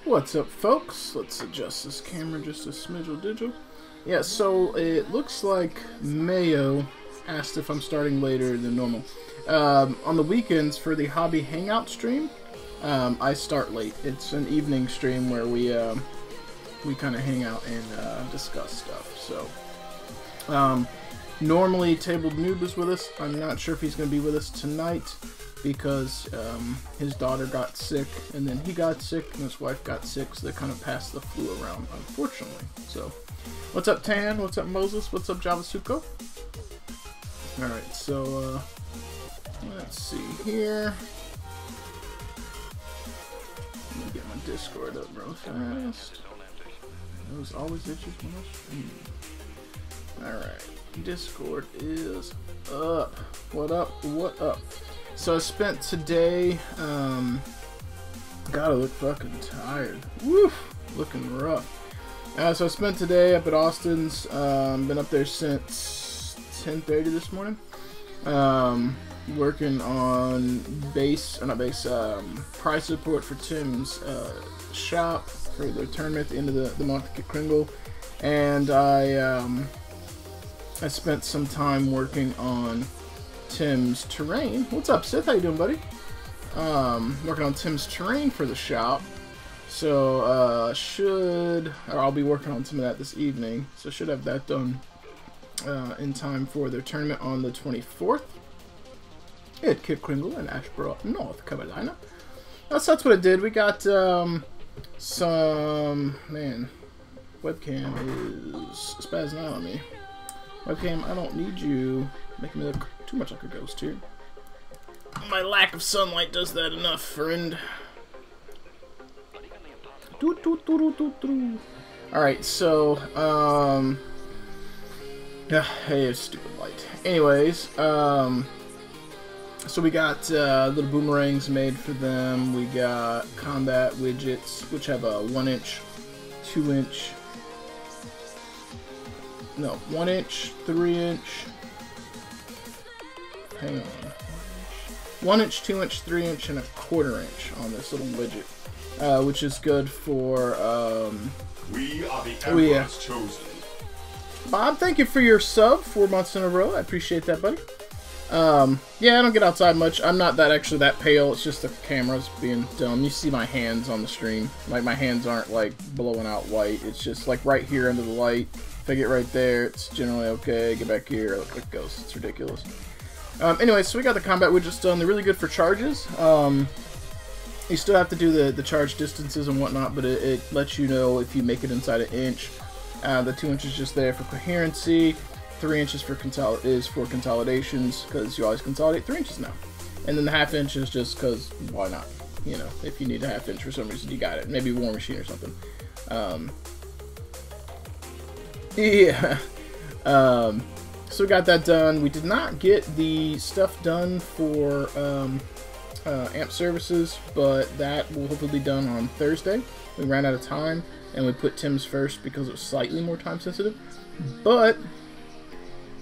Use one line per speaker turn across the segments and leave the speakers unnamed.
What's up, folks? Let's adjust this camera just a smidgel digital. Yeah, so it looks like Mayo asked if I'm starting later than normal. On the weekends for the hobby hangout stream, I start late. It's an evening stream where we kind of hang out and discuss stuff. So normally Tabled Noob is with us. I'm not sure if he's going to be with us tonight because his daughter got sick, and then he got sick, and his wife got sick, so they kind of passed the flu around, unfortunately. So, what's up, Tan? What's up, Moses? What's up, Javasuko? Alright, so, let's see here. Let me get my Discord up real fast. Those always itches when I stream. Alright, Discord is up. What up? What up? So I spent today, gotta look fucking tired. Woof, looking rough. So I spent today up at Austin's, been up there since 10:30 this morning, working on prize support for Tim's shop for the tournament at the end of the month at Kringle, and I spent some time working on Tim's terrain. What's up, Sith? How you doing, buddy? Working on Tim's terrain for the shop. So I'll be working on some of that this evening. So should have that done in time for their tournament on the 24th at Kit Kringle in Asheboro, North Carolina. That's what it did. We got some webcam is spazzing out on me. Webcam, I don't need you making me look too much like a ghost here. My lack of sunlight does that enough, friend. Alright, so, hey, stupid light. Anyways, so we got little boomerangs made for them. We got combat widgets, which have a 1-inch, 2-inch, no, 1-inch, 3-inch, hang on, 1-inch, 2-inch, 3-inch, and a 1/4-inch on this little widget, which is good for,
we are the Emperor's chosen.
Bob, thank you for your sub, 4 months in a row, I appreciate that, buddy. Yeah, I don't get outside much. I'm not actually that pale, it's just the camera's being dumb. You see my hands on the stream, like my hands aren't like blowing out white, it's just like right here under the light. If I get right there, it's generally okay. Get back here, I look like a ghost. It's ridiculous. Anyway, so we got the combat widgets done. They're really good for charges. You still have to do the charge distances and whatnot, but it lets you know if you make it inside an inch. The 2 inches just there for coherency. 3 inches for consolidations, because you always consolidate 3 inches now. And then the 1/2 inch is just because, why not? You know, if you need a 1/2 inch for some reason, you got it. Maybe War Machine or something. Yeah. So we got that done. We did not get the stuff done for AMP services, but that will hopefully be done on Thursday. We ran out of time, and we put Tim's first because it was slightly more time sensitive. But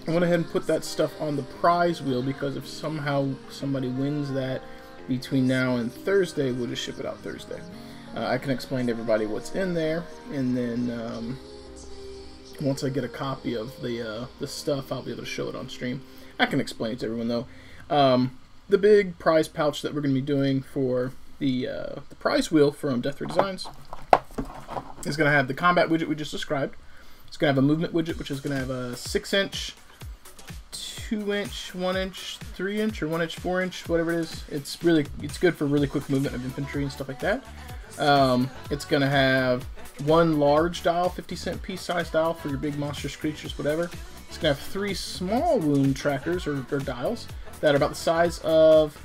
I went ahead and put that stuff on the prize wheel because if somehow somebody wins that between now and Thursday, we'll just ship it out Thursday. I can explain to everybody what's in there, and then once I get a copy of the stuff, I'll be able to show it on stream. I can explain it to everyone, though. The big prize pouch that we're going to be doing for the prize wheel from Death Ray Designs is going to have the combat widget we just described. It's going to have a movement widget, which is going to have a 6-inch, 2-inch, 1-inch, 3-inch, or 1-inch, 4-inch, whatever it is. It's good for really quick movement of infantry and stuff like that. It's going to have one large dial, 50-cent piece size dial for your big monsters, creatures, whatever. It's going to have 3 small wound trackers or dials that are about the size of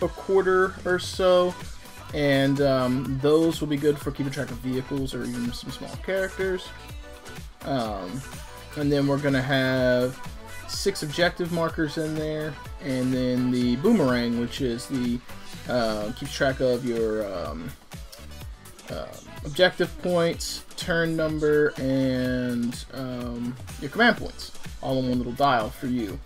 a 1/4 or so, and those will be good for keeping track of vehicles or even some small characters. And then we're going to have 6 objective markers in there, and then the boomerang, which is the keeps track of your objective points, turn number, and your command points. all in one little dial for you.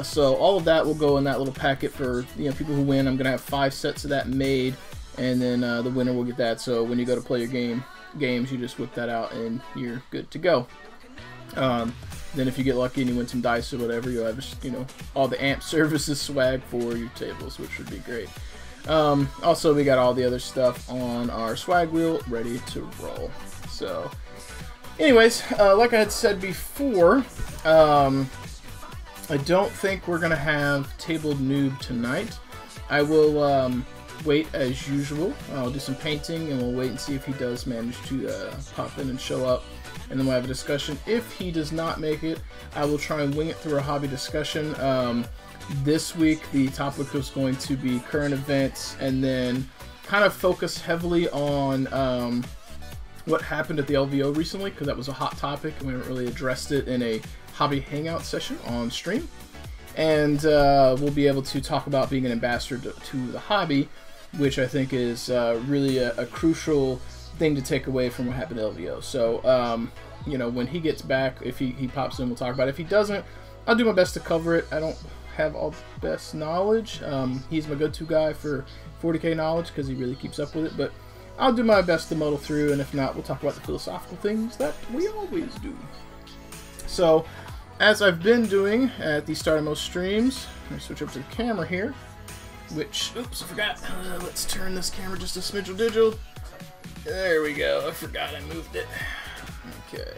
So all of that will go in that little packet for people who win. I'm gonna have 5 sets of that made, and then the winner will get that. So when you go to play your games, you just whip that out and you're good to go. Then if you get lucky and you win some dice or whatever, you'll have all the AMP services swag for your tables, which would be great. Also, we got all the other stuff on our swag wheel ready to roll. So, anyways, like I had said before, I don't think we're going to have Tabled Noob tonight. I will wait as usual. I'll do some painting, and we'll wait and see if he does manage to pop in and show up. And then we'll have a discussion. If he does not make it, I will try and wing it through a hobby discussion. This week, the topic was going to be current events, and then kind of focus heavily on what happened at the LVO recently, because that was a hot topic, and we haven't really addressed it in a hobby hangout session on stream. And we'll be able to talk about being an ambassador to the hobby, which I think is really a crucial thing to take away from what happened at LVO. So, when he gets back, if he pops in, we'll talk about it. If he doesn't, I'll do my best to cover it. I don't have all the best knowledge. He's my go-to guy for 40k knowledge because he really keeps up with it, but I'll do my best to muddle through, and if not, we'll talk about the philosophical things that we always do. So, as I've been doing at the start of most streams, I'm going to switch up to the camera here, which, oops, I forgot. Let's turn this camera just a smidge digital. There we go. I forgot I moved it. Okay.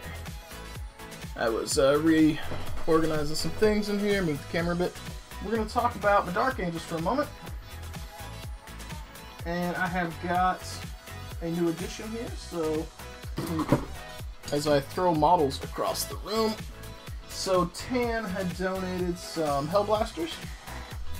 I was reorganizing some things in here, moved the camera a bit. We're going to talk about the Dark Angels for a moment. And I have got a new addition here, so as I throw models across the room. So Tan had donated some Hellblasters,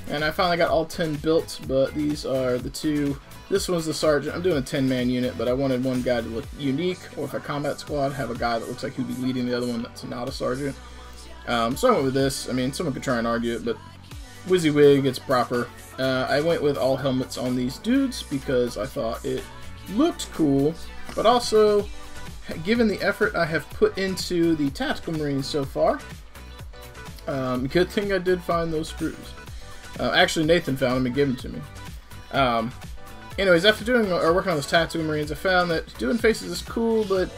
and I finally got all 10 built, but these are the 2. This one's the Sergeant. I'm doing a 10-man unit, but I wanted one guy to look unique, or if a combat squad, have a guy that looks like he'd be leading the other one that's not a Sergeant. So I went with this. I mean, someone could try and argue it, but WYSIWYG, it's proper. I went with all helmets on these dudes because I thought it looked cool, but also, given the effort I have put into the Tactical Marines so far, good thing I did find those screws. Actually, Nathan found them and gave them to me. Anyways, after working on those Tactical Marines, I found that doing faces is cool, but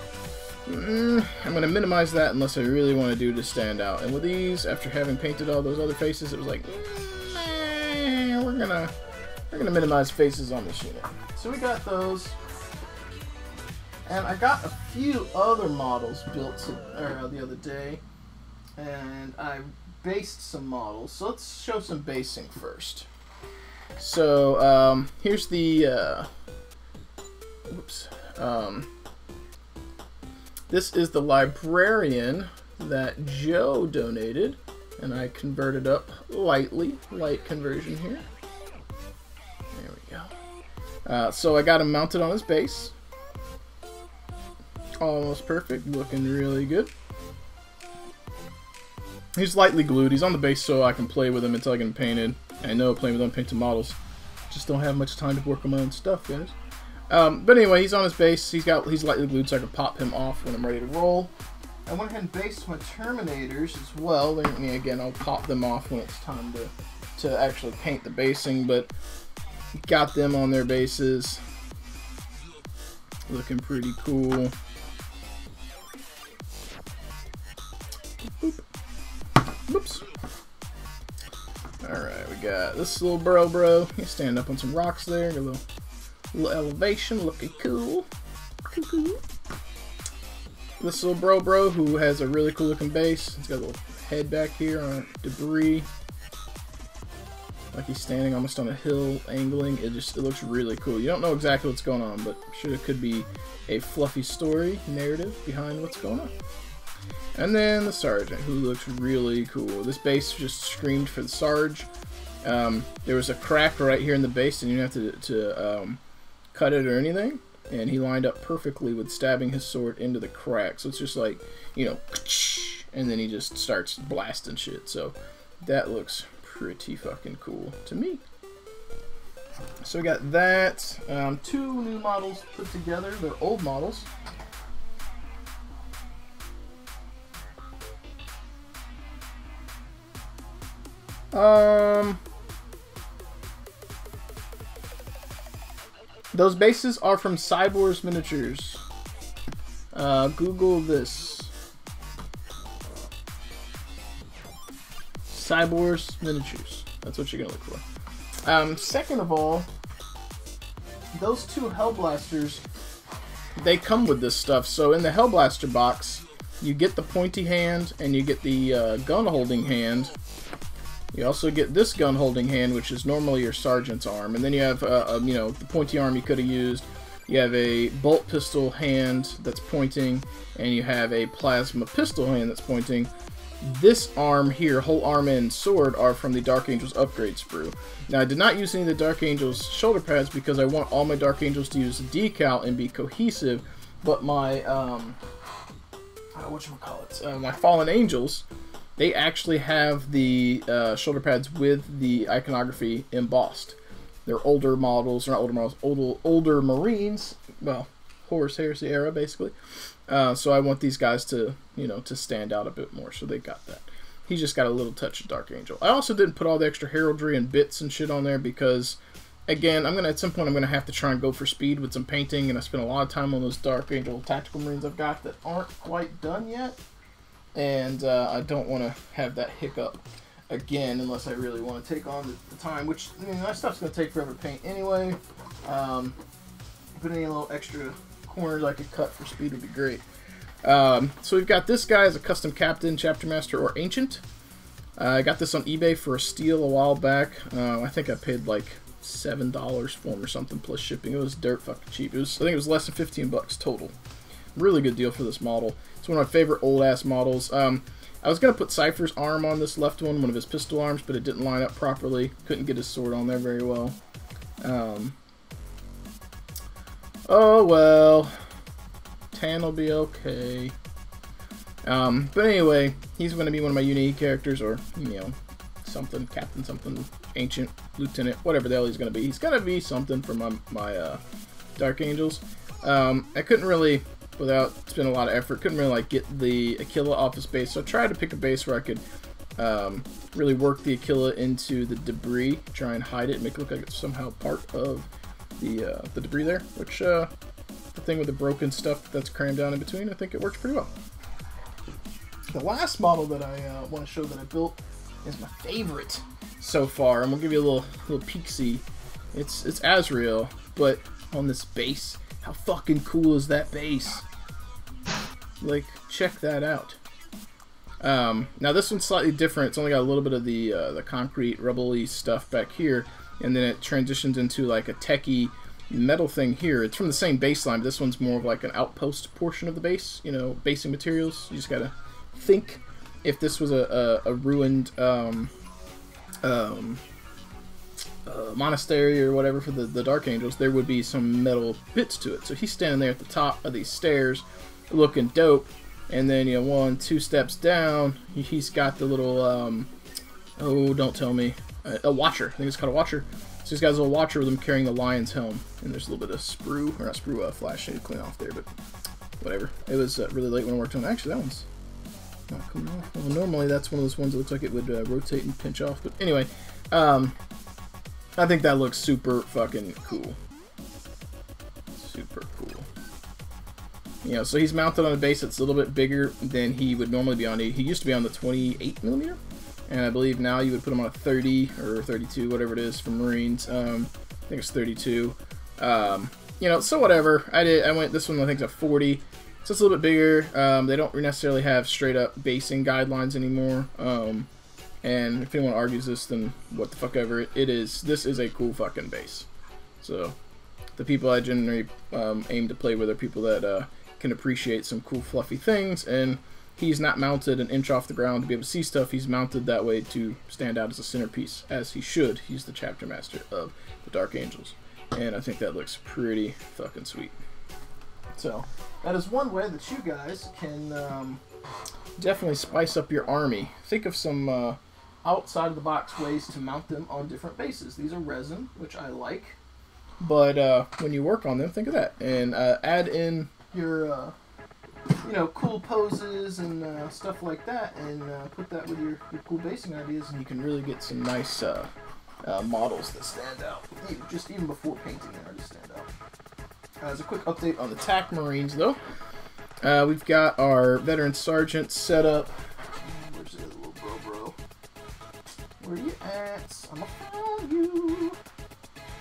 I'm going to minimize that unless I really want to do to stand out. And with these, after having painted all those other faces, it was like, we're gonna minimize faces on this unit. So we got those. And I got a few other models built the other day, and I based some models. So let's show some basing first. So here's the this is the Librarian that Joe donated, and I converted up lightly, light conversion here. There we go. So I got him mounted on his base. Almost perfect, looking really good. He's lightly glued. He's on the base so I can play with him until I get him painted. I know playing with unpainted models, just don't have much time to work on my own stuff, guys. But anyway, he's on his base. He's lightly glued so I can pop him off when I'm ready to roll. I went ahead and based my Terminators as well. Again, I'll pop them off when it's time to actually paint the basing, but got them on their bases. Looking pretty cool. Boop. Whoops. Alright, we got this little bro. He's standing up on some rocks there. Got a little elevation, looking cool. Cool. This little bro who has a really cool looking base. He's got a little head back here on debris. Like he's standing almost on a hill, angling. It looks really cool. You don't know exactly what's going on, but I'm sure it could be a fluffy story, narrative behind what's going on. And then the Sergeant, who looks really cool. This base just screamed for the Sarge. There was a crack right here in the base, and you didn't have to cut it or anything. And he lined up perfectly with stabbing his sword into the crack. So it's just like, and then he just starts blasting shit. So that looks pretty fucking cool to me. So we got that. 2 new models put together. They're old models. Those bases are from Cyborg's Miniatures. Google this. Cyborg's Miniatures. That's what you're gonna look for. Second of all, those two Hellblasters, they come with this stuff. So in the Hellblaster box, you get the pointy hand and you get the gun holding hand. You also get this gun holding hand, which is normally your sergeant's arm, and then you have you know, the pointy arm you could have used. You have a bolt pistol hand that's pointing, and you have a plasma pistol hand that's pointing. This arm here, whole arm and sword, are from the Dark Angels upgrade sprue. Now, I did not use any of the Dark Angels shoulder pads because I want all my Dark Angels to use decal and be cohesive, but my whatchamacallit, my Fallen Angels, they actually have the shoulder pads with the iconography embossed. They're older models, or not older models, older Marines, well, Horus Heresy era, basically. So I want these guys to, you know, to stand out a bit more, so they got that. He just got a little touch of Dark Angel. I also didn't put all the extra heraldry and bits and shit on there because, again, at some point I'm gonna have to try and go for speed with some painting, and I spent a lot of time on those Dark Angel tactical Marines I've got that aren't quite done yet. And I don't want to have that hiccup again unless I really want to take on the time, which, I mean, that stuff's going to take forever to paint anyway. But any little extra corners I could cut for speed would be great. So we've got this guy as a custom captain, chapter master, or ancient. I got this on eBay for a steal a while back. I think I paid like $7 for him or something plus shipping. It was dirt fucking cheap. I think it was less than 15 bucks total. Really good deal for this model. It's one of my favorite old-ass models. I was going to put Cypher's arm on this left one of his pistol arms, but it didn't line up properly. Couldn't get his sword on there very well. Oh, well. Tan will be okay. But anyway, he's going to be one of my unique characters, or, you know, something, captain something, ancient, lieutenant, whatever the hell he's going to be. He's going to be something for my Dark Angels. I couldn't really, without spending a lot of effort, couldn't really like get the Aquila off his base, so I tried to pick a base where I could really work the Aquila into the debris, try and hide it, make it look like it's somehow part of the debris there, which the thing with the broken stuff that's crammed down in between, I think it works pretty well. The last model that I want to show that I built is my favorite so far. I'm gonna give you a little peek-see. It's Azrael, but on this base. How fucking cool is that base? Like, check that out. Now this one's slightly different. It's only got a little bit of the concrete rubble-y stuff back here, and then it transitions into like a techie metal thing here. It's from the same baseline, but this one's more of like an outpost portion of the base. You know, basing materials. You just gotta think if this was a ruined monastery or whatever for the Dark Angels, there would be some metal bits to it. So he's standing there at the top of these stairs looking dope, and then, you know, 1, 2 steps down, he's got the little oh, don't tell me, a watcher. I think it's called a watcher. So he's got his little watcher with him carrying the lion's helm, and there's a little bit of sprue, or not sprue, flash I need to clean off there, but whatever. It was really late when I worked on it. Actually, that one's not coming off. Well, normally that's one of those ones that looks like it would rotate and pinch off, but anyway, I think that looks super fucking cool. Super cool. You know, so he's mounted on a base that's a little bit bigger than he would normally be on. He used to be on the 28mm, and I believe now you would put him on a 30 or 32, whatever it is for Marines. I think it's 32. You know, so whatever. I went, this one I think is a 40. So it's a little bit bigger. They don't necessarily have straight up basing guidelines anymore. And if anyone argues this, then what the fuck ever. It is. This is a cool fucking base. So the people I generally aim to play with are people that can appreciate some cool fluffy things, and he's not mounted an inch off the ground to be able to see stuff. He's mounted that way to stand out as a centerpiece, as he should. He's the chapter master of the Dark Angels, and I think that looks pretty fucking sweet. So that is one way that you guys can definitely spice up your army. Think of some outside of the box ways to mount them on different bases. These are resin, which I like, but when you work on them, think of that, and add in your you know, cool poses and stuff like that, and put that with your cool basing ideas, and you can really get some nice models that stand out. Just even before painting, they already stand out. As a quick update on the TAC Marines, though, we've got our veteran sergeant set up. Where's the little bro? Where you at? I'm gonna find you.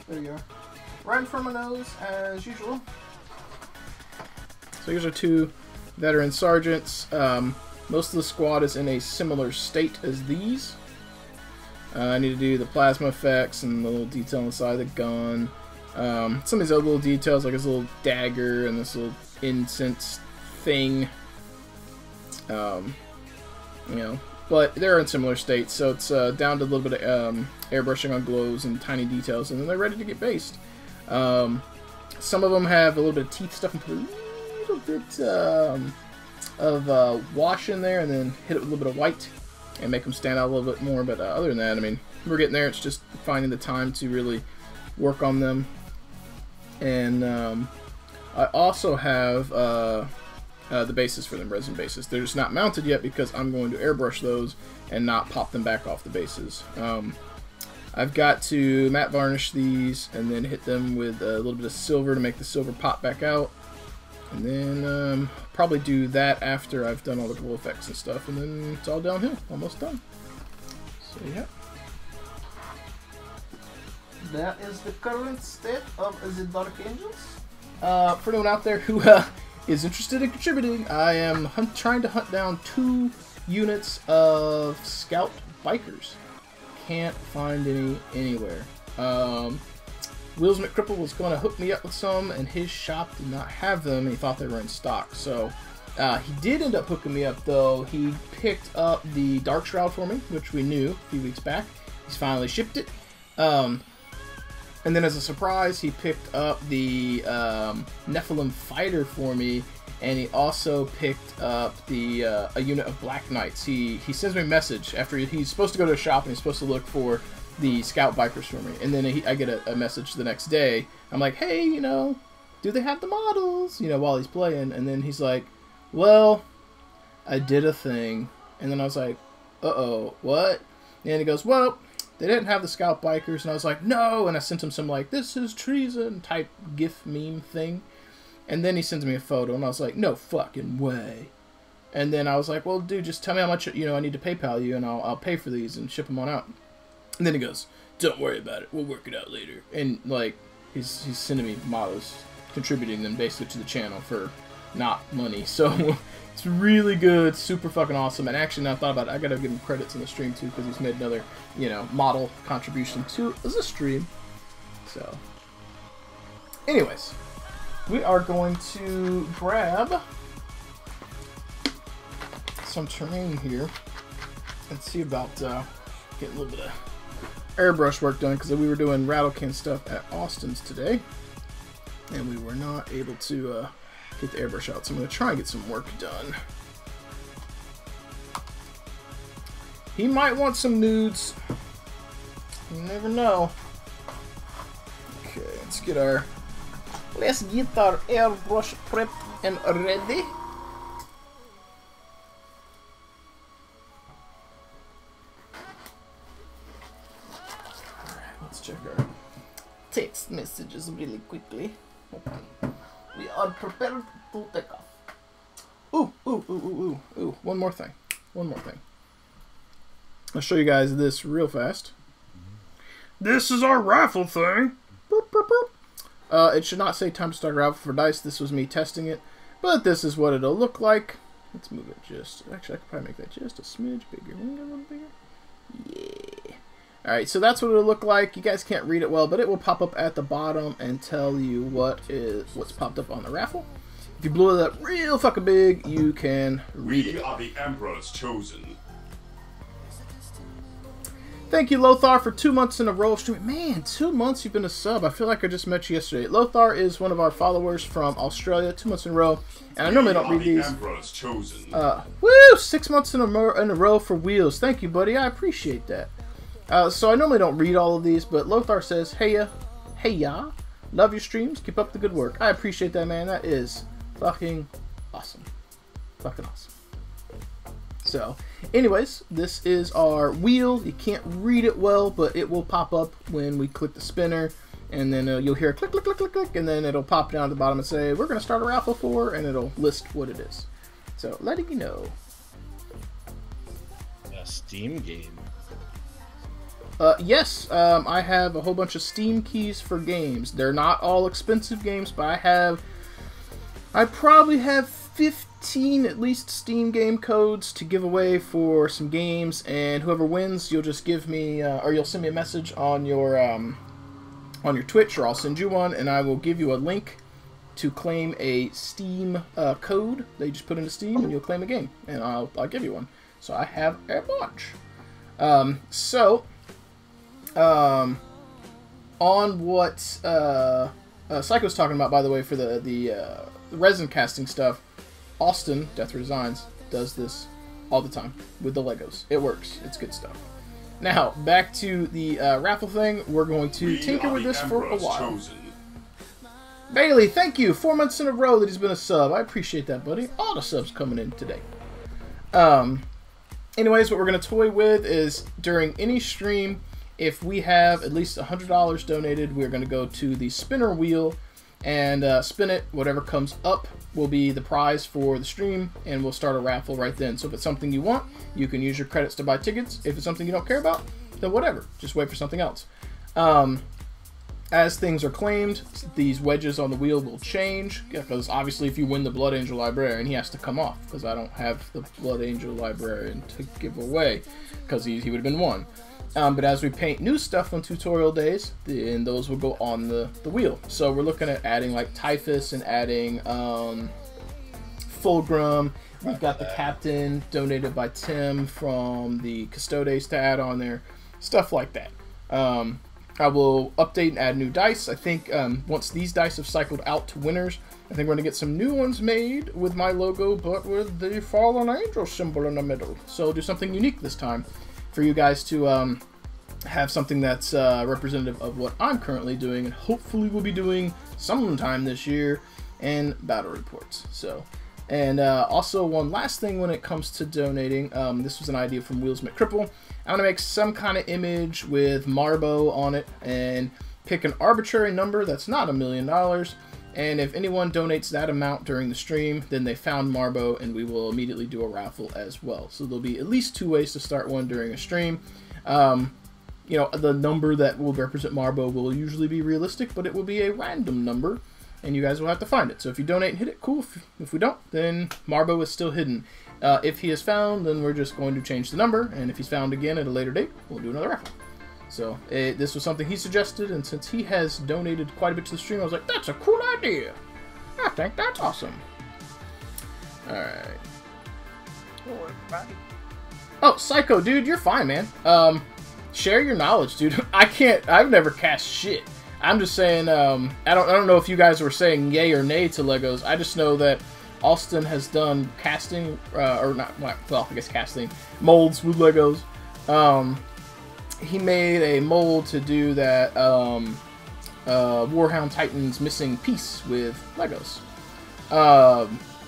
There you are. Right in front of my nose, as usual. So here's our two veteran sergeants. Most of the squad is in a similar state as these. I need to do the plasma effects and the little detail on the side of the gun. Some of these other little details, like this little dagger and this little incense thing. You know, but they're in similar states, so it's down to a little bit of airbrushing on glows and tiny details, and then they're ready to get based. Some of them have a little bit of teeth stuff and put a little bit of wash in there, and then hit it with a little bit of white and make them stand out a little bit more. But other than that, I mean, we're getting there. It's just finding the time to really work on them. And I also have the bases for them, resin bases. They're just not mounted yet because I'm going to airbrush those and not pop them back off the bases. I've got to matte varnish these and then hit them with a little bit of silver to make the silver pop back out. And then probably do that after I've done all the glow effects and stuff, and then it's all downhill. Almost done. So yeah. That is the current state of the Dark Angels. For anyone out there who is interested in contributing, I am trying to hunt down 2 units of Scout Bikers. Can't find any anywhere. Wheels McCripple was going to hook me up with some, and his shop did not have them, and he thought they were in stock. So he did end up hooking me up, though. He picked up the Dark Shroud for me, which we knew a few weeks back. He's finally shipped it. And then as a surprise, he picked up the Nephilim Fighter for me, and he also picked up the a unit of Black Knights. He sends me a message after he's supposed to go to a shop, and he's supposed to look for the Scout Bikers for me. And then I get a message the next day. I'm like, hey, you know, do they have the models? You know, while he's playing. And then he's like, well, I did a thing. And then I was like, uh-oh, what? And he goes, well, they didn't have the Scout Bikers. And I was like, no. And I sent him some, like, this is treason type GIF meme thing. And then he sends me a photo, and I was like, no fucking way. And then I was like, well, dude, just tell me how much, you know, I need to PayPal you, and I'll pay for these and ship them on out. And then he goes, don't worry about it. We'll work it out later. And, like, he's sending me models, contributing them basically to the channel for not money. So it's really good, super fucking awesome. And actually, now I thought about it, I gotta give him credits in the stream, too, because he's made another, you know, model contribution to the stream. So, anyways, we are going to grab some terrain here and see about getting a little bit of airbrush work done, because we were doing Rattlekin stuff at Austin's today, and we were not able to get the airbrush out, so I'm going to try and get some work done. He might want some nudes. You never know. Okay, let's get our airbrush prepped and ready. Check our text messages really quickly. Okay. We are prepared to take off. Ooh. One more thing. I'll show you guys this real fast. This is our raffle thing. Boop, boop, boop. It should not say time to start a raffle for dice. This was me testing it. But this is what it'll look like. Let's move it just... Actually, I could probably make that just a smidge bigger. Want to get a little bigger? Yeah. Alright, so that's what it'll look like. You guys can't read it well, but it will pop up at the bottom and tell you what's popped up on the raffle. If you blow it up real fucking big, you can read it.
We are the Emperor's chosen.
Thank you, Lothar, for 2 months in a row streaming. Man, 2 months you've been a sub. I feel like I just met you yesterday. Lothar is one of our followers from Australia, 2 months in a row. And I normally don't read these.
Emperor's chosen.
Woo! 6 months in a row for Wheels. Thank you, buddy. I appreciate that. So I normally don't read all of these, but Lothar says, hey ya, love your streams, keep up the good work. I appreciate that, man. That is fucking awesome. Fucking awesome. So, anyways, this is our wheel. You can't read it well, but it will pop up when we click the spinner. And then you'll hear click, click, click, click, click, and then it'll pop down at the bottom and say, we're going to start a raffle for, and it'll list what it is. So, letting you know.
A Steam game.
Yes, I have a whole bunch of Steam keys for games. They're not all expensive games, but I probably have 15 at least Steam game codes to give away for some games, and whoever wins, you'll just give me, or you'll send me a message on your Twitch, or I'll send you one, and I will give you a link to claim a Steam code that you just put into Steam, and you'll claim a game, and I'll give you one. So I have a bunch. On what Psycho's talking about, by the way, for the resin casting stuff, Austin, Death Resigns, does this all the time with the Legos. It works. It's good stuff. Now, back to the raffle thing. We're going to tinker with this for a while.
Chosen.
Bailey, thank you. 4 months in a row that he's been a sub. I appreciate that, buddy. All the subs coming in today. Anyways, what we're going to toy with is during any stream, if we have at least $100 donated, we're going to go to the spinner wheel and spin it. Whatever comes up will be the prize for the stream, and we'll start a raffle right then. So if it's something you want, you can use your credits to buy tickets. If it's something you don't care about, then whatever. Just wait for something else. As things are claimed, these wedges on the wheel will change, because obviously if you win the Blood Angel Librarian, he has to come off, because I don't have the Blood Angel Librarian to give away, because he would have been one. But as we paint new stuff on tutorial days, then those will go on the wheel. So we're looking at adding like Typhus and adding Fulgrim. We've got the Captain donated by Tim from the Custodes to add on there. Stuff like that. I will update and add new dice. I think once these dice have cycled out to winners, I think we're going to get some new ones made with my logo, but with the Fallen Angel symbol in the middle. So I'll do something unique this time for you guys to have something that's representative of what I'm currently doing, and hopefully we'll be doing sometime this year, and battle reports. So, and also one last thing when it comes to donating, this was an idea from Wheels McCripple. I'm going to make some kind of image with Marbo on it and pick an arbitrary number that's not $1 million. And if anyone donates that amount during the stream, then they found Marbo, and we will immediately do a raffle as well. So there'll be at least 2 ways to start one during a stream. You know, the number that will represent Marbo will usually be realistic, but it will be a random number, and you guys will have to find it. So if you donate and hit it, cool. If we don't, then Marbo is still hidden. If he is found, then we're just going to change the number, and if he's found again at a later date, we'll do another raffle. So this was something he suggested, and since he has donated quite a bit to the stream, I was like, that's a cool idea. I think that's awesome. Alright.
Hello, everybody.
Oh, Psycho, dude, you're fine, man. Share your knowledge, dude. I've never cast shit. I'm just saying, I don't know if you guys were saying yay or nay to Legos. I just know that Austin has done casting, or not, well, I guess casting, molds with Legos. He made a mold to do that Warhound Titan's missing piece with Legos.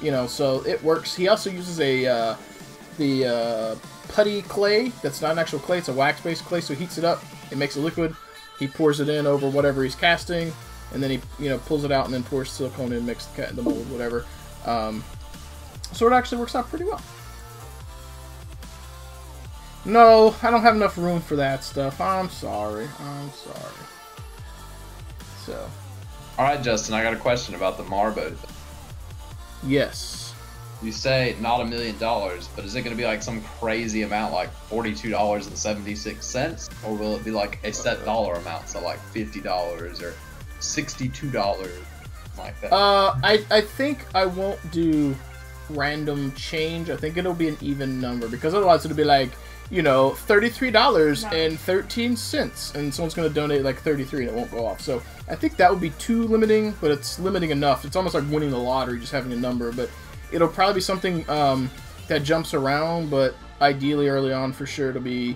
You know, so it works. He also uses the putty clay. That's not an actual clay, it's a wax-based clay, so he heats it up, it makes a liquid, he pours it in over whatever he's casting, and then he, you know, pulls it out and then pours silicone in, mix the mold, whatever. So it actually works out pretty well. No, I don't have enough room for that stuff. I'm sorry. So.
Alright, Justin, I got a question about the Marbo.
Yes.
You say not $1 million, but is it going to be like some crazy amount, like $42.76, or will it be like a set dollar amount, so like $50 or $62, like that?
I think I won't do random change. I think it'll be an even number, because otherwise it'll be like, you know, $33.13, and someone's going to donate like 33 and it won't go off. So I think that would be too limiting, but it's limiting enough. It's almost like winning the lottery, just having a number, but it'll probably be something that jumps around, but ideally early on for sure it'll be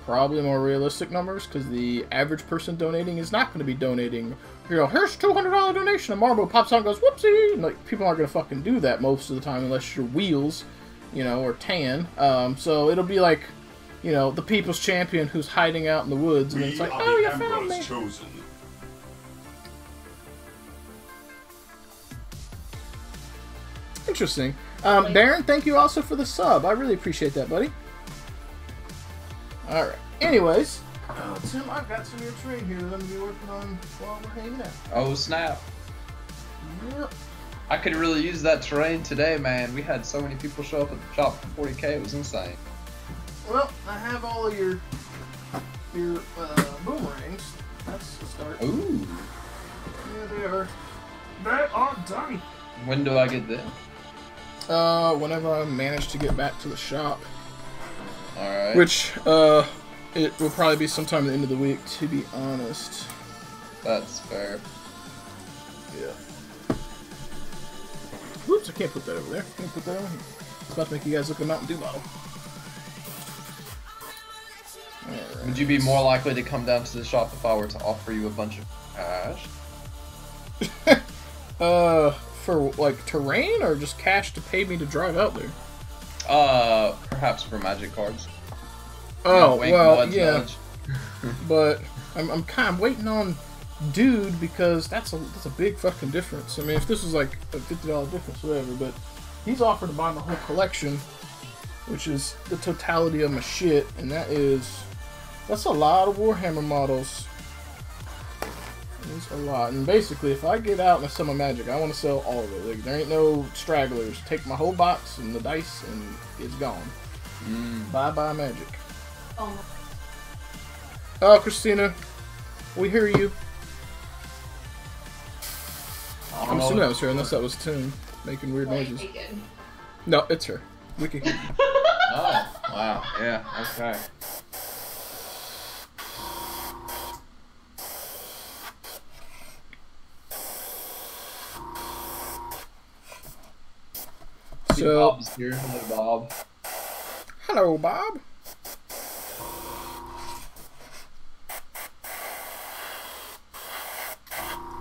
probably more realistic numbers, because the average person donating is not going to be donating, you know, here's a $200 donation, and Marble pops out and goes, whoopsie! And, like, people aren't going to fucking do that most of the time unless you're Wheels, you know, or Tan. So it'll be like, you know, the people's champion who's hiding out in the woods, and it's like, oh, you found me!
Chosen.
Interesting. Baron, thank you also for the sub. I really appreciate that, buddy. Alright. Anyways, Tim, I've got some of your terrain here that I'm going to be working on while we're hanging out.
Oh, snap.
Yep.
I could really use that terrain today, man. We had so many people show up at the shop for 40K. It was insane.
Well, I have all of your boomerangs. That's a start.
Ooh.
Yeah, they are. They are done.
When do I get them?
Whenever I manage to get back to the shop.
Alright.
Which, it will probably be sometime at the end of the week, to be honest.
That's fair.
Yeah. Whoops, I can't put that over there. Can't put that over here. It's about to make you guys look a Mountain Dew bottle. Alright.
Would you be more likely to come down to the shop if I were to offer you a bunch of cash?
For, like, terrain, or just cash to pay me to drive out there?
Perhaps for magic cards.
Oh,
Wink,
well,
nudge,
yeah.
nudge.
But I'm kind of waiting on Dude, because that's a big fucking difference. I mean, if this was like a $50 difference, whatever, but he's offered to buy my whole collection, which is the totality of my shit, and that's a lot of Warhammer models. It's a lot, and basically, if I get out and I sell my magic, I want to sell all of it. Like, there ain't no stragglers. Take my whole box and the dice, and it's gone. Bye-bye magic. Oh, Christina, we hear you. I'm assuming that was her, unless that was Tim making weird noises. No, it's her. We can hear you.
Oh, wow. Yeah, okay.
So,
Bob's here. Hello, Bob.
Hello, Bob.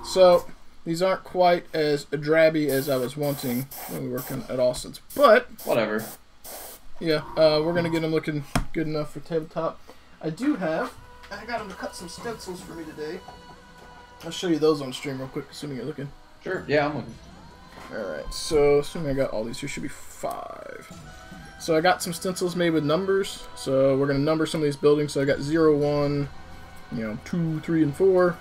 So, these aren't quite as drabby as I was wanting when we were working at Austin's, but
whatever.
Yeah, we're gonna get them looking good enough for tabletop. I got him to cut some stencils for me today. I'll show you those on stream real quick, assuming you're looking.
Sure. Yeah, I'm looking.
Alright, so assuming I got all these here, should be 5. So I got some stencils made with numbers, so we're going to number some of these buildings. So I got 0, 1, 2, 3, and 4.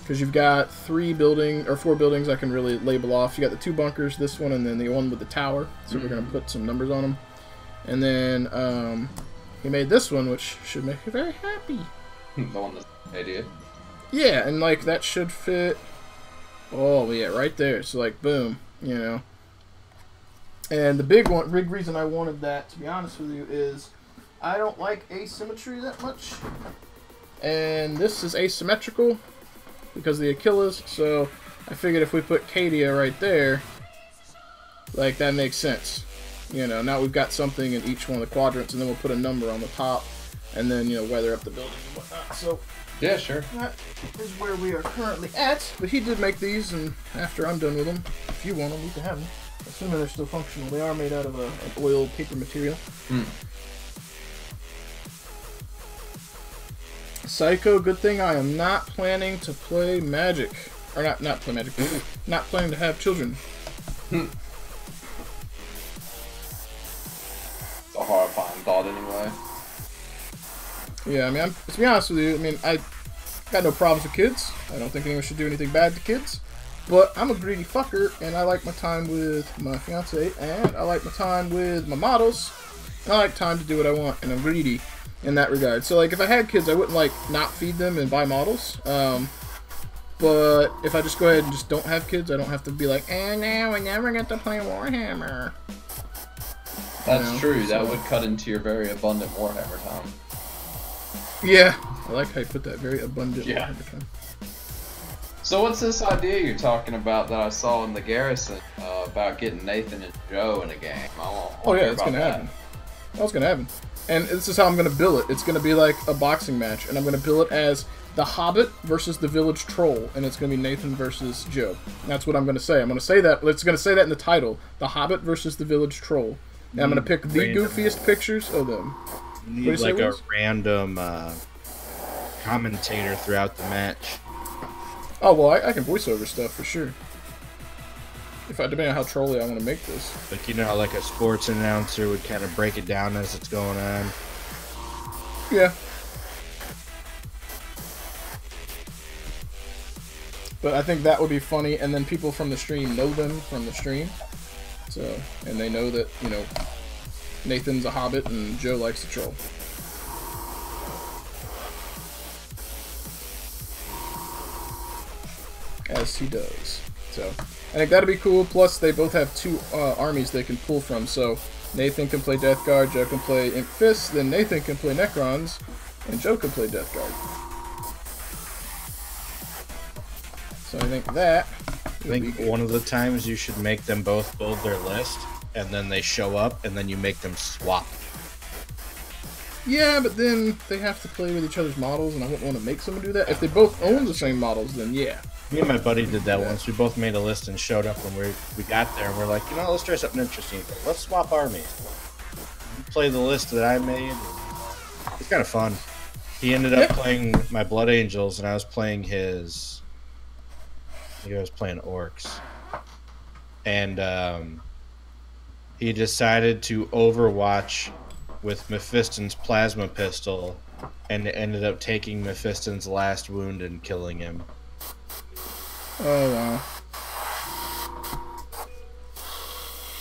Because you've got 4 buildings I can really label off. You got the 2 bunkers, this one, and then the one with the tower. So we're going to put some numbers on them. And then he made this one, which should make you very happy.
The one that's idiot.
Yeah, and like that should fit. Oh yeah, right there. So like, boom, And the big reason I wanted that, to be honest with you, is I don't like asymmetry that much, and this is asymmetrical because of the Achilles. So I figured if we put Cadia right there, like that makes sense. Now we've got something in each one of the quadrants, and then we'll put a number on the top, and then weather up the building and whatnot. So.
Yeah, sure.
That is where we are currently at, but he did make these, and after I'm done with them, if you want them, you can have them. Assuming they're still functional. They are made out of an oil paper material. Psycho, good thing I am not planning to play Magic. Or not play Magic. Not planning to have children.
It's a horrifying thought anyway.
Yeah, I mean, to be honest with you, I got no problems with kids. I don't think anyone should do anything bad to kids. But I'm a greedy fucker, and I like my time with my fiance, and I like my time with my models, and I like time to do what I want, and I'm greedy in that regard. So, like, if I had kids, I wouldn't, like, not feed them and buy models. But if I just go ahead and just don't have kids, I don't have to be like, no, I never get to play Warhammer.
That's true. That would cut into your very abundant Warhammer time.
Yeah, I like how you put that, very abundant.
Yeah. So what's this idea you're talking about that I saw in the Garrison about getting Nathan and Joe in a game?
Oh yeah, it's gonna happen. That's gonna happen. And this is how I'm going to bill it. It's going to be like a boxing match, and I'm going to bill it as the Hobbit versus the Village Troll, and it's going to be Nathan versus Joe. That's what I'm going to say. I'm going to say that. It's going to say that in the title. The Hobbit versus the Village Troll. And I'm going to pick the goofiest pictures of them.
You need like a random commentator throughout the match.
Oh, well, I can voice over stuff for sure. Depending on how trolly I want to make this.
Like, you know how like a sports announcer would kind of break it down as it's going on?
Yeah. But I think that would be funny, and then people from the stream know them from the stream. So, and they know that, you know, Nathan's a hobbit and Joe likes to troll. As he does. So, I think that'd be cool. Plus, they both have two armies they can pull from. So, Nathan can play Death Guard, Joe can play Imp Fist, then Nathan can play Necrons, and Joe can play Death Guard. So, I think that.
I think one of the times you should make them both build their list, and then they show up, and then you make them swap.
Yeah, but then they have to play with each other's models, and I wouldn't want to make someone do that. If they both own the same models, then yeah.
Me and my buddy did that once. We both made a list and showed up when we got there, and we're like, you know, let's try something interesting. Let's swap armies. You play the list that I made. It's kind of fun. He ended up playing my Blood Angels, and I was playing his... I think I was playing Orcs. And he decided to Overwatch with Mephiston's Plasma Pistol, and ended up taking Mephiston's last wound and killing him.
Oh, wow.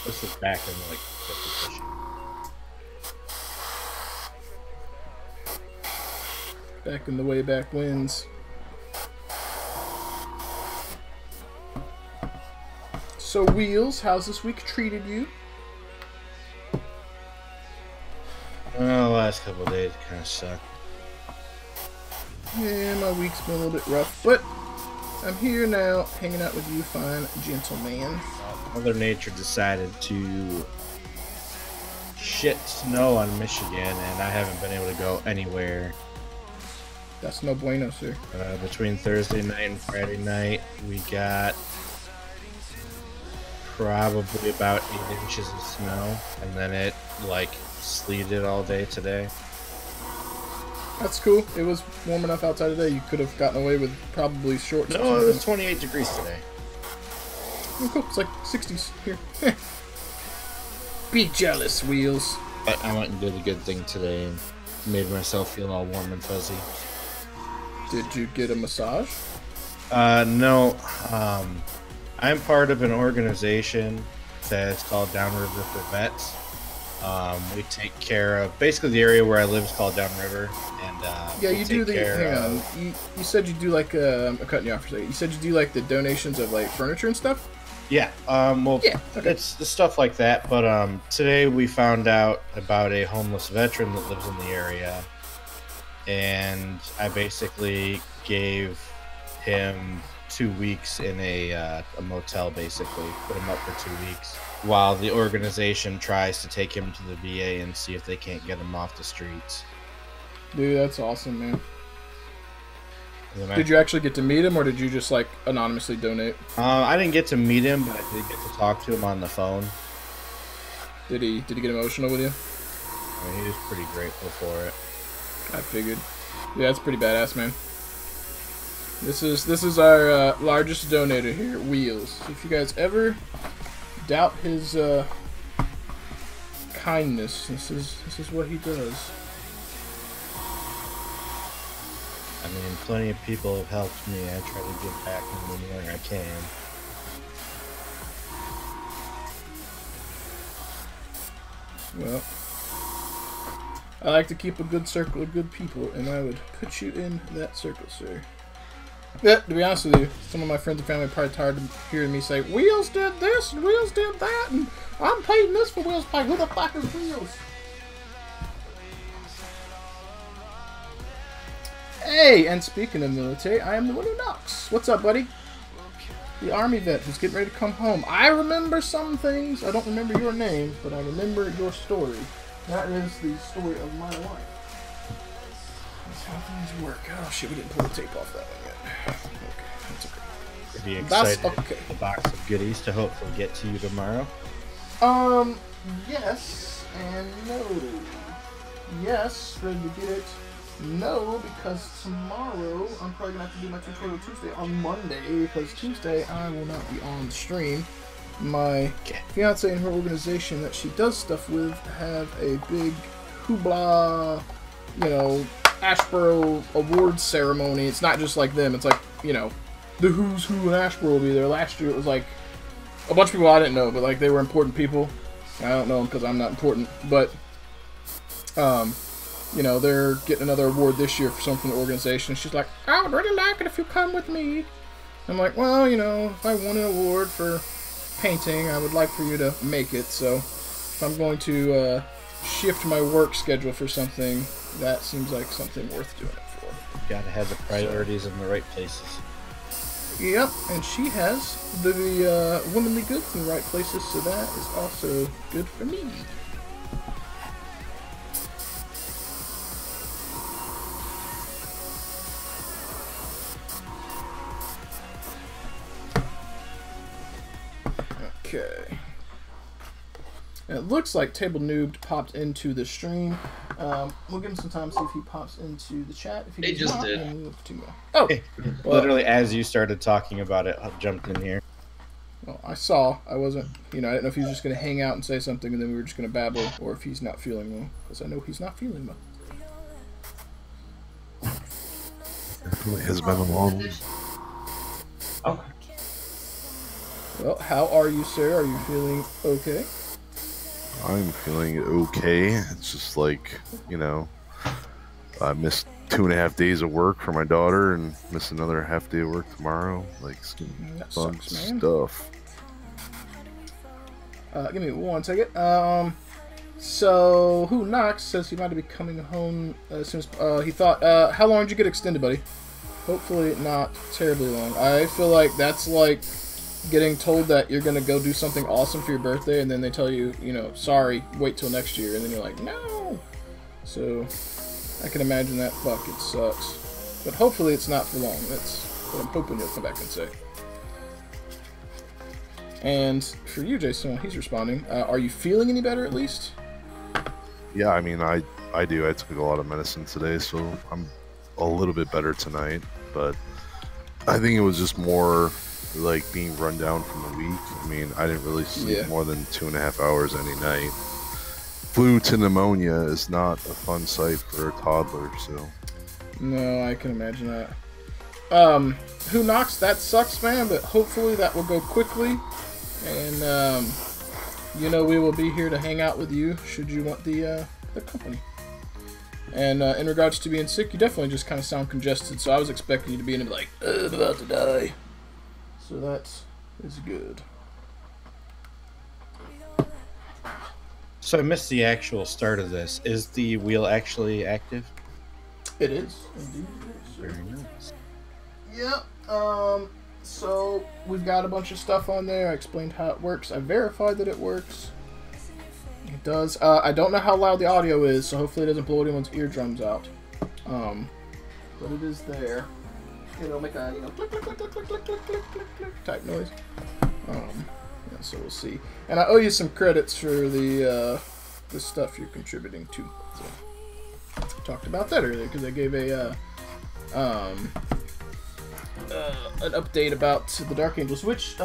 This is back in, like, 5th edition.
Back in the way back wins. So, Wheels, how's this week treated you?
Well, the last couple of days kind of sucked.
Yeah, my week's been a little bit rough, but I'm here now, hanging out with you fine gentlemen.
Mother Nature decided to shit snow on Michigan, and I haven't been able to go anywhere.
That's no bueno, sir.
Between Thursday night and Friday night, we got probably about 8 inches of snow, and then it, like, sleeted all day today.
That's cool. It was warm enough outside today. You could have gotten away with probably shorts.
No, it was 28 degrees today.
Oh, cool. It's like 60s here. Be jealous, Wheels.
But I went and did a good thing today and made myself feel all warm and fuzzy.
Did you get a massage?
No. I'm part of an organization that's called Downriver for Vets. We take care of basically the area where I live is called Downriver, and
yeah, you do the. Hang on, you said you do like I'm cutting you off for a second. You said you do like the donations of like furniture and stuff.
Yeah. Well,
yeah, okay.
It's the stuff like that. But today we found out about a homeless veteran that lives in the area, and I basically gave him 2 weeks in a motel. Basically, put him up for 2 weeks. While the organization tries to take him to the VA and see if they can't get him off the streets.
Dude, that's awesome, man. Did you actually get to meet him, or did you just, like, anonymously donate?
I didn't get to meet him, but I did get to talk to him on the phone.
Did he get emotional with you?
I mean, he was pretty grateful for it.
I figured. Yeah, that's pretty badass, man. This is our largest donator here, Wheels. If you guys ever doubt his kindness, this is what he does.
I mean, plenty of people have helped me. I try to give back in any way I can.
Well, I like to keep a good circle of good people, and I would put you in that circle, sir. Yeah, to be honest with you, some of my friends and family are probably tired of hearing me say, Wheels did this, and Wheels did that, and I'm paying this for Wheels pay. Who the fuck is Wheels? Hey, and speaking of military, I am the one who knocks. What's up, buddy? The army vet who's getting ready to come home. I remember some things. I don't remember your name, but I remember your story. that is the story of my life. That's how things work. Oh shit, we didn't pull the tape off that one yet. Okay, that's okay.
Are you excited
That's okay.
for the box of goodies to hopefully get to you tomorrow?
Yes and no. Yes, ready to get it. No, because tomorrow I'm probably gonna have to do my tutorial Tuesday on Monday, because Tuesday I will not be on stream. My fiance and her organization that she does stuff with have a big hoopla, you know, Ashboro awards ceremony. It's not just like them, it's like, you know, the who's who in Ashboro will be there. Last year it was like a bunch of people I didn't know, but like they were important people. I don't know them because I'm not important, but you know, they're getting another award this year for something from the organization. She's like, I would really like it if you come with me. I'm like, well, you know, if I won an award for painting, I would like for you to make it. So if I'm going to shift my work schedule for something, that seems like something worth doing it for.
Gotta have the priorities in the right places.
Yep, and she has the womanly goods in the right places, so that is also good for me. Okay. And it looks like Table Noob popped into the stream. We'll give him some time to see if he pops into the chat. If he
just
not,
did.
then we'll continue. Oh! Well,
Literally, as you started talking about it, I jumped in here.
well, I saw. I wasn't, you know, I didn't know if he was just going to hang out and say something and then we were just going to babble, or if he's not feeling well. Because I know he's not feeling well.
Definitely has been a long week.
Okay.
Well, how are you, sir? Are you feeling okay?
I'm feeling okay. It's just like, you know, I missed 2.5 days of work for my daughter and miss another half day of work tomorrow. Like some
That
fun
sucks, man.
stuff.
Give me one second. So, Who Knocks says he might be coming home as soon as he thought. How long did you get extended, buddy? Hopefully not terribly long. I feel like that's like getting told that you're gonna go do something awesome for your birthday, and then they tell you, you know, sorry, wait till next year, and then you're like, no. So, I can imagine that. Fuck, it sucks. But hopefully it's not for long. That's what I'm hoping you'll come back and say. And for you, Jason, while he's responding, are you feeling any better at least?
Yeah, I mean, I do. I took a lot of medicine today, so I'm a little bit better tonight. But I think it was just more like being run down from the week. I mean, I didn't really sleep more than 2.5 hours any night. Flu to pneumonia is not a fun sight for a toddler, so.
No, I can imagine that. Who Knocks? That sucks, man, but hopefully that will go quickly. And, you know, we will be here to hang out with you should you want the company. And in regards to being sick, you definitely just kind of sound congested, so I was expecting you to be in and be like, I'm about to die. So that is good.
So I missed the actual start of this. Is the wheel actually active?
It is, indeed.
Very nice.
Yep. So we've got a bunch of stuff on there. I explained how it works. I verified that it works. It does. I don't know how loud the audio is, so hopefully it doesn't blow anyone's eardrums out. But it is there. It'll make a, you know, click, click, click, click, click, click, click, click, click, click type noise. Yeah, so we'll see. And I owe you some credits for the stuff you're contributing to. So, I talked about that earlier because I gave a an update about the Dark Angels. Which,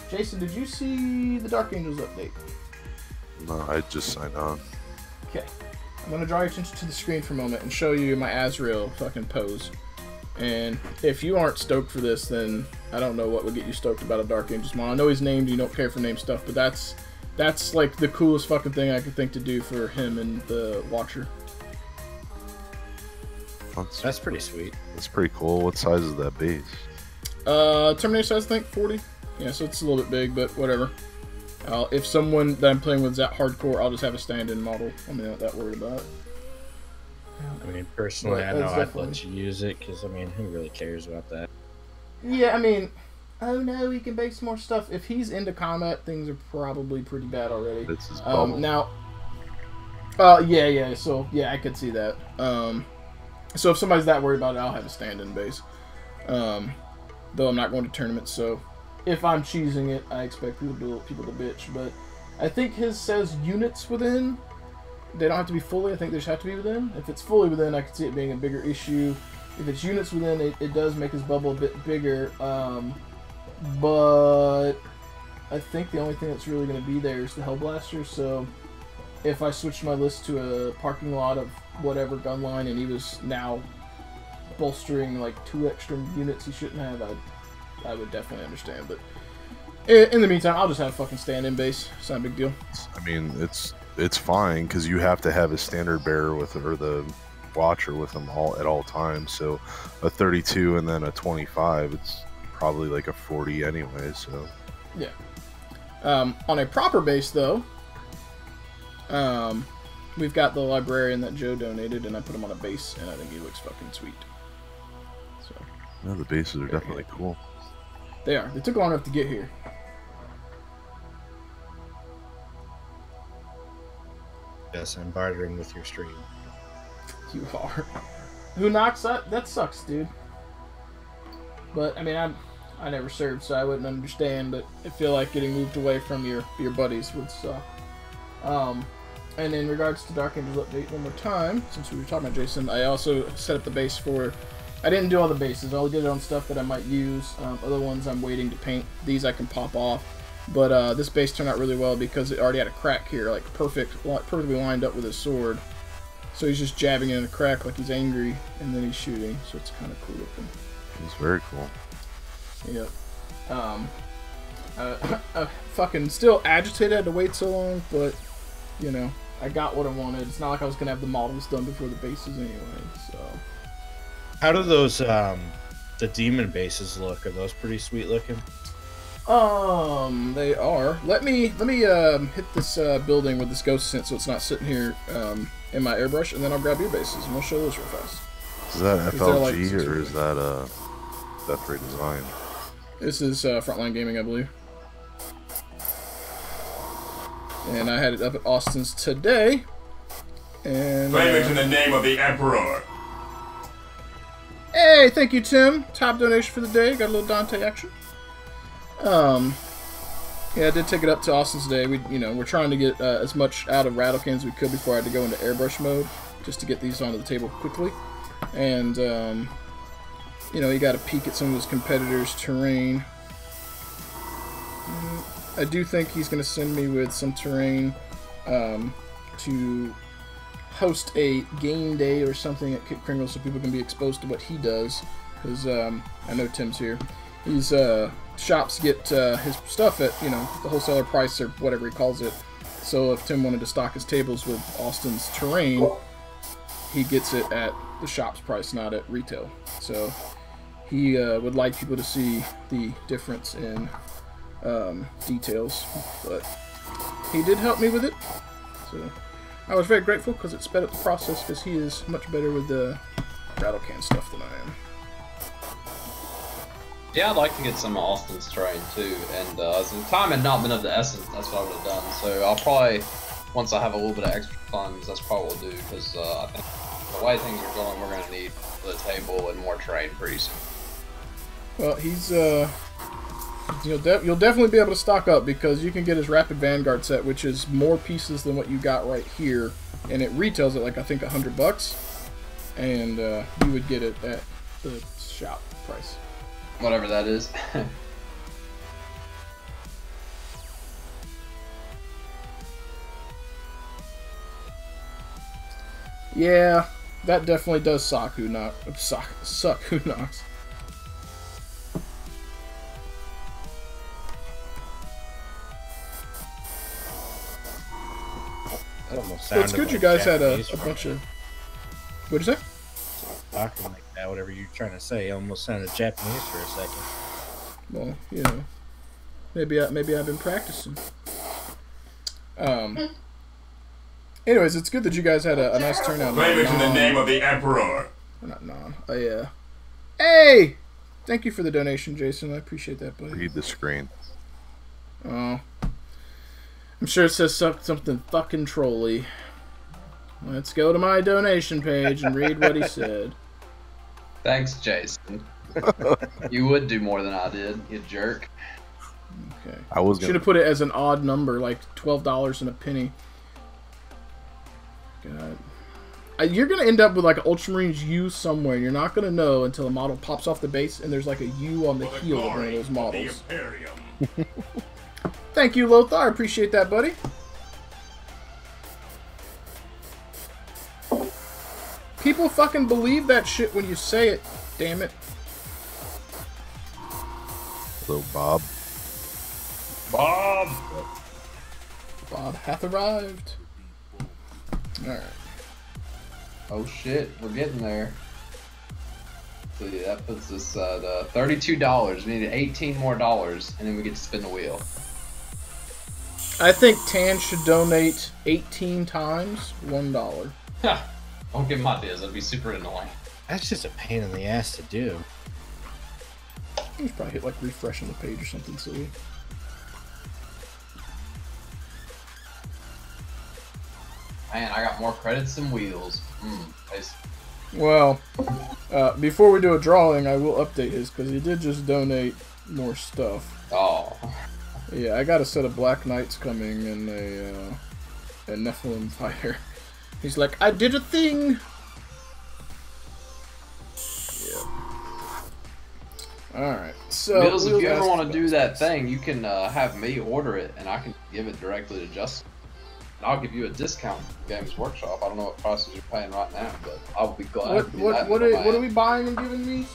Jason, did you see the Dark Angels update?
No, I just signed on.
Okay. I'm going to draw your attention to the screen for a moment and show you my Azrael fucking pose. And if you aren't stoked for this, then I don't know what would get you stoked about a Dark Angels model. I know he's named, you don't care for name stuff, but that's like the coolest fucking thing I could think to do for him and the Watcher.
That's pretty sweet.
That's pretty cool. What size is that base?
Terminator size, I think, 40. Yeah, so it's a little bit big, but whatever. If someone that I'm playing with is that hardcore, I'll just have a stand-in model. I'm not that worried about it.
I mean, personally, I know
That's
I'd
definitely-
let you use it, because, I mean, who really cares about that?
Yeah, I mean, oh no, he can base more stuff. If he's into combat, things are probably pretty bad already.
This is bubble.
Now, Yeah. So yeah, I could see that. So if somebody's that worried about it, I'll have a stand-in base. Though I'm not going to tournaments, so if I'm cheesing it, I expect people to bitch. But I think his says units within. They don't have to be fully. I think they just have to be within. If it's fully within, I could see it being a bigger issue. If it's units within, it does make his bubble a bit bigger. But I think the only thing that's really going to be there is the Hellblaster. So if I switched my list to a parking lot of whatever gun line and he was now bolstering like 2 extra units he shouldn't have, I would definitely understand. But in the meantime, I'll just have a fucking stand-in base. It's not a big deal.
I mean, it's fine because you have to have a standard bearer with or the watcher with them at all times. So a 32 and then a 25, it's probably like a 40 anyway. So
yeah. On a proper base though, we've got the librarian that Joe donated, and I put him on a base, and I think he looks fucking sweet. So
yeah, the bases are definitely cool.
They are. They took long enough to get here.
Yes, I'm bartering with your stream.
You are. Who knocks that? That sucks, dude. But I mean, I never served, so I wouldn't understand. But I feel like getting moved away from your buddies would suck. And in regards to Dark Angels update, one more time, since we were talking about Jason, I also set up the base for. I didn't do all the bases. I only did it on stuff that I might use. Other ones I'm waiting to paint. These I can pop off. But this base turned out really well because it already had a crack here, like perfectly lined up with his sword. So he's just jabbing it in a crack like he's angry, and then he's shooting. So it's kind of cool looking.
It's very cool.
Yep. Fucking still agitated. I had to wait so long, but you know, I got what I wanted. It's not like I was gonna have the models done before the bases anyway. So.
How do those the demon bases look? Are those pretty sweet looking?
They are. Let me hit this building with this ghost scent so it's not sitting here in my airbrush, and then I'll grab your bases and we'll show those real fast.
Is that FLG or is that Death Ray Design?
This is Frontline Gaming, I believe. And I had it up at Austin's today. And
Claim it in the name of the Emperor.
Hey, thank you, Tim. Top donation for the day. Got a little Dante action. Yeah, I did take it up to Austin's today. We're trying to get as much out of Rattle Cans as we could before I had to go into airbrush mode, just to get these onto the table quickly. And you got to peek at some of his competitors' terrain. I do think he's going to send me with some terrain to host a game day or something at Kit Kringle so people can be exposed to what he does. Because I know Tim's here. He's shops get his stuff at the wholesaler price or whatever he calls it. So if Tim wanted to stock his tables with Austin's terrain, he gets it at the shop's price, not at retail. So he would like people to see the difference in details, but he did help me with it. So I was very grateful because it sped up the process because he is much better with the rattle can stuff than I am.
Yeah, I'd like to get some of Austin's terrain too, and since time had not been of the essence, that's what I would have done. So I'll probably, once I have a little bit of extra funds, that's probably what we'll do, because I think the way things are going, we're going to need the table and more terrain pretty soon.
Well, he's you'll definitely be able to stock up because you can get his Rapid Vanguard set, which is more pieces than what you got right here, and it retails at like I think $100, and you would get it at the shop price.
Whatever that is.
Yeah, that definitely does suck who knocks.
That almost
Well, it's
sounded
good
like
you guys had a
Japanese from
bunch
you.
of. What'd you say?
Talking like that, whatever you're trying to say, almost sounded Japanese for a second.
Well, maybe I've been practicing. Anyways, it's good that you guys had a nice turnout.
Claim it in the name of the Emperor.
Not non. Hey! Thank you for the donation, Jason. I appreciate that, buddy.
Read the screen.
Oh. I'm sure it says something fucking trolly. Let's go to my donation page and read what he said.
Thanks, Jason. You would do more than I did, you jerk.
Okay.
I was
Should have put it as an odd number, like $12 and a penny. God. You're going to end up with like an Ultramarines U somewhere, and you're not going to know until a model pops off the base and there's like a U on the heel of one of those models. Thank you, Lothar. I appreciate that, buddy. People fucking believe that shit when you say it. Damn it.
Hello, Bob.
Bob!
Bob hath arrived. Alright.
Oh shit, we're getting there. So yeah, that puts us at $32. We need 18 more dollars, and then we get to spin the wheel.
I think Tan should donate 18 times $1.
Ha! Don't give him ideas, that'd be super annoying.
That's just a pain in the ass to do.
You should probably hit like refresh on the page or something silly.
Man, I got more credits than wheels. Nice.
Well, before we do a drawing, I will update his because he did just donate more stuff.
Oh.
Yeah, I got a set of Black Knights coming and a Nephilim fighter. He's like, I did a thing! Yeah. Alright, so...
Mills, if you ever want to do that thing, you can have me order it, and I can give it directly to Justin. And I'll give you a discount from Games Workshop. I don't know what prices you're paying right now, but I'll be glad to do that.
What are we buying and giving me?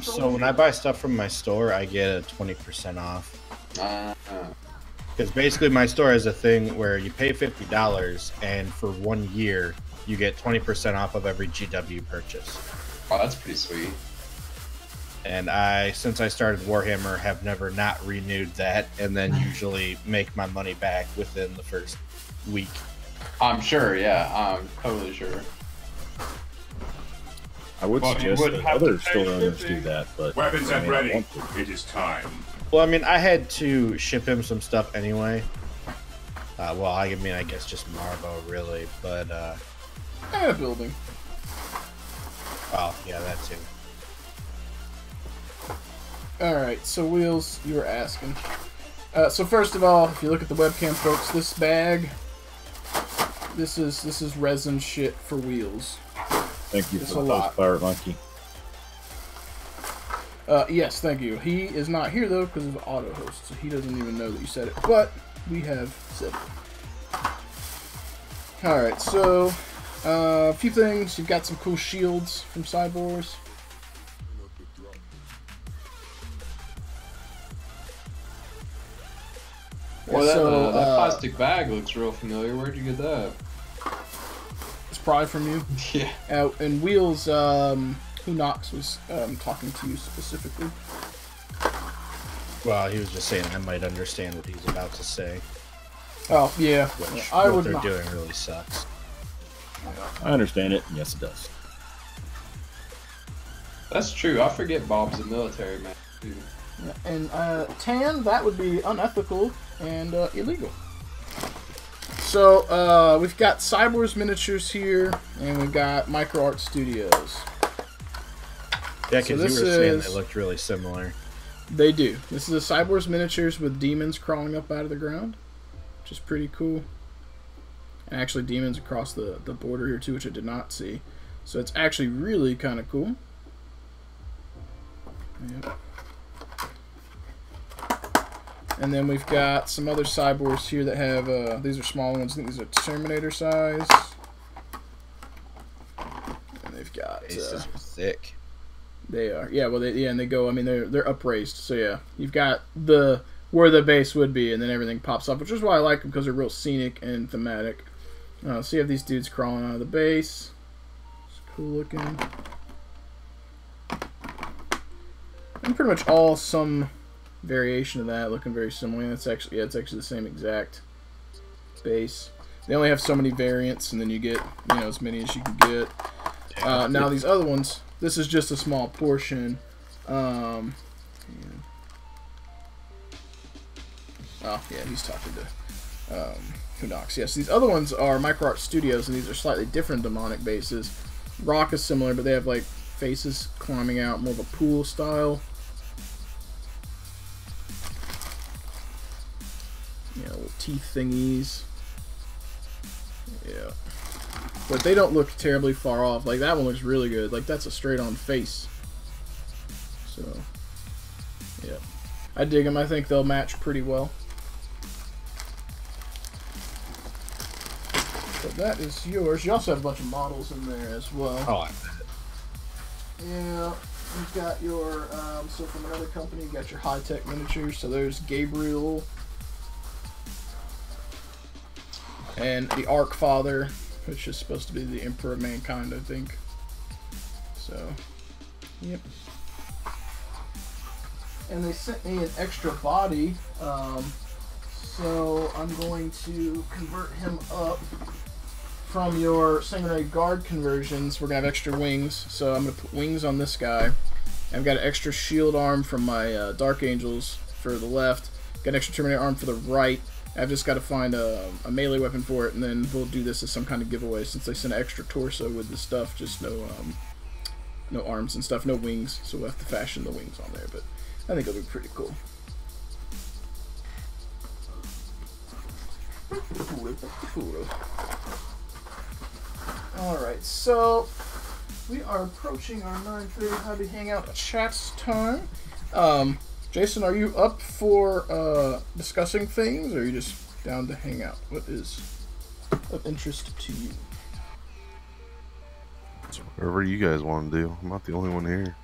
So when I buy stuff from my store, I get a 20% off. Because basically my store has a thing where you pay $50, and for 1 year, you get 20% off of every GW purchase.
Oh, that's pretty sweet.
And since I started Warhammer, have never not renewed that, and then usually make my money back within the first week.
I'm sure, yeah. I'm totally sure.
I would suggest that other store owners do that, but
Weapons at ready. It is time.
Well, I mean, I had to ship him some stuff anyway. Well, I mean, I guess just Marvo, really, but,
And a building.
well, yeah, that too.
Alright, so Wheels, you were asking. So first of all, if you look at the webcam, folks, this bag, this is resin shit for Wheels.
Thank you
It's
for
a
the
lot.
post, Pirate Monkey.
Yes, thank you. He is not here, though, because of auto host, so he doesn't even know that you said it, but we have said it. Alright, so, a few things. You've got some cool shields from Cyborgs.
Well,
So,
that plastic bag looks real familiar. Where'd you get that?
it's probably from you.
Yeah.
And Wheels, who Knox was talking to you specifically.
Well, he was just saying I might understand what he's about to say,
Oh, yeah.
which
I
what
would
they're
not.
doing really sucks.
I understand it. Yes, it does.
That's true. I forget Bob's a military man, too.
Yeah, and Tan, that would be unethical and illegal. So we've got Cyborgs Miniatures here, and we've got Micro Art Studios.
Yeah,
So
because
this
you were saying
is-
they looked really similar.
They do. This is a Cyborgs Miniatures with demons crawling up out of the ground, which is pretty cool. And actually demons across the border here too, which I did not see. So it's actually really kind of cool. Yep. And then we've got some other cyborgs here that have, these are small ones. I think these are Terminator size. And they've got,
Faces are thick.
they are, yeah, well, and they go, I mean, they're upraised. So yeah, you've got where the base would be, and then everything pops up, which is why I like them, because they're real scenic and thematic. So you have these dudes crawling out of the base. It's cool looking. And pretty much all some variation of that, looking very similar. That's actually, yeah, it's actually the same exact base. They only have so many variants, and then you get, as many as you can get. Now these other ones, this is just a small portion. Oh yeah, he's talking to Who knocks? Yes, these other ones are Micro Art Studios, and these are slightly different demonic bases. Rock is similar, but they have like faces climbing out, more of a pool style. Yeah, little teeth thingies. Yeah. But they don't look terribly far off. Like, that one looks really good. Like, that's a straight-on face. So, yeah. I dig them. I think they'll match pretty well. So that is yours. You also have a bunch of models in there as well.
Oh, I bet.
Yeah. You've got your, so from another company, you got your high-tech miniatures. So there's Gabriel. And the Ark Father, which is supposed to be the Emperor of Mankind, I think. So, yep. And they sent me an extra body, so I'm going to convert him up from your Sanguinary Guard conversions. We're going to have extra wings, so I'm going to put wings on this guy. I've got an extra shield arm from my Dark Angels for the left. Got an extra Terminator arm for the right. I've just got to find a melee weapon for it, and then we'll do this as some kind of giveaway. Since they sent an extra torso with the stuff, just no arms and stuff, no wings, so we'll have to fashion the wings on there. But I think it'll be pretty cool. Alright, so we are approaching our 9:30 Hobby Hangout chats time. Jason, are you up for discussing things, or are you just down to hang out? What is of interest to you?
It's whatever you guys want to do. I'm not the only one here.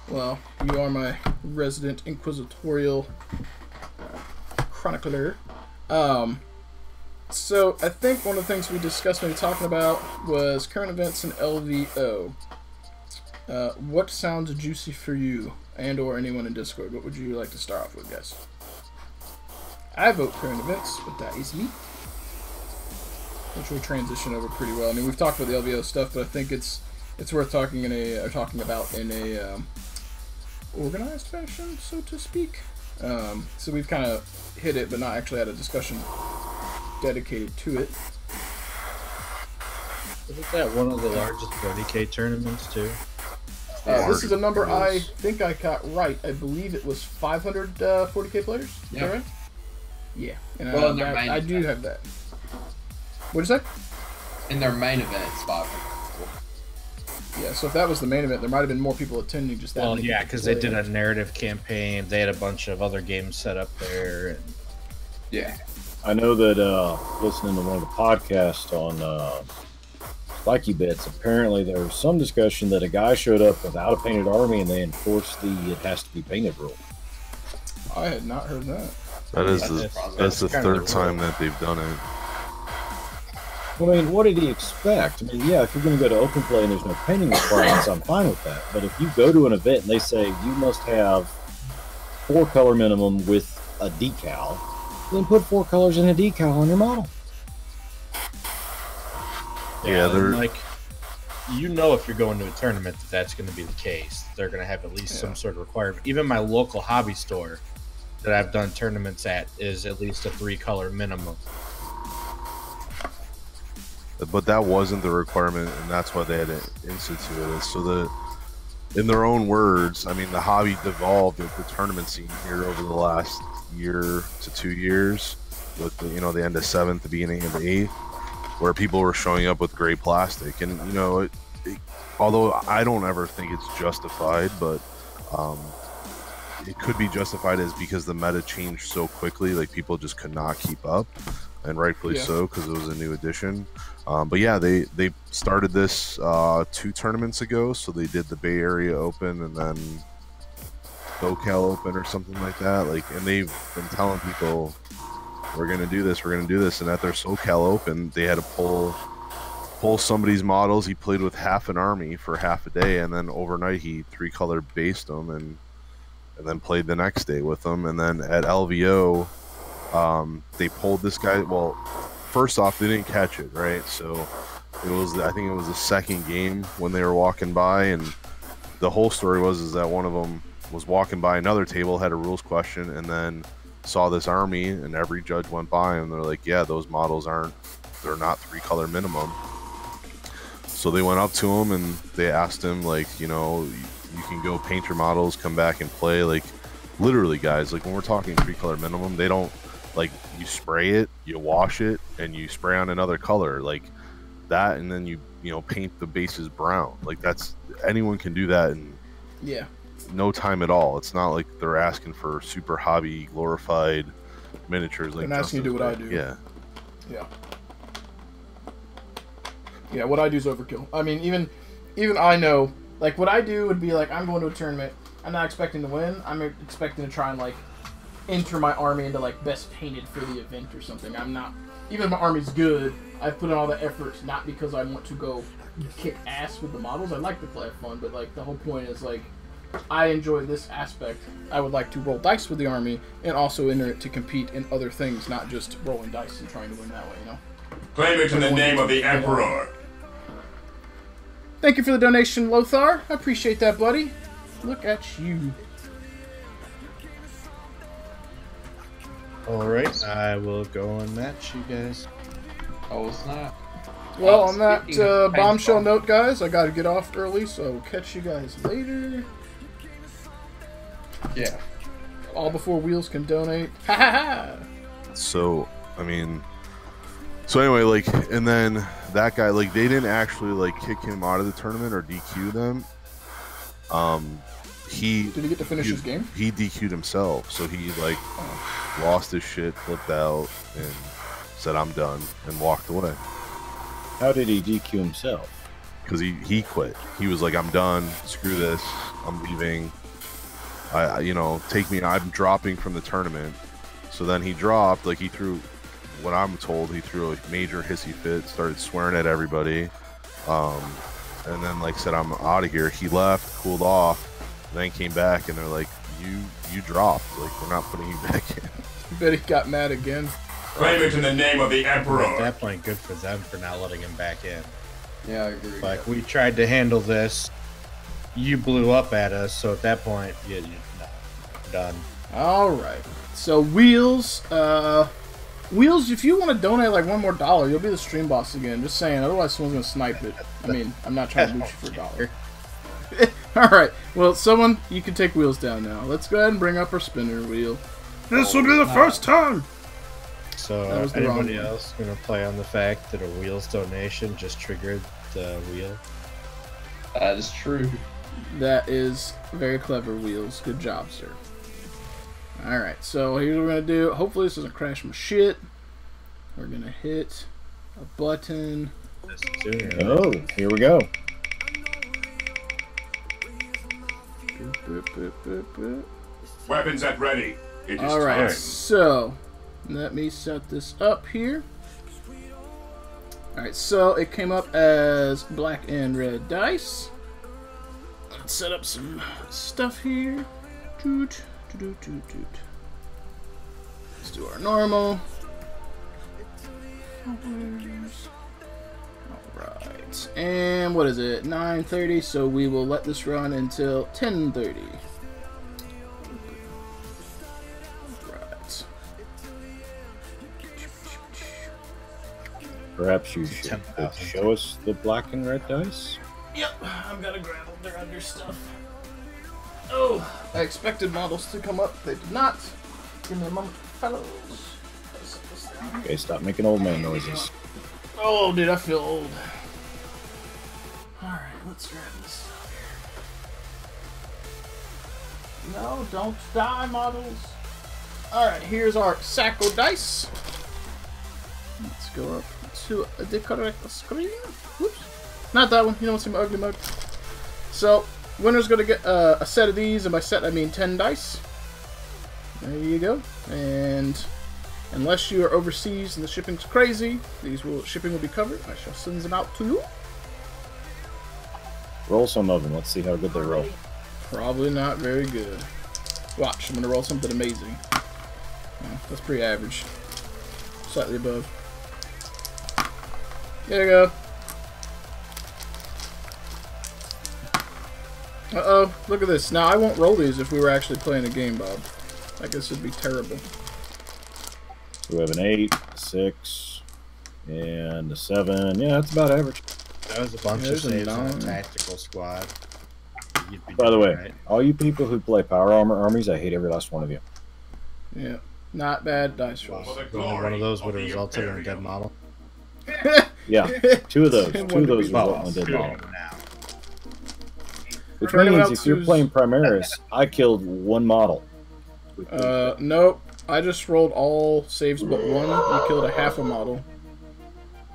Well, you are my resident inquisitorial chronicler. So I think one of the things we discussed when we were talking about was current events in LVO. What sounds juicy for you, and or anyone in Discord? What would you like to start off with, guys? I vote current events, but that is me. Which will transition over pretty well. I mean, we've talked about the LVO stuff, but I think it's worth talking about in a organized fashion, so to speak. So we've kind of hit it, but not actually had a discussion dedicated to it.
Isn't that one of the largest 40K tournaments too?
This is a number I think I got right. I believe it was 500 40K players. Is that right? Yeah. And
Well,
I do have that. What is that?
In their main event, it's 500.
Yeah, so if that was the main event, there might have been more people attending just that.
Well, yeah, because they did a narrative campaign. They had a bunch of other games set up there. And...
Yeah.
I know that listening to one of the podcasts on Spiky Bits, apparently there was some discussion that a guy showed up without a painted army and they enforced the it has to be painted rule.
I had not heard that.
That's the third time that they've done it.
I mean, what did he expect? I mean, yeah, if you're going to go to open play and there's no painting requirements, I'm fine with that. But if you go to an event and they say you must have 4 color minimum with a decal, then put 4 colors in a decal on your model.
Yeah, they're
like, you know, if you're going to a tournament, that's going to be the case. They're going to have at least some sort of requirement. Even my local hobby store that I've done tournaments at is at least a 3-color minimum.
But that wasn't the requirement, and that's why they had instituted it. So that, in their own words, I mean, the hobby devolved with the tournament scene here over the last year to 2 years, with the, the end of 7th, the beginning of 8th, where people were showing up with gray plastic, and although I don't ever think it's justified, but it could be justified as because the meta changed so quickly, like people just could not keep up, and rightfully so, because it was a new edition. But yeah, they started this 2 tournaments ago, so they did the Bay Area Open and then SoCal Open or something like that. And they've been telling people, we're gonna do this, and at their SoCal Open, they had to pull somebody's models. He played with half an army for half a day, and then overnight he 3-color based them, and then played the next day with them. And then at LVO, they pulled this guy. Well, first off, they didn't catch it, right? So I think it was the second game when they were walking by, and the whole story was that one of them was walking by another table, had a rules question, and then saw this army, and every judge went by and they're like, yeah, those models they're not 3-color minimum. So they went up to him and they asked him, like, you know, you can go paint your models, come back and play. Like, literally, guys, like, when we're talking 3-color minimum, they don't, like, you spray it, you wash it, and you spray on another color, like that, and then you know, paint the bases brown. Like, that's, anyone can do that in no time at all. It's not like they're asking for super hobby glorified miniatures. Like,
they're asking you to do what I do.
Yeah.
Yeah, what I do is overkill. I mean, even I know, like, what I do would be like, I'm going to a tournament. I'm not expecting to win. I'm expecting to try and, like, enter my army into, like, best painted for the event or something. I'm not, even if my army's good, I've put in all the effort not because I want to go kick ass with the models. I like to play fun, but, like, the whole point is, like, I enjoy this aspect. I would like to roll dice with the army and also enter it to compete in other things, not just rolling dice and trying to win that way, you know?
Claim it in the name of the Emperor.
Thank you for the donation, Lothar. I appreciate that, buddy. Look at you.
Alright, I will go and match you guys.
Oh, it's not.
Well, on that bombshell note, guys, I gotta get off early, so I will catch you guys later.
Yeah.
All before Wheels can donate. Ha ha ha!
So, I mean, so anyway, like, and then that guy, like, they didn't actually, like, kick him out of the tournament or DQ them. Did
he get to finish his game?
He DQ'd himself, so he, like, lost his shit, flipped out, and said, I'm done, and walked away.
How did he DQ himself?
Because he quit. He was like, I'm done, screw this, I'm leaving. You know, take me, I'm dropping from the tournament. So then he dropped, like, he threw, what I'm told, he threw a major hissy fit, started swearing at everybody, and then, like, said, I'm out of here. He left, cooled off, and then came back, and they're like, you dropped, like, we're not putting you back in.
I bet he got mad again.
Claim it in the name of the Emperor.
At that point, good for them for not letting him back in.
Yeah, I agree.
Like, we tried to handle this, you blew up at us, so at that point, no, done.
Alright. So, Wheels, Wheels, if you want to donate, like, $1 more, you'll be the stream boss again. Just saying, otherwise someone's going to snipe it. I mean, I'm not trying to loot you for $1. Alright, well, someone, you can take Wheels down now. Let's go ahead and bring up our spinner wheel. This will be the first time!
So, anybody else going to play on the fact that a Wheels donation just triggered the wheel?
That is true.
That is very clever, Wheels. Good job, sir. Alright, so here's what we're going to do. Hopefully this doesn't crash my shit. We're going to hit a button.
Oh, here we go.
Weapons at ready. It is
Alright,
time.
so let me set this up here. Alright, so it came up as black and red dice. Let's set up some stuff here. Toot, toot, toot, toot. Let's do our normal. Alright, and what is it? 9:30, so we will let this run until 10:30.
Perhaps you should show us the black and red dice?
Yep, I've got to grab them. They're under stuff. Oh, I expected models to come up. They did not. Give me a moment, fellows.
Okay, stop making old man noises.
Oh, dude, I feel old. Alright, let's grab this here. No, don't die, models. Alright, here's our Sacco dice. Let's go up to the correct screen. Whoops. Not that one. You don't want to see my ugly mug. So, winner's going to get a set of these, and by set I mean 10 dice. There you go. And unless you are overseas and the shipping's crazy, shipping will be covered. I shall send them out to you.
Roll some of them. Let's see how good they roll.
Probably not very good. Watch, I'm going to roll something amazing. Oh, that's pretty average. Slightly above. There you go. Uh-oh, look at this. Now, I won't roll these if we were actually playing a game, Bob. I guess it'd be terrible.
So we have an 8, a 6, and a 7. Yeah, that's about average.
That was a bunch
There's
of
a
saves on a
9.
tactical squad. You'd be
By the
doing
way,
right.
all you people who play power armor armies, I hate every last one of you.
Yeah. Not bad dice rolls.
For the
Only one
glory
of those would
of
have
the
resulted in a dead
Imperium.
model.
Yeah, 2 of those. 2 of those
Well,
result in a dead
Well,
model.
now.
Which
For anyone
means
else
if you're
who's-
playing Primaris, I killed 1 model.
Nope. I just rolled all saves but 1. You killed a half a model.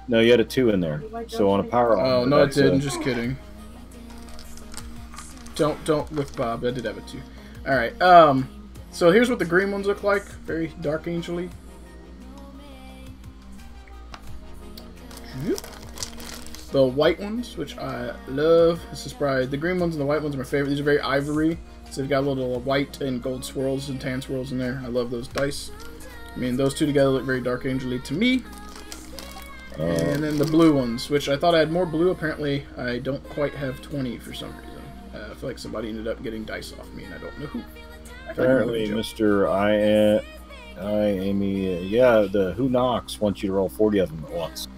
No, you had a 2 in there. So on a power armor,
Oh, no, it
that's a-
didn't. Just kidding. Don't look, Bob. I did have a 2. Alright, so here's what the green ones look like. Very dark angel-y. The white ones, which I love. This is probably the green ones and the white ones are my favorite. These are very ivory, so they've got little white and gold swirls and tan swirls in there. I love those dice. I mean, those two together look very dark angel-y to me. And then the blue ones, which I thought I had more blue. Apparently, I don't quite have 20 for some reason. I feel like somebody ended up getting dice off me, and I don't know who.
Apparently, Mr. Amy, yeah, the Who Knocks wants you to roll 40 of them at once.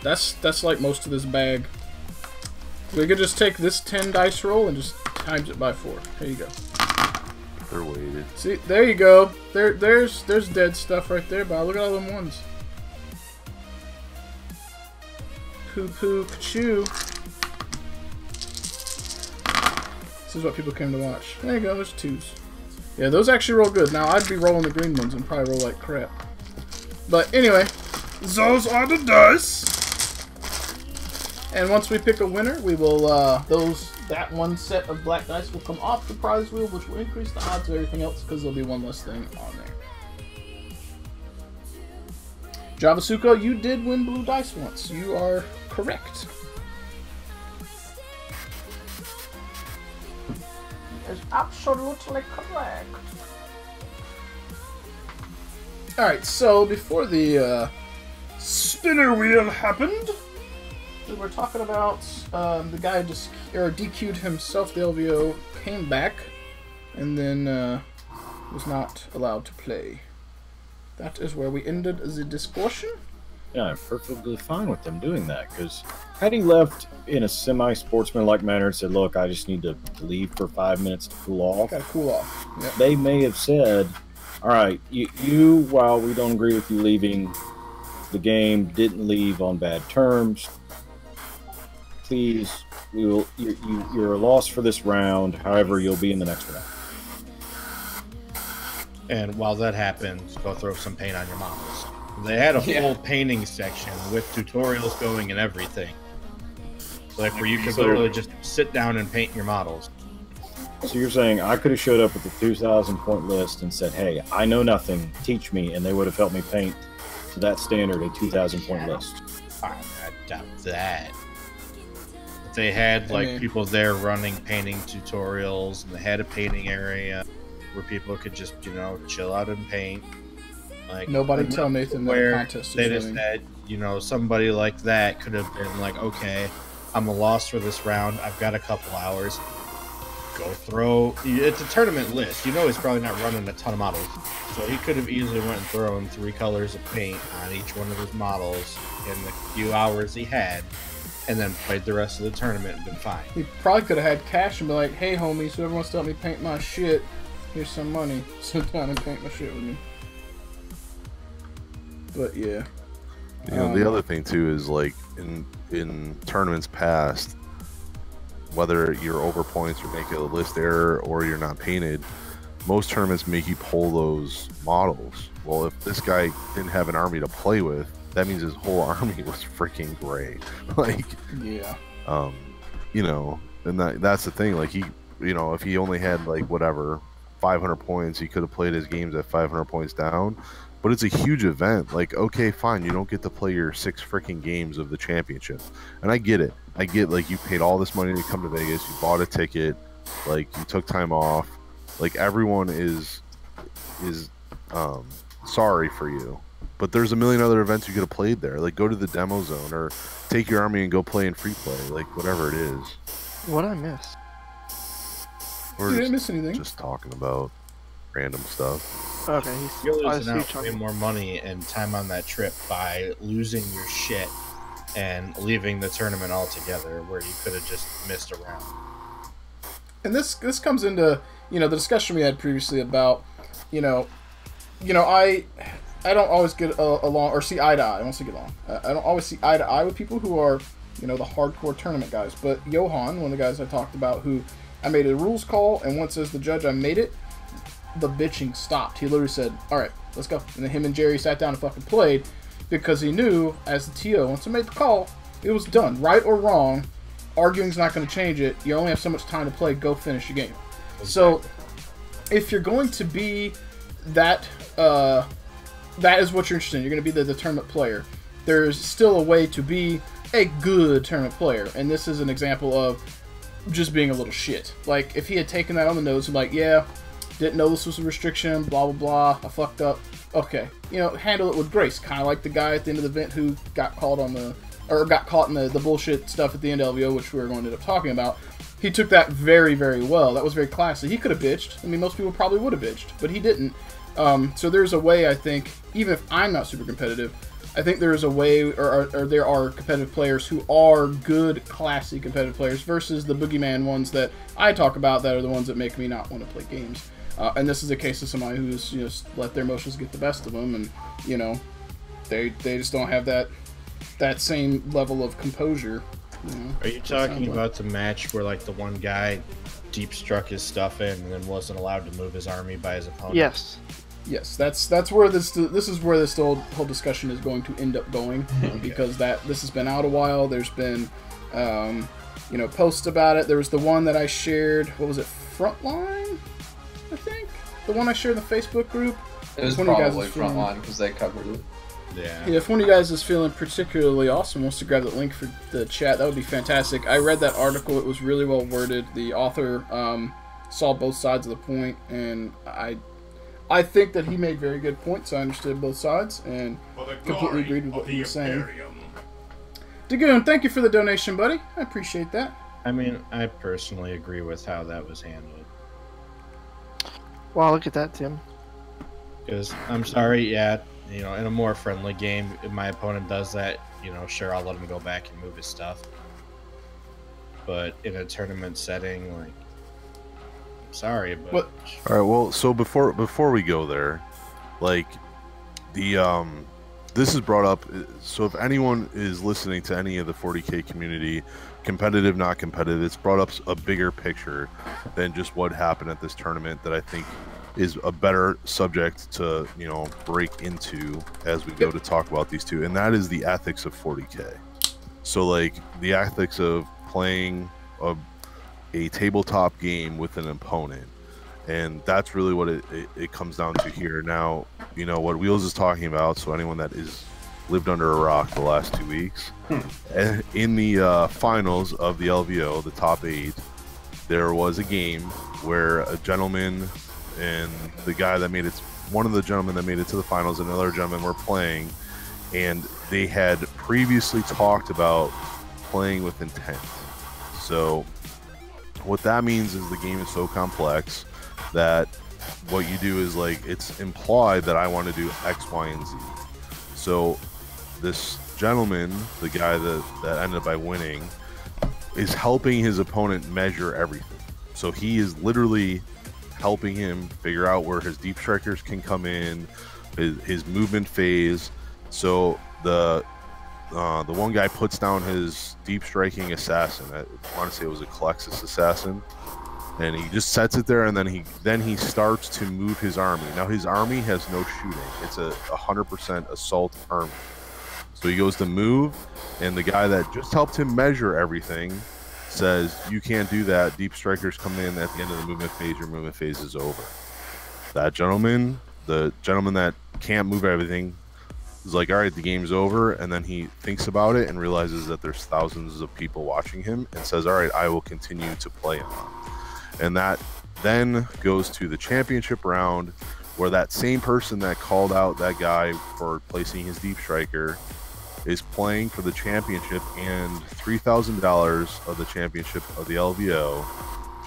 That's like most of this bag. We could just take this 10 dice roll and just times it by 4. There you go.
They're weighted.
See, there you go. There's dead stuff right there, but look at all them ones. Poo poo chew. This is what people came to watch. There you go, there's 2s. Yeah, those actually roll good. Now, I'd be rolling the green ones and probably roll like crap. But anyway, those are the dice. And once we pick a winner, we will, that one set of black dice will come off the prize wheel, which will increase the odds of everything else because there'll be one less thing on there. Javasuko, you did win blue dice once. You are correct. Is absolutely correct. Alright, so before the spinner wheel happened, we were talking about the guy just DQ'd himself, the LVO, came back, and then was not allowed to play. That is where we ended the discussion.
Yeah, I'm perfectly fine with them doing that, because had he left in a semi-sportsmanlike manner and said, look, I just need to leave for 5 minutes to cool off,
Gotta cool off. Yep.
they may have said, all right, you, while we don't agree with you leaving the game, didn't leave on bad terms. Please, you're a loss for this round. However, you'll be in the next round.
And while that happens, go throw some paint on your models. They had a full painting section with tutorials going and everything. Like where you could literally just sit down and paint your models.
So you're saying I could have showed up with the 2,000 point list and said, hey, I know nothing, teach me, and they would have helped me paint to that standard a 2,000 point list.
I doubt that. But they had like people there running painting tutorials, and they had a painting area where people could just, chill out and paint. Like
Nobody tell Nathan that
where
contest
they
is
just
running.
said, somebody like that could have been like, okay, I'm a loss for this round. I've got a couple hours. Go throw. It's a tournament list. He's probably not running a ton of models, so he could have easily went and thrown 3 colors of paint on each one of his models in the few hours he had, and then played the rest of the tournament and been fine.
He probably could have had cash and be like, hey, homie, so everyone's to help me paint my shit. Here's some money. Sit down and paint my shit with me. But yeah.
The other thing too is like in tournaments past, whether you're over points or make a list error or you're not painted, most tournaments make you pull those models. Well, if this guy didn't have an army to play with, that means his whole army was freaking gray. Like,
yeah.
And that's the thing. Like if he only had like whatever 500 points, he could have played his games at 500 points down. But it's a huge event. Like, okay, fine, you don't get to play your 6 freaking games of the championship, and I get it. I get like you paid all this money to come to Vegas, you bought a ticket, like you took time off. Like everyone is sorry for you. But there's a million other events you could have played there. Like go to the demo zone or take your army and go play in free play. Like whatever it is.
What I miss?
We're
You didn't miss anything.
just talking about random stuff.
Okay,
You're
I
losing
see
out
you
way
talking.
more money and time on that trip by losing your shit and leaving the tournament altogether, where you could have just missed a round.
And this comes into the discussion we had previously about I don't always get along or see eye to eye. I won't say get along. I don't always see eye to eye with people who are the hardcore tournament guys. But Johan, one of the guys I talked about, who I made a rules call, and once as the judge I made it, the bitching stopped. He literally said, "All right, let's go." And then him and Jerry sat down and fucking played, because he knew as the TO, once I made the call, it was done. Right or wrong, arguing's not going to change it. You only have so much time to play. Go finish your game. Exactly. So if you're going to be that is what you're interested in. You're going to be the tournament player. There's still a way to be a good tournament player, and this is an example of just being a little shit. Like, if he had taken that on the nose and like, yeah, didn't know this was a restriction, blah blah blah, I fucked up. Okay, handle it with grace. Kind of like the guy at the end of the event who got caught in the bullshit stuff at the end of LVO, which we were going to end up talking about. He took that very, very well. That was very classy. He could have bitched. I mean, most people probably would have bitched, but he didn't. So there's a way, I think, even if I'm not super competitive, I think there's a way, or there are competitive players who are good, classy competitive players versus the boogeyman ones that I talk about that are the ones that make me not want to play games. And this is a case of somebody who's let their emotions get the best of them, and they just don't have that same level of composure.
Are you talking about the match where like the one guy deep struck his stuff in and then wasn't allowed to move his army by his opponent?
Yes, that's where this is where this whole discussion is going to end up going, because this has been out a while. There's been posts about it. There was the one that I shared. What was it? Frontline, I think. The one I shared in the Facebook group.
It was probably Frontline because they covered it.
Yeah.
If one of you guys is feeling particularly awesome, wants to grab that link for the chat, that would be fantastic. I read that article. It was really well worded. The author saw both sides of the point, and I think that he made very good points. I understood both sides and completely agreed with what he was saying. Dagoon, thank you for the donation, buddy. I appreciate that.
I mean, I personally agree with how that was handled.
Wow, look at that, Tim.
Because, I'm sorry, yeah, in a more friendly game, if my opponent does that, sure, I'll let him go back and move his stuff. But in a tournament setting, like, sorry, but
all right. Well, so before we go there, like this is brought up. So if anyone is listening to any of the 40K community, competitive, not competitive, it's brought up a bigger picture than just what happened at this tournament that I think is a better subject to break into as we go to talk about these two, and that is the ethics of 40K. So like the ethics of playing a tabletop game with an opponent, and that's really what it comes down to here. Now, what Wheels is talking about, so anyone that is lived under a rock the last 2 weeks, and in the finals of the LVO, the top 8, there was a game where a gentleman and the guy that made it, one of the gentlemen that made it to the finals and another gentleman were playing, and they had previously talked about playing with intent. So what that means is the game is so complex that what you do is like it's implied that I want to do X, Y, and Z. So this gentleman, the guy that ended up by winning, is helping his opponent measure everything. So he is literally helping him figure out where his deep strikers can come in, his movement phase. So the one guy puts down his deep striking assassin. I want to say it was a Calexis assassin, and he just sets it there, and then he starts to move his army. Now his army has no shooting; it's a 100% assault army. So he goes to move, and the guy that just helped him measure everything says, "You can't do that. Deep strikers come in at the end of the movement phase. Your movement phase is over." That gentleman, the gentleman that can't move everything, is like, all right, the game's over, and then he thinks about it and realizes that there's thousands of people watching him and says, all right, I will continue to play him. And that then goes to the championship round, where that same person that called out that guy for placing his deep striker is playing for the championship, and $3,000 of the championship of the LVO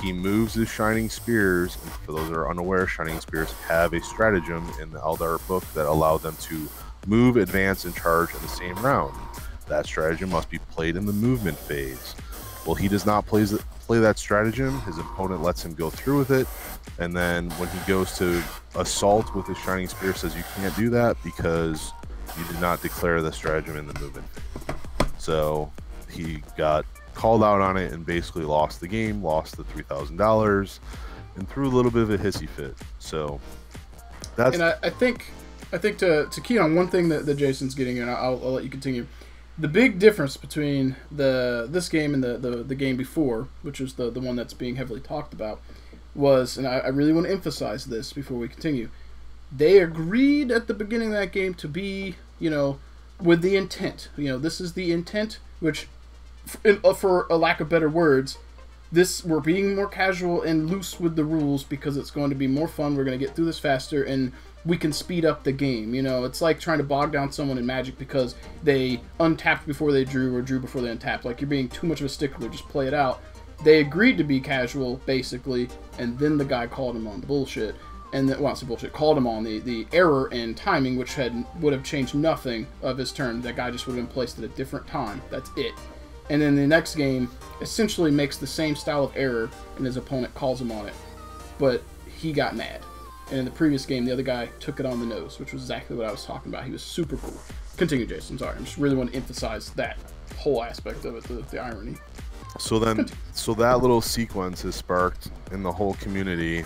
He moves his Shining Spears, and for those that are unaware, Shining Spears have a stratagem in the Eldar book that allow them to move, advance, and charge in the same round. That stratagem must be played in the movement phase. Well, he does not play that stratagem. His opponent lets him go through with it, and then when he goes to assault with his Shining Spear, says you can't do that because you did not declare the stratagem in the movement phase. So he got called out on it and basically lost the game, lost the $3,000, and threw a little bit of a hissy fit. So that's.
And I think to key on one thing that Jason's getting, and I'll let you continue. The big difference between this game and the game before, which was the one that's being heavily talked about, was, and I really want to emphasize this before we continue, they agreed at the beginning of that game to be, with the intent. This is the intent, which, for a lack of better words, we're being more casual and loose with the rules because it's going to be more fun. We're going to get through this faster, and we can speed up the game. It's like trying to bog down someone in Magic because they untapped before they drew or drew before they untapped. Like, you're being too much of a stickler. Just play it out. They agreed to be casual, basically, and then the guy called him on the bullshit. And then, called him on the error in timing, which would have changed nothing of his turn. That guy just would have been placed at a different time. That's it. And then the next game essentially makes the same style of error, and his opponent calls him on it. But he got mad. And in the previous game, the other guy took it on the nose, which was exactly what I was talking about. He was super cool. Continue, Jason. Sorry. I just really want to emphasize that whole aspect of it, the irony.
So that little sequence is sparked in the whole community.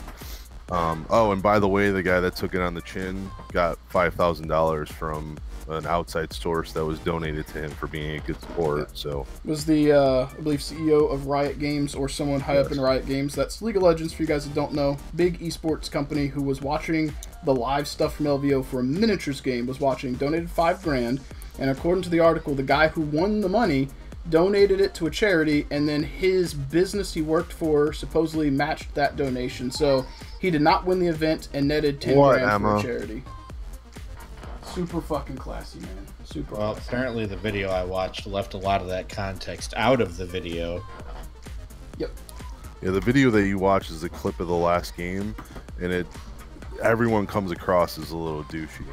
Oh, and by the way, the guy that took it on the chin got $5,000 from an outside source that was donated to him for being a good sport. So
was the I believe CEO of Riot Games, or someone high up in Riot Games. That's League of Legends, for you guys that don't know. Big esports company who was watching the live stuff from LVO for a miniatures game, was watching, donated $5,000, and according to the article, the guy who won the money donated it to a charity, and then his business he worked for supposedly matched that donation. So he did not win the event and netted $10,000 for a charity. Super fucking classy, man. Super.
Well,
classy.
Apparently the video I watched left a lot of that context out of the video.
Yep.
Yeah, the video that you watch is a clip of the last game, and everyone comes across as a little douchey.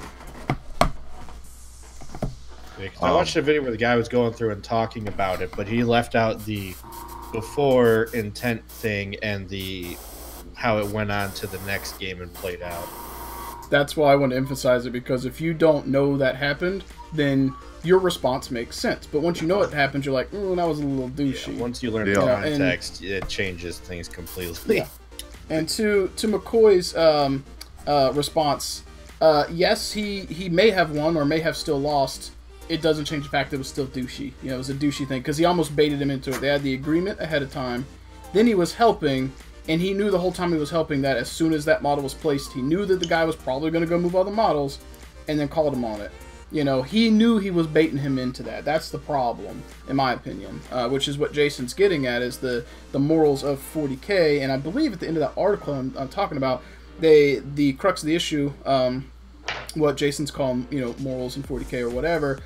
I watched a video where the guy was going through and talking about it, but he left out the before intent thing and how it went on to the next game and played out.
That's why I want to emphasize it, because if you don't know that happened, then your response makes sense. But once you know it happened, you're like, that was a little douchey.
Yeah, once you learn the context, it changes things completely.
Yeah. And to McCoy's response, yes, he may have won or may have still lost. It doesn't change the fact that it was still douchey. It was a douchey thing, because he almost baited him into it. They had the agreement ahead of time. Then he was helping, and he knew the whole time he was helping that as soon as that model was placed, he knew that the guy was probably going to go move all the models, and then called him on it. He knew he was baiting him into that. That's the problem, in my opinion, which is what Jason's getting at, is the morals of 40K. And I believe at the end of that article I'm talking about, the crux of the issue, what Jason's calling, morals in 40K or whatever,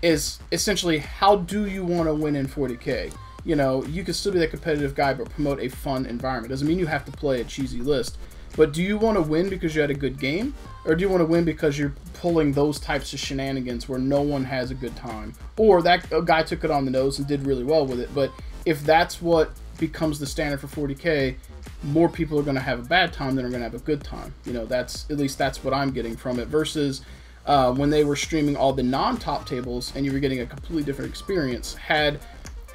is essentially, how do you want to win in 40K? You can still be that competitive guy, but promote a fun environment. Doesn't mean you have to play a cheesy list. But do you want to win because you had a good game? Or do you want to win because you're pulling those types of shenanigans where no one has a good time? Or that guy took it on the nose and did really well with it. But if that's what becomes the standard for 40K, more people are going to have a bad time than are going to have a good time. That's what I'm getting from it. Versus when they were streaming all the non-top tables and you were getting a completely different experience. Had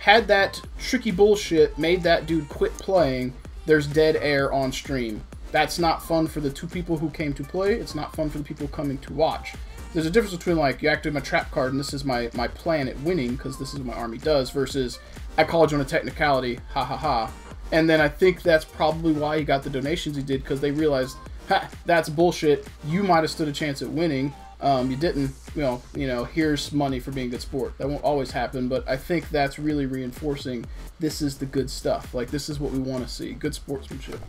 that tricky bullshit made that dude quit playing, there's dead air on stream. That's not fun for the two people who came to play. It's not fun for the people coming to watch. There's a difference between, like, you activate my trap card and this is my plan at winning because this is what my army does, versus I called you on a technicality, ha ha ha. And then I think that's probably why he got the donations he did, because they realized, ha, that's bullshit. You might have stood a chance at winning. You didn't, here's money for being a good sport. That won't always happen, but I think that's really reinforcing this is the good stuff. Like, this is what we want to see. Good sportsmanship.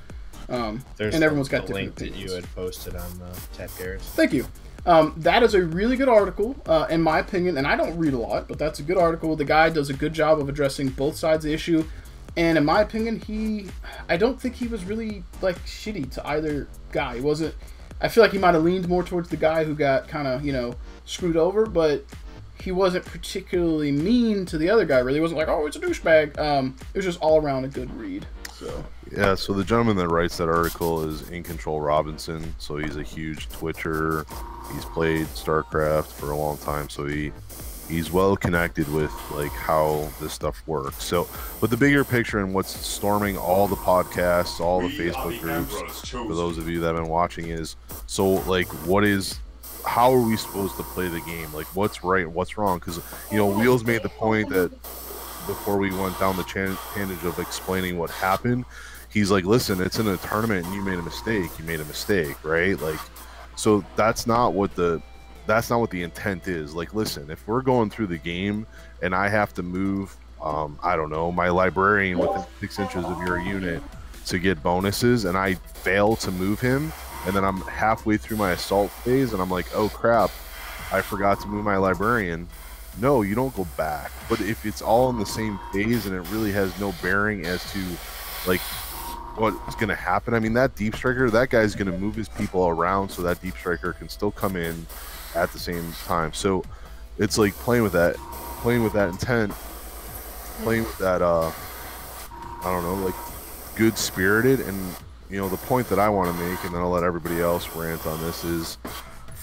There's
and everyone's got
the
different
link that
opinions.
you had posted on Tap Garrison.
Thank you. That is a really good article, in my opinion, and I don't read a lot, but that's a good article. The guy does a good job of addressing both sides of the issue. And in my opinion, I don't think he was really, like, shitty to either guy. He wasn't, I feel like he might have leaned more towards the guy who got kind of, you know, screwed over, but he wasn't particularly mean to the other guy, really. He wasn't like, oh, it's a douchebag. It was just all around a good read, so.
Yeah, so the gentleman that writes that article is In Control Robinson, so he's a huge Twitcher. He's played StarCraft for a long time, so he's well connected with like how this stuff works. So, but the bigger picture and what's storming all the podcasts, all the Facebook groups, for those of you that have been watching, is so like how are we supposed to play the game? Like what's right and what's wrong? Because you know, Wheels made the point that before we went down the tangent of explaining what happened, he's like, listen, it's in a tournament and you made a mistake. You made a mistake, right? Like, so that's not what the intent is. Like, listen, if we're going through the game and I have to move, I don't know, my librarian within 6 inches of your unit to get bonuses, and I fail to move him, and then I'm halfway through my assault phase, and I'm like, oh crap, I forgot to move my librarian. No, you don't go back. But if it's all in the same phase and it really has no bearing as to, like, what's going to happen, I mean, that deep striker, that guy's going to move his people around so that deep striker can still come in at the same time. So it's like playing with that intent, playing with that I don't know, like good spirited. And you know, the point that I want to make, and then I'll let everybody else rant on this, is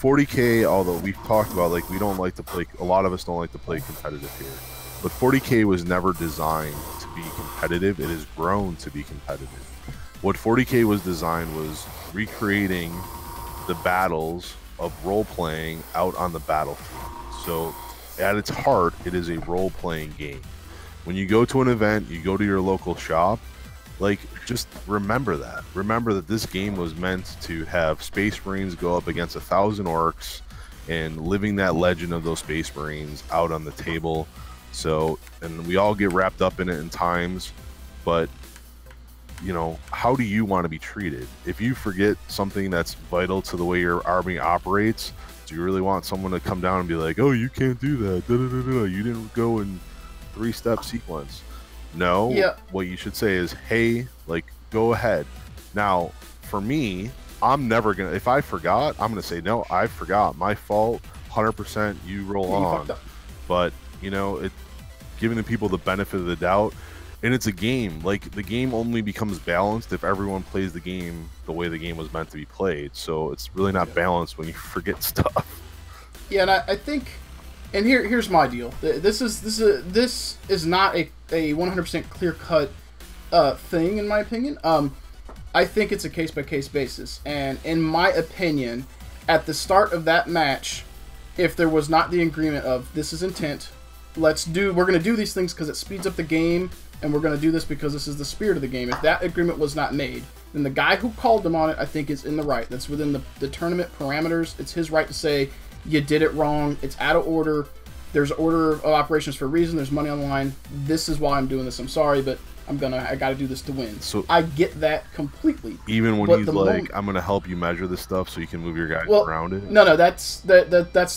40K, although we've talked about, like, we don't like to play, a lot of us don't like to play competitive here, but 40K was never designed to be competitive. It has grown to be competitive. What 40K was designed was recreating the battles of role-playing out on the battlefield. So at its heart, it is a role-playing game. When you go to an event, you go to your local shop, like, just remember that. Remember that this game was meant to have Space Marines go up against 1,000 orcs and living that legend of those Space Marines out on the table. So, and we all get wrapped up in it in times, but you know, how do you want to be treated? If you forget something that's vital to the way your army operates, do you really want someone to come down and be like, oh, you can't do that, you didn't go in 3-step sequence? No. Yep. What you should say is, hey, like, go ahead. Now, for me, I'm never gonna, if I forgot, I'm gonna say, no, I forgot, my fault, 100%, you roll on. But you know, giving the people the benefit of the doubt. And it's a game. Like, the game only becomes balanced if everyone plays the game the way the game was meant to be played. So it's really not balanced when you forget stuff.
Yeah, and I think, and here's my deal. This is not a 100% clear-cut thing, in my opinion. I think it's a case-by-case basis. And in my opinion, at the start of that match, if there was not the agreement of, this is intent, we're going to do these things because it speeds up the game, and we're going to do this because this is the spirit of the game. If that agreement was not made, then the guy who called them on it, I think, is in the right. That's within the tournament parameters. It's his right to say, you did it wrong, it's out of order, there's order of operations for a reason, there's money on the line, this is why I'm doing this, I'm sorry, but I got to do this to win. So I get that completely.
Even when he's like, I'm going to help you measure this stuff so you can move your guys around it?
No, that's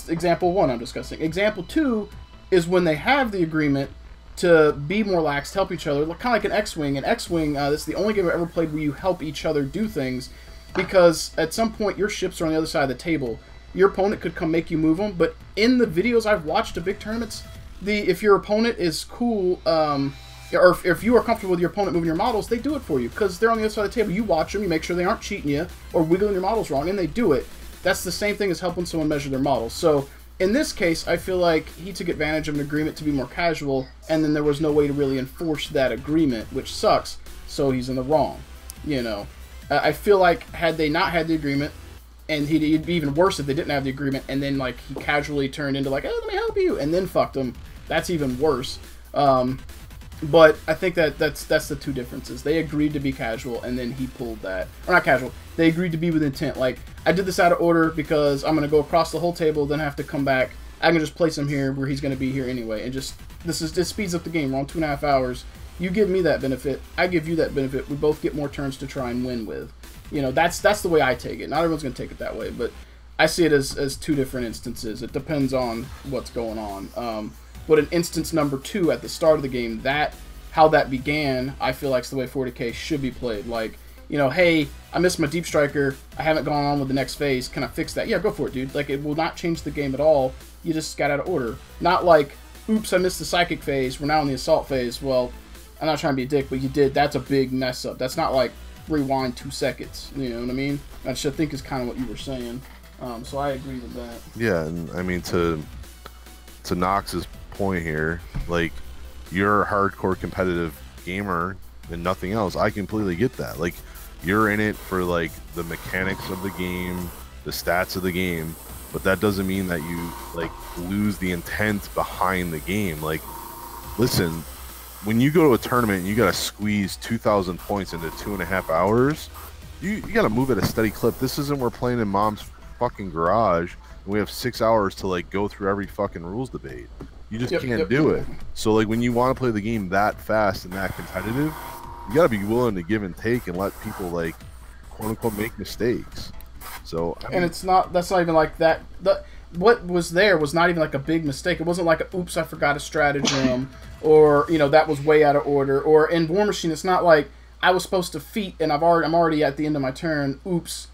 example 1 I'm discussing. Example 2 is when they have the agreement to be more lax, to help each other, kind of like an X-Wing. An X-Wing, that's the only game I've ever played where you help each other do things, because at some point your ships are on the other side of the table. Your opponent could come make you move them, but in the videos I've watched of big tournaments, if your opponent is cool, or if you are comfortable with your opponent moving your models, they do it for you, because they're on the other side of the table. You watch them, you make sure they aren't cheating you, or wiggling your models wrong, and they do it. That's the same thing as helping someone measure their models. So in this case, I feel like he took advantage of an agreement to be more casual, and then there was no way to really enforce that agreement, which sucks, so he's in the wrong, you know. I feel like had they not had the agreement, and it'd be even worse if they didn't have the agreement, and then, like, he casually turned into, like, oh, let me help you, and then fucked him. That's even worse. But I think that's the two differences. They agreed to be casual, and then he pulled that. Or not casual. They agreed to be with intent. Like, I did this out of order because I'm going to go across the whole table, then have to come back. I can just place him here where he's going to be here anyway. And just, this speeds up the game. We're on 2.5 hours. You give me that benefit. I give you that benefit. We both get more turns to try and win with. You know, that's the way I take it. Not everyone's going to take it that way, but I see it as two different instances. It depends on what's going on. But in instance number 2 at the start of the game, that how that began, I feel like it's the way 40K should be played. Like, you know, hey, I missed my Deep Striker, I haven't gone on with the next phase, can I fix that? Yeah, go for it, dude. Like, it will not change the game at all. You just got out of order. Not like, oops, I missed the Psychic phase, we're now in the Assault phase. Well, I'm not trying to be a dick, but you did. That's a big mess up. That's not like rewind 2 seconds. You know what I mean? Which I think is kind of what you were saying. So I agree with that.
Yeah, and I mean, to Knox's point here, like, you're a hardcore competitive gamer and nothing else. I completely get that. Like, you're in it for like the mechanics of the game, the stats of the game, but that doesn't mean that you like lose the intent behind the game. Like, listen, when you go to a tournament and you got to squeeze 2,000 points into 2.5 hours, you got to move at a steady clip. This isn't we're playing in mom's fucking garage and we have 6 hours to like go through every fucking rules debate. You just can't do it. So like, when you want to play the game that fast and that competitive, you got to be willing to give and take and let people like quote unquote make mistakes. So I mean,
and it's not, that's not even like that. What was there was not even like a big mistake. It wasn't like a, oops, I forgot a stratagem, or, you know, that was way out of order. Or in War Machine, it's not like I was supposed to feat and I'm already at the end of my turn. Oops.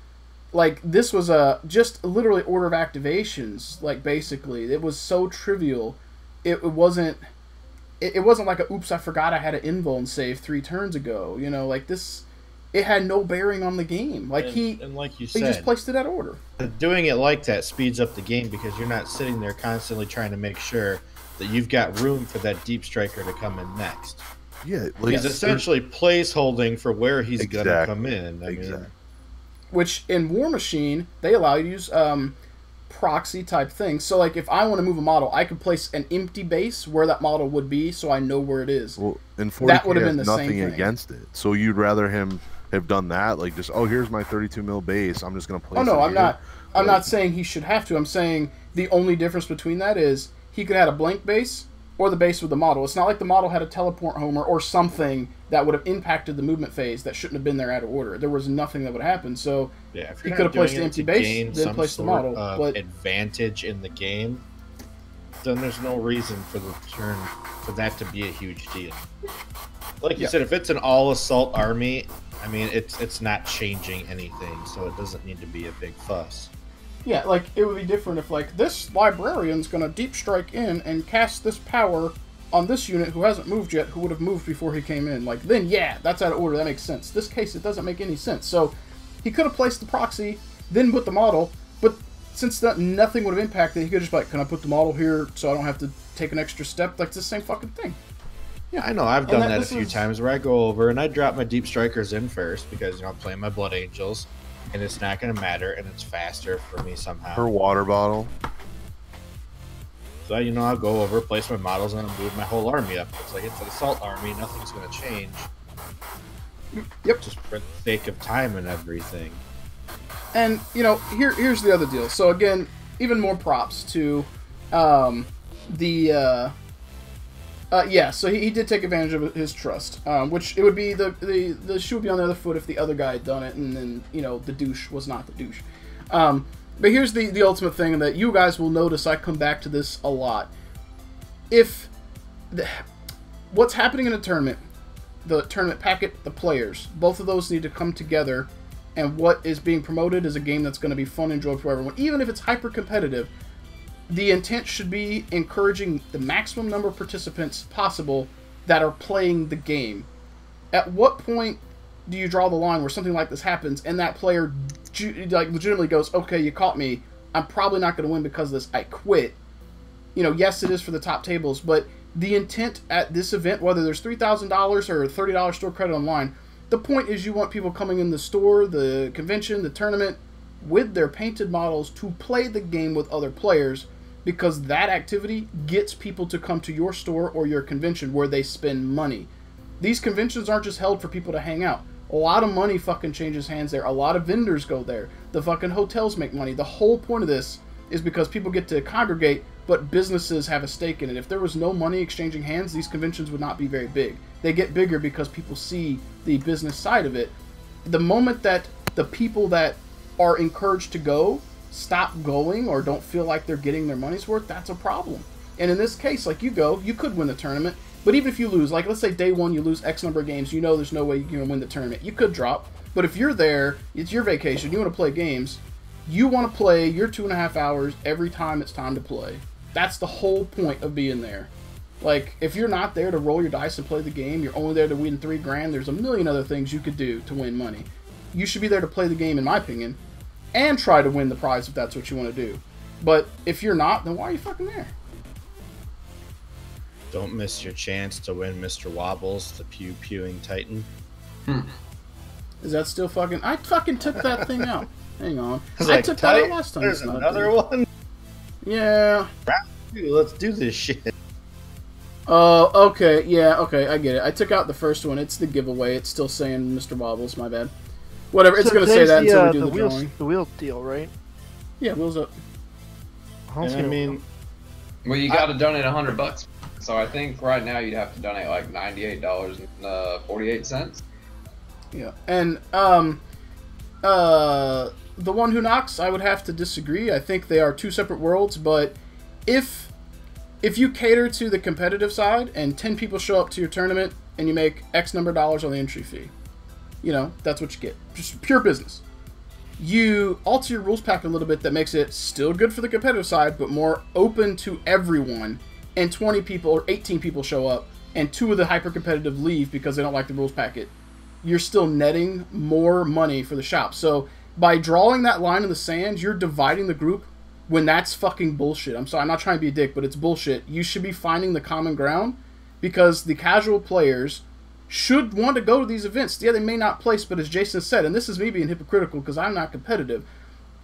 Like, this was just literally order of activations. Like, basically, it was so trivial. It wasn't like a oops, I forgot I had an invuln save 3 turns ago. You know, like this. It had no bearing on the game. Like,
and like you said,
he just placed it out of order.
Doing it like that speeds up the game because you're not sitting there constantly trying to make sure that you've got room for that Deep Striker to come in next.
yeah, like,
He's essentially place holding for where he's going to come in. I mean,
which in War Machine, they allow you to use proxy type things. So, like, if I want to move a model, I could place an empty base where that model would be, so I know where it is.
Well, in 40K,
that would have been the
nothing
same thing.
against it. So you'd rather him have done that, like, just, oh, here's my 32 mil base, I'm just gonna place.
Oh no,
it
I'm
here.
not. I'm not saying he should have to. I'm saying the only difference between that is he could have had a blank base or the base with the model. It's not like the model had a teleport homer or something that would have impacted the movement phase that shouldn't have been there out of order. There was nothing that would happen. So
yeah,
he could have placed the empty base, then placed the model. But
advantage in the game, then there's no reason for the turn for that to be a huge deal. Like you said, if it's an all assault army, I mean, it's not changing anything, so it doesn't need to be a big fuss.
Yeah, like, it would be different if, like, this librarian's gonna deep strike in and cast this power on this unit who hasn't moved yet, who would have moved before he came in. Like, then, yeah, that's out of order, that makes sense. This case, it doesn't make any sense. So, he could have placed the proxy, then put the model, but since nothing would have impacted, he could just be like, can I put the model here so I don't have to take an extra step? Like, it's the same fucking thing.
Yeah, I know. I've done that a few times where I go over and I drop my Deep Strikers in first because, you know, I'm playing my Blood Angels, and it's not going to matter, and it's faster for me somehow.
Her water bottle.
So, you know, I'll go over, place my models, and I'll move my whole army up. It's like, it's an assault army, nothing's going to change.
Yep.
Just for the sake of time and everything.
And, you know, here's the other deal. So, again, even more props to so he did take advantage of his trust, which it would be the shoe would be on the other foot if the other guy had done it, and then, you know, the douche was not the douche. But here's the ultimate thing that you guys will notice. I come back to this a lot. What's happening in a tournament, the tournament packet, the players, both of those need to come together, and what is being promoted is a game that's going to be fun and enjoyable for everyone, even if it's hyper competitive. The intent should be encouraging the maximum number of participants possible that are playing the game. At what point do you draw the line where something like this happens and that player like legitimately goes, okay, you caught me, I'm probably not going to win because of this, I quit? You know, yes, it is for the top tables, but the intent at this event, whether there's $3,000 or $30 store credit online, the point is you want people coming in the store, the convention, the tournament, with their painted models to play the game with other players, because that activity gets people to come to your store or your convention where they spend money. These conventions aren't just held for people to hang out. A lot of money fucking changes hands there. A lot of vendors go there. The fucking hotels make money. The whole point of this is because people get to congregate, but businesses have a stake in it. If there was no money exchanging hands, these conventions would not be very big. They get bigger because people see the business side of it. The moment that the people that are encouraged to go stop going or don't feel like they're getting their money's worth, that's a problem. And in this case, like, you could win the tournament, but even if you lose, like, let's say day one you lose X number of games, you know there's no way you're going to win the tournament. You could drop, but if you're there, it's your vacation, you want to play games, you want to play your 2.5 hours every time it's time to play. That's the whole point of being there. Like, if you're not there to roll your dice and play the game, you're only there to win $3,000, there's a million other things you could do to win money. You should be there to play the game, in my opinion, and try to win the prize if that's what you want to do. But if you're not, then why are you fucking there?
Don't miss your chance to win Mr. Wobbles, the pew-pewing titan.
Is that still fucking... I fucking took that thing out. Hang on.
I
took that out last time.
There's another one?
Yeah.
Let's do this shit.
Oh, okay. Yeah, okay, I get it. I took out the first one. It's the giveaway. It's still saying Mr. Wobbles, my bad. Whatever, it's going to say that until we do the drawing.
The wheel deal, right?
Yeah, wheels up.
And I mean...
Well, you got to donate $100. So I think right now you'd have to donate like $98.48.
Yeah, and the one who knocks, I would have to disagree. I think they are two separate worlds, but if you cater to the competitive side and 10 people show up to your tournament and you make X number of dollars on the entry fee, you know, that's what you get. Just pure business. You alter your rules pack a little bit that makes it still good for the competitive side, but more open to everyone, and 20 people or 18 people show up, and 2 of the hyper-competitive leave because they don't like the rules packet. You're still netting more money for the shop. So by drawing that line in the sand, you're dividing the group when that's fucking bullshit. I'm sorry, I'm not trying to be a dick, but it's bullshit. You should be finding the common ground, because the casual players should want to go to these events. Yeah, they may not place, but as Jason said, and this is me being hypocritical because I'm not competitive,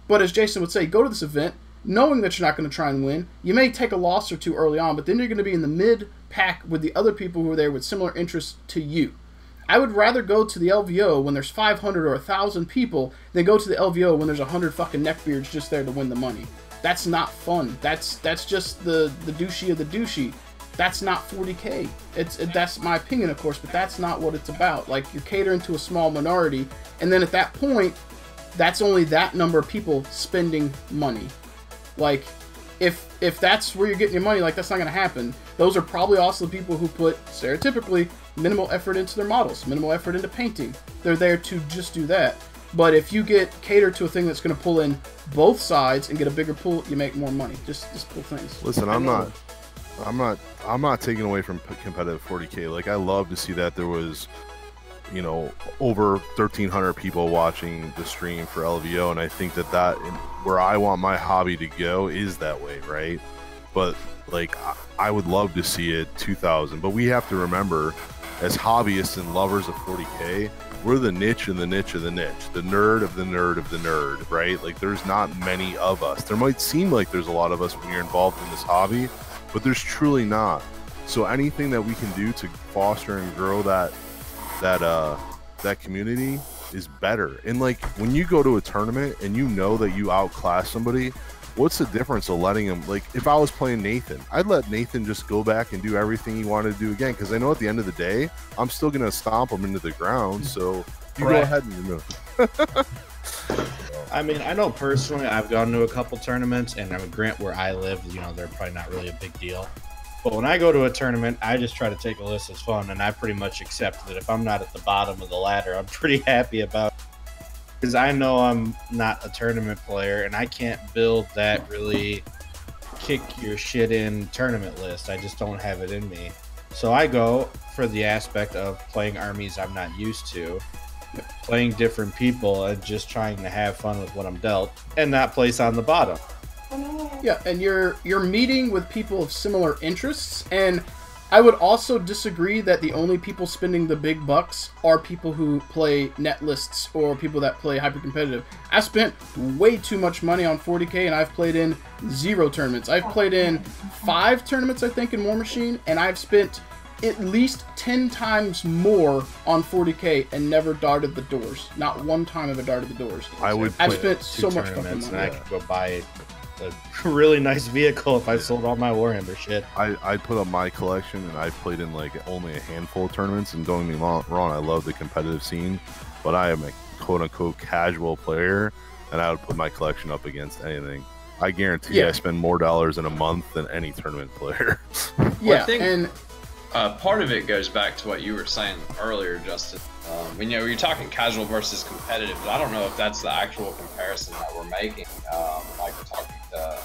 but as Jason would say, go to this event knowing that you're not going to try and win. You may take a loss or two early on, but then you're going to be in the mid-pack with the other people who are there with similar interests to you. I would rather go to the LVO when there's 500 or 1,000 people than go to the LVO when there's 100 fucking neckbeards just there to win the money. That's not fun. That's just the douchey of the douchey. That's not 40K. That's my opinion, of course, but that's not what it's about. Like, you're catering to a small minority, and then at that point, that's only that number of people spending money. Like, if that's where you're getting your money, like, that's not going to happen. Those are probably also the people who put, stereotypically, minimal effort into their models, minimal effort into painting. They're there to just do that. But if you get catered to a thing that's going to pull in both sides and get a bigger pool, you make more money. Just pull things.
Listen, I'm not taking away from competitive 40K. Like, I love to see that there was, you know, over 1,300 people watching the stream for LVO, and I think that where I want my hobby to go is that way, right? But like, I would love to see it 2,000. But we have to remember, as hobbyists and lovers of 40K, we're the niche and the niche of the niche, the nerd of the nerd of the nerd, right? Like, there's not many of us. There might seem like there's a lot of us when you're involved in this hobby, but there's truly not. So anything that we can do to foster and grow that community is better. And like, when you go to a tournament and you know that you outclass somebody, what's the difference of letting him, like, if I was playing Nathan, I'd let Nathan just go back and do everything he wanted to do again, because I know at the end of the day, I'm still going to stomp him into the ground, so you go ahead and remove.
I mean, I know personally, I've gone to a couple tournaments, and I mean, grant where I live, you know, they're probably not really a big deal. But when I go to a tournament, I just try to take a list as fun, and I pretty much accept that if I'm not at the bottom of the ladder, I'm pretty happy about it. Because I know I'm not a tournament player, and I can't build that really kick your shit in tournament list. I just don't have it in me. So I go for the aspect of playing armies I'm not used to, playing different people, and just trying to have fun with what I'm dealt, and not place on the bottom.
Yeah, and you're meeting with people of similar interests, and I would also disagree that the only people spending the big bucks are people who play net lists or people that play hyper-competitive. I spent way too much money on 40K, and I've played in 0 tournaments. I've played in 5 tournaments, I think, in War Machine, and I've spent at least 10 times more on 40K and never darted the doors. Not one time have I darted the doors.
I've
spent so much fucking money.
And I could go buy a really nice vehicle if I sold all my Warhammer shit.
I put up my collection, and I played in like only a handful of tournaments, and don't get me wrong, I love the competitive scene, but I am a quote-unquote casual player, and I would put my collection up against anything. I guarantee I spend more dollars in a month than any tournament player.
Yeah,
I think,
and
part of it goes back to what you were saying earlier, Justin. You're talking casual versus competitive, but I don't know if that's the actual comparison that we're making. Like we're talking to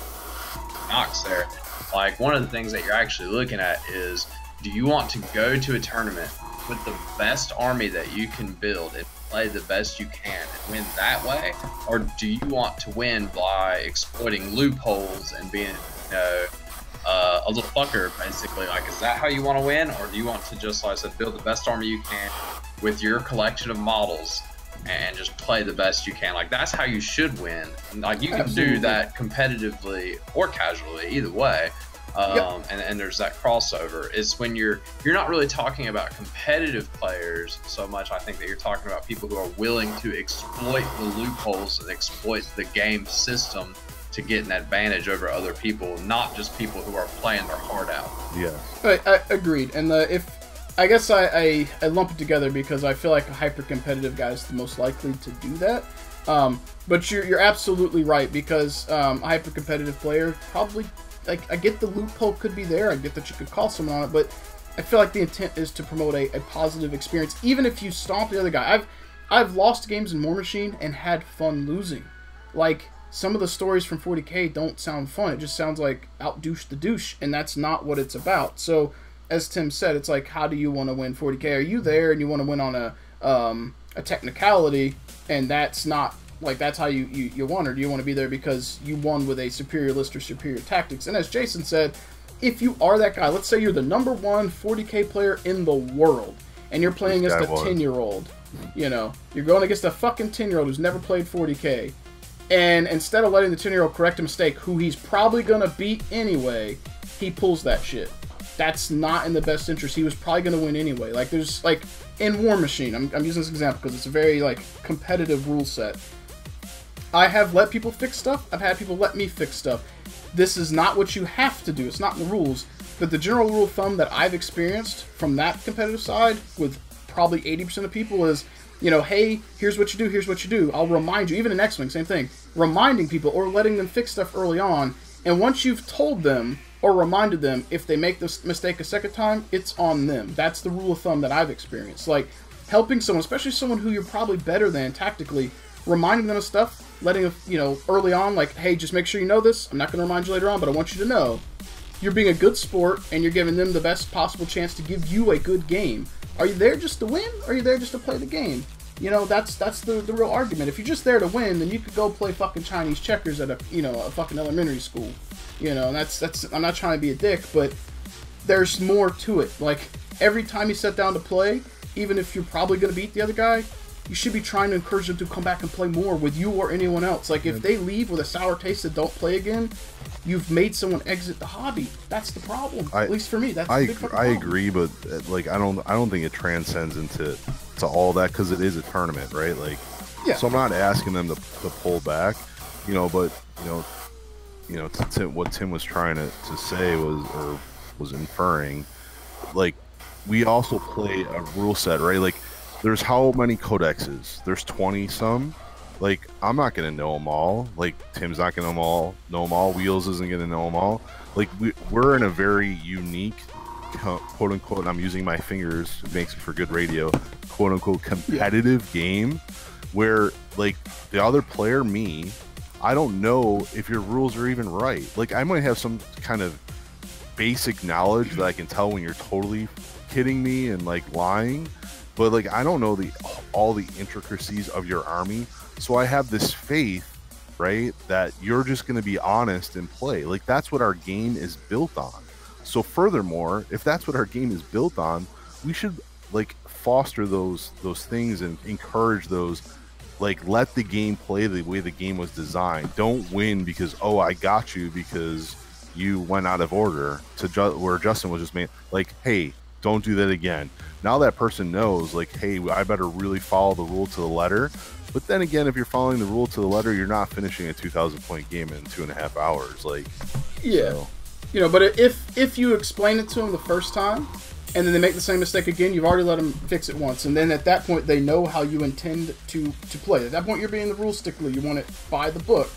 Knox there. Like, one of the things that you're actually looking at is, do you want to go to a tournament with the best army that you can build and play the best you can and win that way? Or do you want to win by exploiting loopholes and being, a little fucker, basically? Like, is that how you want to win? Or do you want to just, like I said, build the best army you can with your collection of models and just play the best you can? Like, that's how you should win. And, like, you can do that competitively or casually, either way. And there's that crossover. It's when you're not really talking about competitive players so much. I think that you're talking about people who are willing to exploit the loopholes and exploit the game system to get an advantage over other people, not just people who are playing their heart out.
Yeah.
I agreed. And I guess I lump it together because I feel like a hyper-competitive guy is the most likely to do that. But you're absolutely right, because a hyper-competitive player probably, like, I get the loophole could be there, I get that you could call someone on it, but I feel like the intent is to promote a positive experience, even if you stomp the other guy. I've lost games in War Machine and had fun losing. Like, some of the stories from 40K don't sound fun. It just sounds like out-douche the douche, and that's not what it's about. So, as Tim said, it's like, how do you want to win 40K? Are you there and you want to win on a technicality, and that's not, like, that's how you won, or do you want to be there because you won with a superior list or superior tactics? And as Jason said, if you are that guy, let's say you're the #1 40K player in the world, and you're playing against a 10-year-old, you're going against a fucking 10-year-old who's never played 40K, and instead of letting the 10-year-old correct a mistake, who he's probably going to beat anyway, he pulls that shit. That's not in the best interest. He was probably going to win anyway. Like, there's, like, in War Machine, I'm using this example because it's a very, like, competitive rule set. I have let people fix stuff. I've had people let me fix stuff. This is not what you have to do. It's not in the rules. But the general rule of thumb that I've experienced from that competitive side with probably 80% of people is, hey, here's what you do, here's what you do. I'll remind you, even in X-Wing, same thing. Reminding people or letting them fix stuff early on. And once you've told them or reminded them, if they make this mistake a second time, it's on them. That's the rule of thumb that I've experienced. Like, helping someone, especially someone who you're probably better than tactically, reminding them of stuff, letting them, early on, like, hey, just make sure you know this. I'm not going to remind you later on, but I want you to know. You're being a good sport, and you're giving them the best possible chance to give you a good game. Are you there just to win, or are you there just to play the game? That's the real argument. If you're just there to win, then you could go play fucking Chinese checkers at a fucking elementary school. And that's I'm not trying to be a dick, but there's more to it. Like, every time you sit down to play, even if you're probably going to beat the other guy, you should be trying to encourage them to come back and play more with you or anyone else. Like, if they leave with a sour taste and don't play again, you've made someone exit the hobby. That's the problem. At least for me, that's the big fucking problem.
I agree, but like, I don't think it transcends into all that, because it is a tournament, right? Like, yeah. So I'm not asking them to pull back, but what Tim was trying to say was inferring, like, we also play a rule set, right? Like, there's how many codexes? There's 20 some. Like, I'm not gonna know them all. Like, Tim's not gonna know them all. Wheels isn't gonna know them all. Like, we're in a very unique, quote unquote, I'm using my fingers, it makes it for good radio, quote unquote competitive game, where, like, the other player, me, I don't know if your rules are even right. Like, I might have some kind of basic knowledge that I can tell when you're totally kidding me and, like, lying, but, like, I don't know all the intricacies of your army. So I have this faith, right, that you're just going to be honest and play. Like, that's what our game is built on. So furthermore, if that's what our game is built on, we should, like, foster those things and encourage those. Like, let the game play the way the game was designed. Don't win because, oh, I got you because you went out of order, where Justin was just made, like, hey, don't do that again. Now that person knows, like, hey, I better really follow the rule to the letter. But then again, if you're following the rule to the letter, you're not finishing a 2,000-point game in 2.5 hours. Like,
yeah, so. But if you explain it to them the first time, and then they make the same mistake again, you've already let them fix it once, and then at that point they know how you intend to play. At that point, you're being the rule stickler. You want it by the book.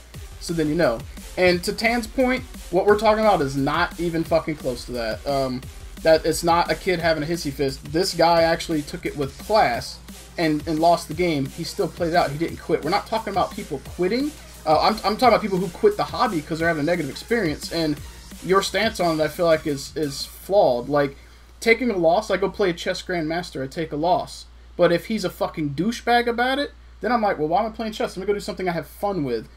So then you know. And to Tan's point, what we're talking about is not even fucking close to that. That it's not a kid having a hissy fit. This guy actually took it with class and lost the game. He still played it out. He didn't quit. We're not talking about people quitting. I'm talking about people who quit the hobby because they're having a negative experience. And your stance on it, I feel like, is flawed. Like, taking a loss, I go play a chess grandmaster, I take a loss. But if he's a fucking douchebag about it, then I'm like, well, why am I playing chess? I'm going to go do something I have fun with.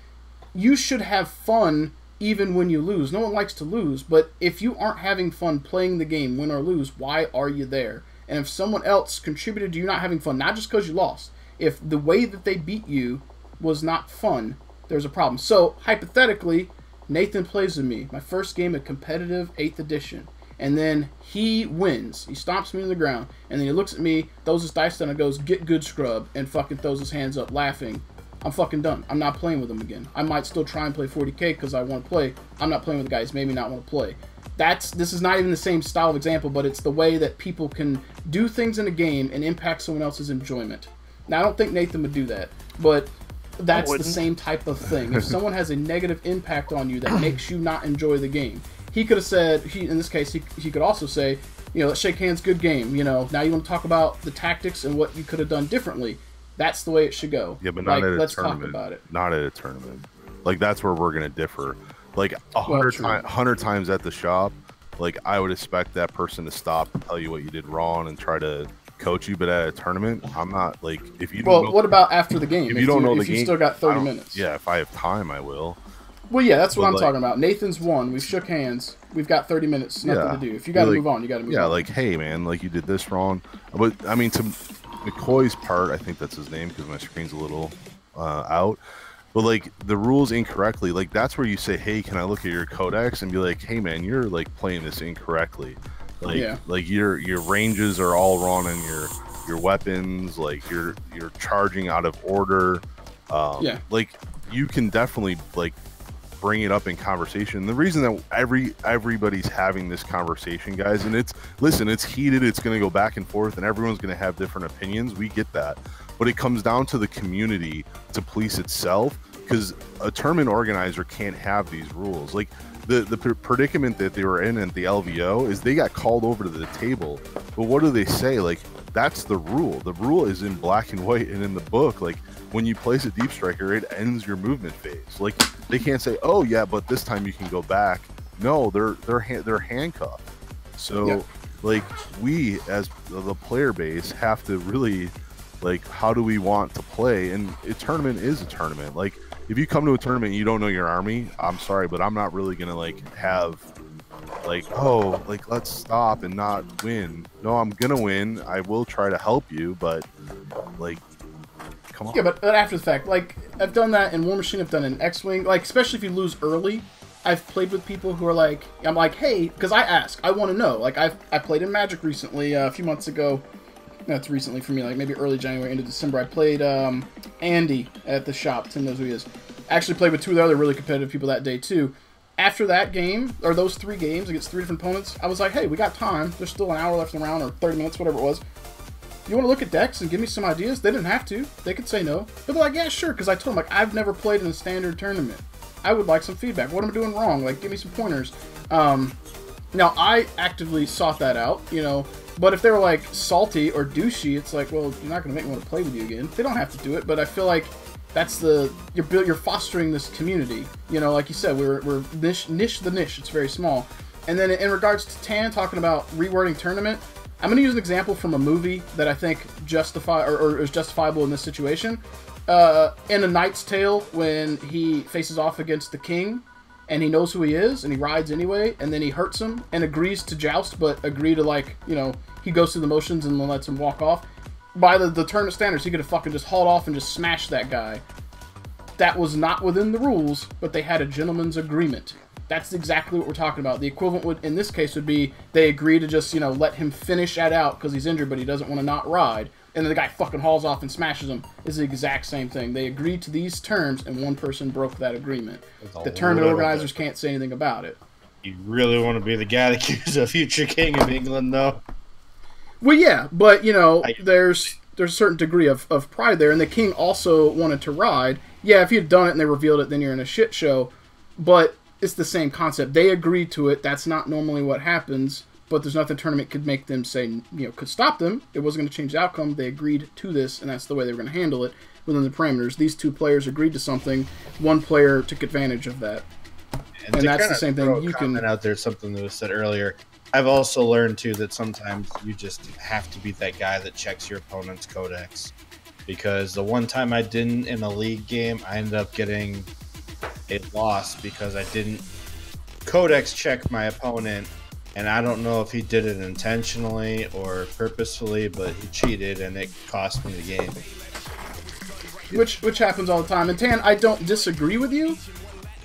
You should have fun even when you lose. No one likes to lose, but if you aren't having fun playing the game, win or lose, why are you there? And if someone else contributed to you not having fun, not just because you lost, if the way that they beat you was not fun, there's a problem. So, hypothetically, Nathan plays with me. My first game of competitive 8th edition. And then he wins. He stomps me in the ground. And then he looks at me, throws his dice down and goes, "Get good, scrub," and fucking throws his hands up laughing. I'm fucking done. I'm not playing with him again. I might still try and play 40k because I want to play. I'm not playing with the guys. Maybe not want to play. This is not even the same style of example, but it's the way that people can do things in a game and impact someone else's enjoyment. Now, I don't think Nathan would do that, but that's the same type of thing. If someone has a negative impact on you that makes you not enjoy the game, he could have said, in this case, he could also say, you know, let's shake hands, good game. You know, now you want to talk about the tactics and what you could have done differently. That's the way it should go.
Yeah, but not
like,
at a
let's
tournament.
talk about it.
Not at a tournament. Like, that's where we're going to differ. Like, 100 times at the shop, like, I would expect that person to stop and tell you what you did wrong and try to coach you. But at a tournament, I'm not, like, if you don't know,
what about after the game?
If you don't know the
game,
game,
you still got 30 minutes.
Yeah, if I have time, I will.
Well, yeah, that's what I'm
like,
talking about. Nathan's won. We've shook hands. We've got 30 minutes. Nothing to do. If you got to move on, you got to move on.
Yeah, like, hey, man, like, you did this wrong. But, I mean, to McCoy's part, I think that's his name because my screen's a little out. But, like, the rules incorrectly, like, that's where you say, hey, can I look at your codex? And be like, hey, man, you're, like, playing this incorrectly. Like, like your ranges are all wrong in your weapons. Like, you're charging out of order. Like, you can definitely, like, bring it up in conversation. The reason that everybody's having this conversation, guys, and it's heated, it's going to go back and forth, and everyone's going to have different opinions. We get that, but it comes down to the community to police itself, because a tournament organizer can't have these rules. Like, the predicament that they were in at the LVO is they got called over to the table, but what do they say? Like, that's the rule. The rule is in black and white and in the book. Like, when you place a deep striker, it ends your movement phase. Like, they can't say, oh yeah, but this time you can go back. No, they're handcuffed. So like, we as the player base have to really, like, how do we want to play? And a tournament is a tournament. Like, if you come to a tournament and you don't know your army, I'm sorry, but I'm not really gonna, like, have, like, oh, like, let's stop and not win. No, I'm gonna win. I will try to help you, but, like, come on.
Yeah, but after the fact, like, I've done that in War Machine, I've done in X-Wing, like, especially if you lose early, I've played with people who are like, I'm like, hey, because I ask, I want to know. Like, I played in Magic recently, a few months ago. That's recently for me, like, maybe early January into December. I played Andy at the shop. Tim knows who he is. Actually played with two of the other really competitive people that day, too. After that game, or those 3 games against 3 different opponents, I was like, hey, we got time. There's still an hour left in the round, or 30 minutes, whatever it was. You want to look at decks and give me some ideas? They didn't have to. They could say no. But they're like, yeah, sure, because I told them, like, I've never played in a standard tournament. I would like some feedback. What am I doing wrong? Like, give me some pointers. Now, I actively sought that out, you know, but if they were, like, salty or douchey, it's like, well, you're not going to make me want to play with you again. They don't have to do it, but I feel like that's you're fostering this community. You know, like you said, we're niche the niche. It's very small. And then in regards to Tan talking about rewording tournament, I'm going to use an example from a movie that I think is justifiable in this situation. In A Knight's Tale, when he faces off against the king, and he knows who he is, and he rides anyway, and then he hurts him, and agrees to joust, but agree to, like, you know, he goes through the motions and then lets him walk off. By the tournament standards, he could have fucking just hauled off and just smashed that guy. That was not within the rules, but they had a gentleman's agreement. That's exactly what we're talking about. The equivalent would, in this case, would be they agree to just, you know, let him finish that out because he's injured, but he doesn't want to not ride. And then the guy fucking hauls off and smashes him. It's the exact same thing. They agreed to these terms, and one person broke that agreement. The tournament organizers can't say anything about it.
You really want to be the guy that accuses a future king of England, though?
Well, yeah, but, you know, there's there's a certain degree of pride there, and the king also wanted to ride. Yeah, if you'd done it and they revealed it, then you're in a shit show. But it's the same concept. They agreed to it. That's not normally what happens. But there's nothing the tournament could make them say, could stop them. It wasn't going to change the outcome. They agreed to this, and that's the way they were going to handle it within the parameters. These two players agreed to something. One player took advantage of that. And that's the same thing. You can
out there something that was said earlier. I've also learned too that sometimes you just have to be that guy that checks your opponent's codex. Because the one time I didn't in a league game, I ended up getting a loss because I didn't codex check my opponent. And I don't know if he did it intentionally or purposefully, but he cheated and it cost me the game.
Which happens all the time. And Tan, I don't disagree with you.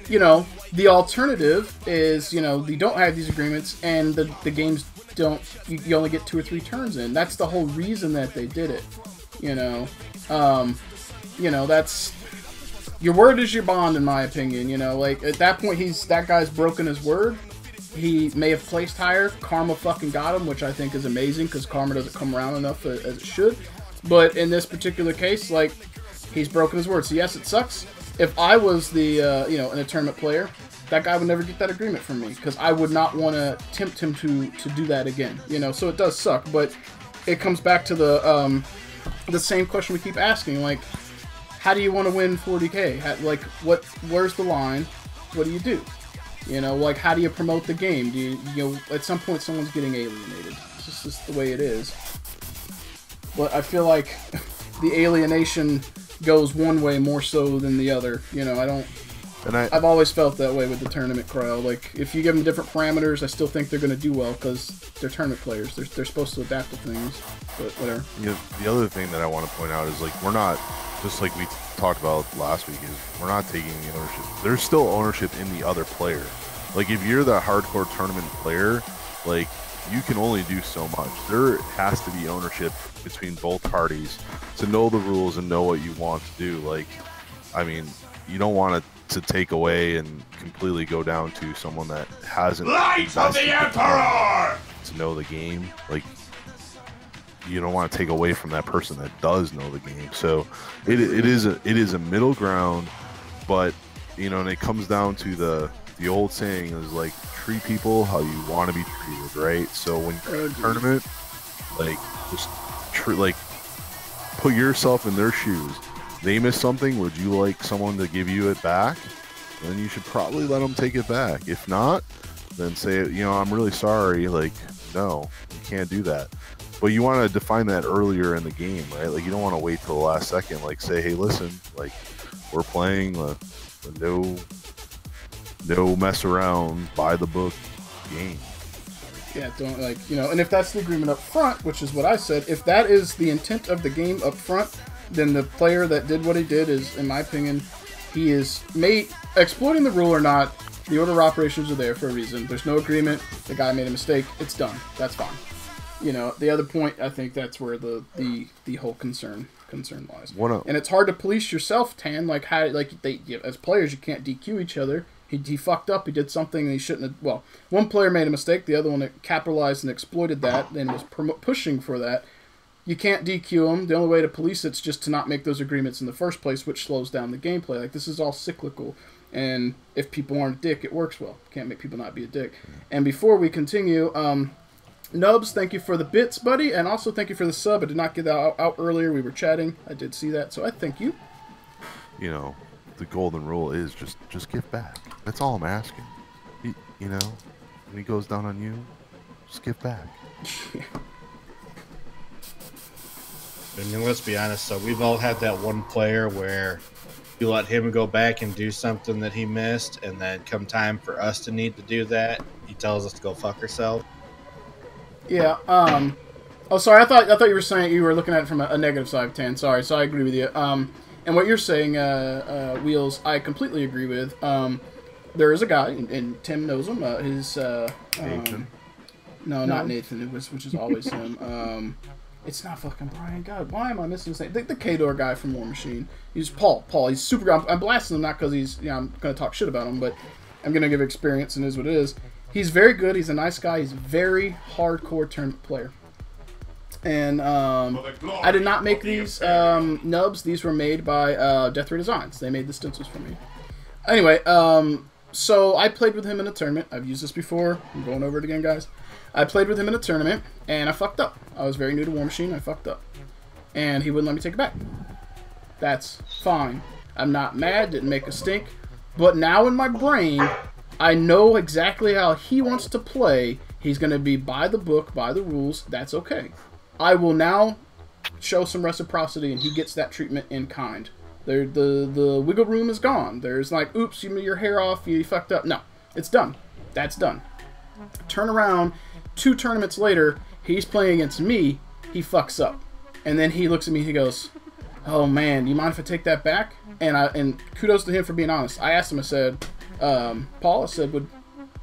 The alternative is, you don't have these agreements and the games don't, you only get 2 or 3 turns in. That's the whole reason that they did it. That's, your word is your bond in my opinion, like at that point that guy's broken his word. He may have placed higher. Karma fucking got him, which I think is amazing because karma doesn't come around enough as it should. But in this particular case, like, he's broken his word. So yes, it sucks. If I was the, in a tournament player, that guy would never get that agreement from me because I would not want to tempt him to do that again. So it does suck, but it comes back to the same question we keep asking, like, how do you want to win 40K? Where's the line? What do you do? Like, how do you promote the game? Do you at some point someone's getting alienated. It's just the way it is. But I feel like the alienation goes one way more so than the other. I don't. And I've always felt that way with the tournament crowd. Like, if you give them different parameters, I still think they're going to do well because they're tournament players. They're supposed to adapt to things. But whatever.
The other thing that I want to point out is, like, we're not, just like we talked about last week, is we're not taking the ownership. There's still ownership in the other player. Like, if you're the hardcore tournament player, like, you can only do so much. There has to be ownership between both parties to know the rules and know what you want to do. Like, I mean, you don't want to take away and completely go down to someone that hasn't
Light of the Emperor
to know the game. Like, you don't want to take away from that person that does know the game. So it is a middle ground, but and it comes down to the old saying is, like, treat people how you want to be treated, right? So when you're in a tournament, like, just put yourself in their shoes. They miss something, would you like someone to give you it back? Then you should probably let them take it back. If not, then say, I'm really sorry. Like, no, you can't do that. But you want to define that earlier in the game, right? Like, you don't want to wait till the last second. Like, say, hey, listen, like, we're playing a no mess around, by the book game.
Yeah, don't, like, and if that's the agreement up front, which is what I said, if that is the intent of the game up front, then the player that did what he did is, in my opinion, he is exploiting the rule or not, the order of operations are there for a reason. There's no agreement, the guy made a mistake, it's done. That's fine. The other point, I think that's where the whole concern lies. And it's hard to police yourself, Tan. Like, how, like, as players, you can't DQ each other. He fucked up. He did something he shouldn't have. Well, one player made a mistake. The other one capitalized and exploited that and was pushing for that. You can't DQ him. The only way to police it's just to not make those agreements in the first place, which slows down the gameplay. Like, this is all cyclical. And if people aren't a dick, it works well. Can't make people not be a dick. And before we continue, Nubs, thank you for the bits, buddy. And also thank you for the sub. I did not get that out earlier. We were chatting. I did see that. So I thank you.
The golden rule is just give back. That's all I'm asking. When he goes down on you, just give back.
I mean, let's be honest, so we've all had that one player where you let him go back and do something that he missed, and then come time for us to need to do that, he tells us to go fuck ourselves.
Yeah, oh, sorry, I thought you were saying you were looking at it from a negative side, Tan. Sorry, so I agree with you. And what you're saying, Wheels, I completely agree with. There is a guy, and Tim knows him.
Nathan?
No, not Nathan, which is always him. It's not fucking Brian. God, why am I missing his name? The K-Door guy from War Machine. He's Paul. He's super good. I'm blasting him not because he's, I'm going to talk shit about him, but I'm going to give experience, and it is what it is. He's very good. He's a nice guy. He's a very hardcore tournament player. And I did not make these nubs. These were made by Death Ray Designs. They made the stencils for me. Anyway, so I played with him in a tournament. I've used this before. I'm going over it again, guys. I played with him in a tournament, and I fucked up. I was very new to War Machine. I fucked up. And he wouldn't let me take it back. That's fine. I'm not mad. Didn't make a stink. But now in my brain, I know exactly how he wants to play. He's going to be by the book, by the rules. That's okay. I will now show some reciprocity, and he gets that treatment in kind. The wiggle room is gone. There's like, oops, you made your hair off, you fucked up. No, it's done. That's done. Turn around, 2 tournaments later, he's playing against me, he fucks up. And then he looks at me, he goes, oh man, do you mind if I take that back? And kudos to him for being honest. I asked him, I said, Paul, I said,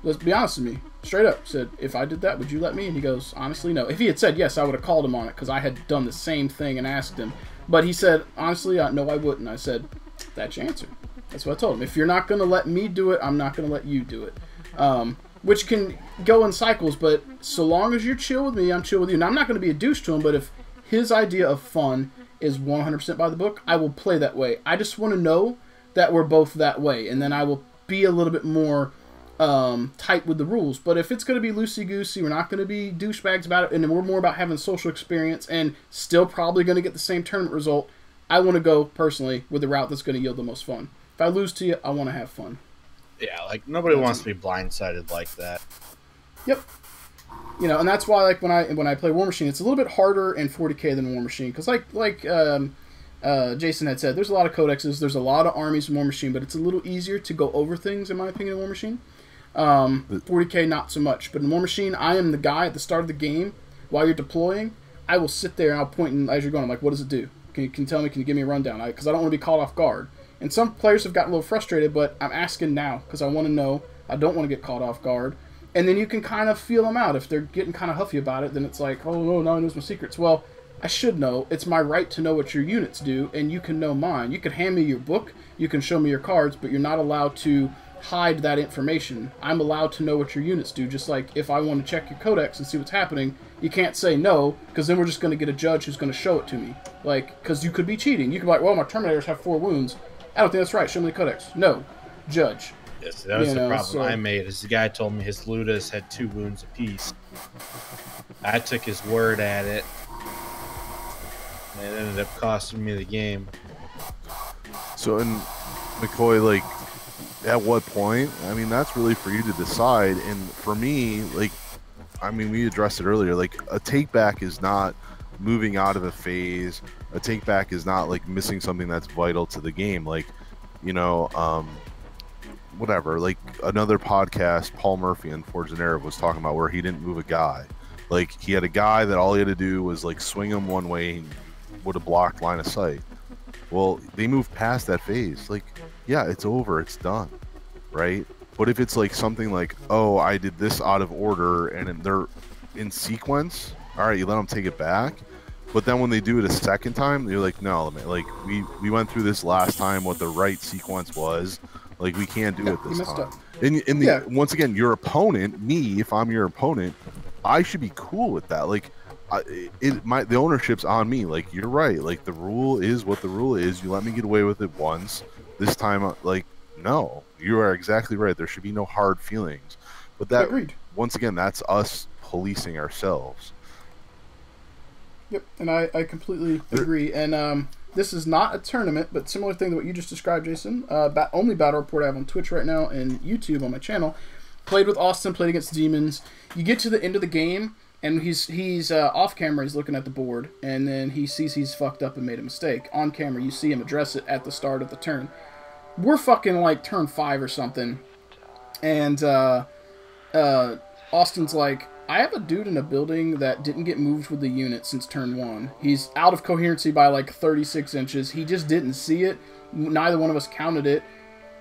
let's be honest with me. Straight up, said, if I did that, would you let me? And he goes, honestly, no. If he had said yes, I would have called him on it, because I had done the same thing and asked him. But he said, honestly, no, I wouldn't. I said, that's your answer. That's what I told him. If you're not going to let me do it, I'm not going to let you do it. Which can go in cycles, but so long as you're chill with me, I'm chill with you. Now, I'm not going to be a douche to him, but if his idea of fun is 100% by the book, I will play that way. I just want to know that we're both that way, and then I will be a little bit more tight with the rules. But if it's going to be loosey-goosey, we're not going to be douchebags about it, and we're more about having social experience and still probably going to get the same tournament result, I want to go, personally, with the route that's going to yield the most fun. If I lose to you, I want to have fun.
Yeah, like, nobody wants to be blindsided like that.
Yep. You know, and that's why, like, when I play War Machine, it's a little bit harder in 40k than War Machine, because like Jason had said, there's a lot of codexes, there's a lot of armies in War Machine, but it's a little easier to go over things, in my opinion, in War Machine. 40k, not so much. But in War Machine, I am the guy at the start of the game, while you're deploying, I will sit there and I'll point, and as you're going, I'm like, what does it do? Can you tell me, can you give me a rundown? Because I don't want to be caught off guard. And some players have gotten a little frustrated, but I'm asking now, because I want to know. I don't want to get caught off guard. And then you can kind of feel them out. If they're getting kind of huffy about it, then it's like, oh no, now I knows my secrets. Well, I should know. It's my right to know what your units do, and you can know mine. You can hand me your book, you can show me your cards, but you're not allowed to hide that information. I'm allowed to know what your units do, just like if I want to check your codex and see what's happening, you can't say no, because then we're just going to get a judge who's going to show it to me. Like, because you could be cheating. You could be like, well, my Terminators have 4 wounds. I don't think that's right. Show me the codex. No. Judge.
Yes, that was the problem I made. Is the guy told me his Ludas had 2 wounds apiece. I took his word at it, and it ended up costing me the game.
So, in McCoy, like, at what point? I mean, that's really for you to decide. And for me, like, I mean, we addressed it earlier. Like, a take back is not moving out of a phase. A take back is not like missing something that's vital to the game. Like, you know, whatever. Like, another podcast, Paul Murphy on Forged and Arab was talking about where he didn't move a guy. Like, he had a guy that all he had to do was like swing him one way and would have blocked line of sight. Well, they moved past that phase. Like, yeah, it's over, it's done, right? But if it's like something like, oh, I did this out of order and they're in sequence, all right, you let them take it back. But then when they do it a second time, you're like, no, man, like we went through this last time, what the right sequence was. Like, we can't do it this time. Once again, your opponent, me, if I'm your opponent, I should be cool with that. Like, the ownership's on me. Like, you're right. Like, the rule is what the rule is. You let me get away with it once. This time, like, no, you are exactly right. There should be no hard feelings. But that,
agreed.
Once again, that's us policing ourselves.
Yep, and I completely agree. And this is not a tournament, but similar thing to what you just described, Jason. Only battle report I have on Twitch right now and YouTube on my channel. Played with Austin, played against Demons. You get to the end of the game, and he's off camera, he's looking at the board, and then he sees he's fucked up and made a mistake. On camera, you see him address it at the start of the turn. We're fucking like turn 5 or something, and Austin's like, I have a dude in a building that didn't get moved with the unit since turn 1. He's out of coherency by like 36 inches. He just didn't see it. Neither one of us counted it.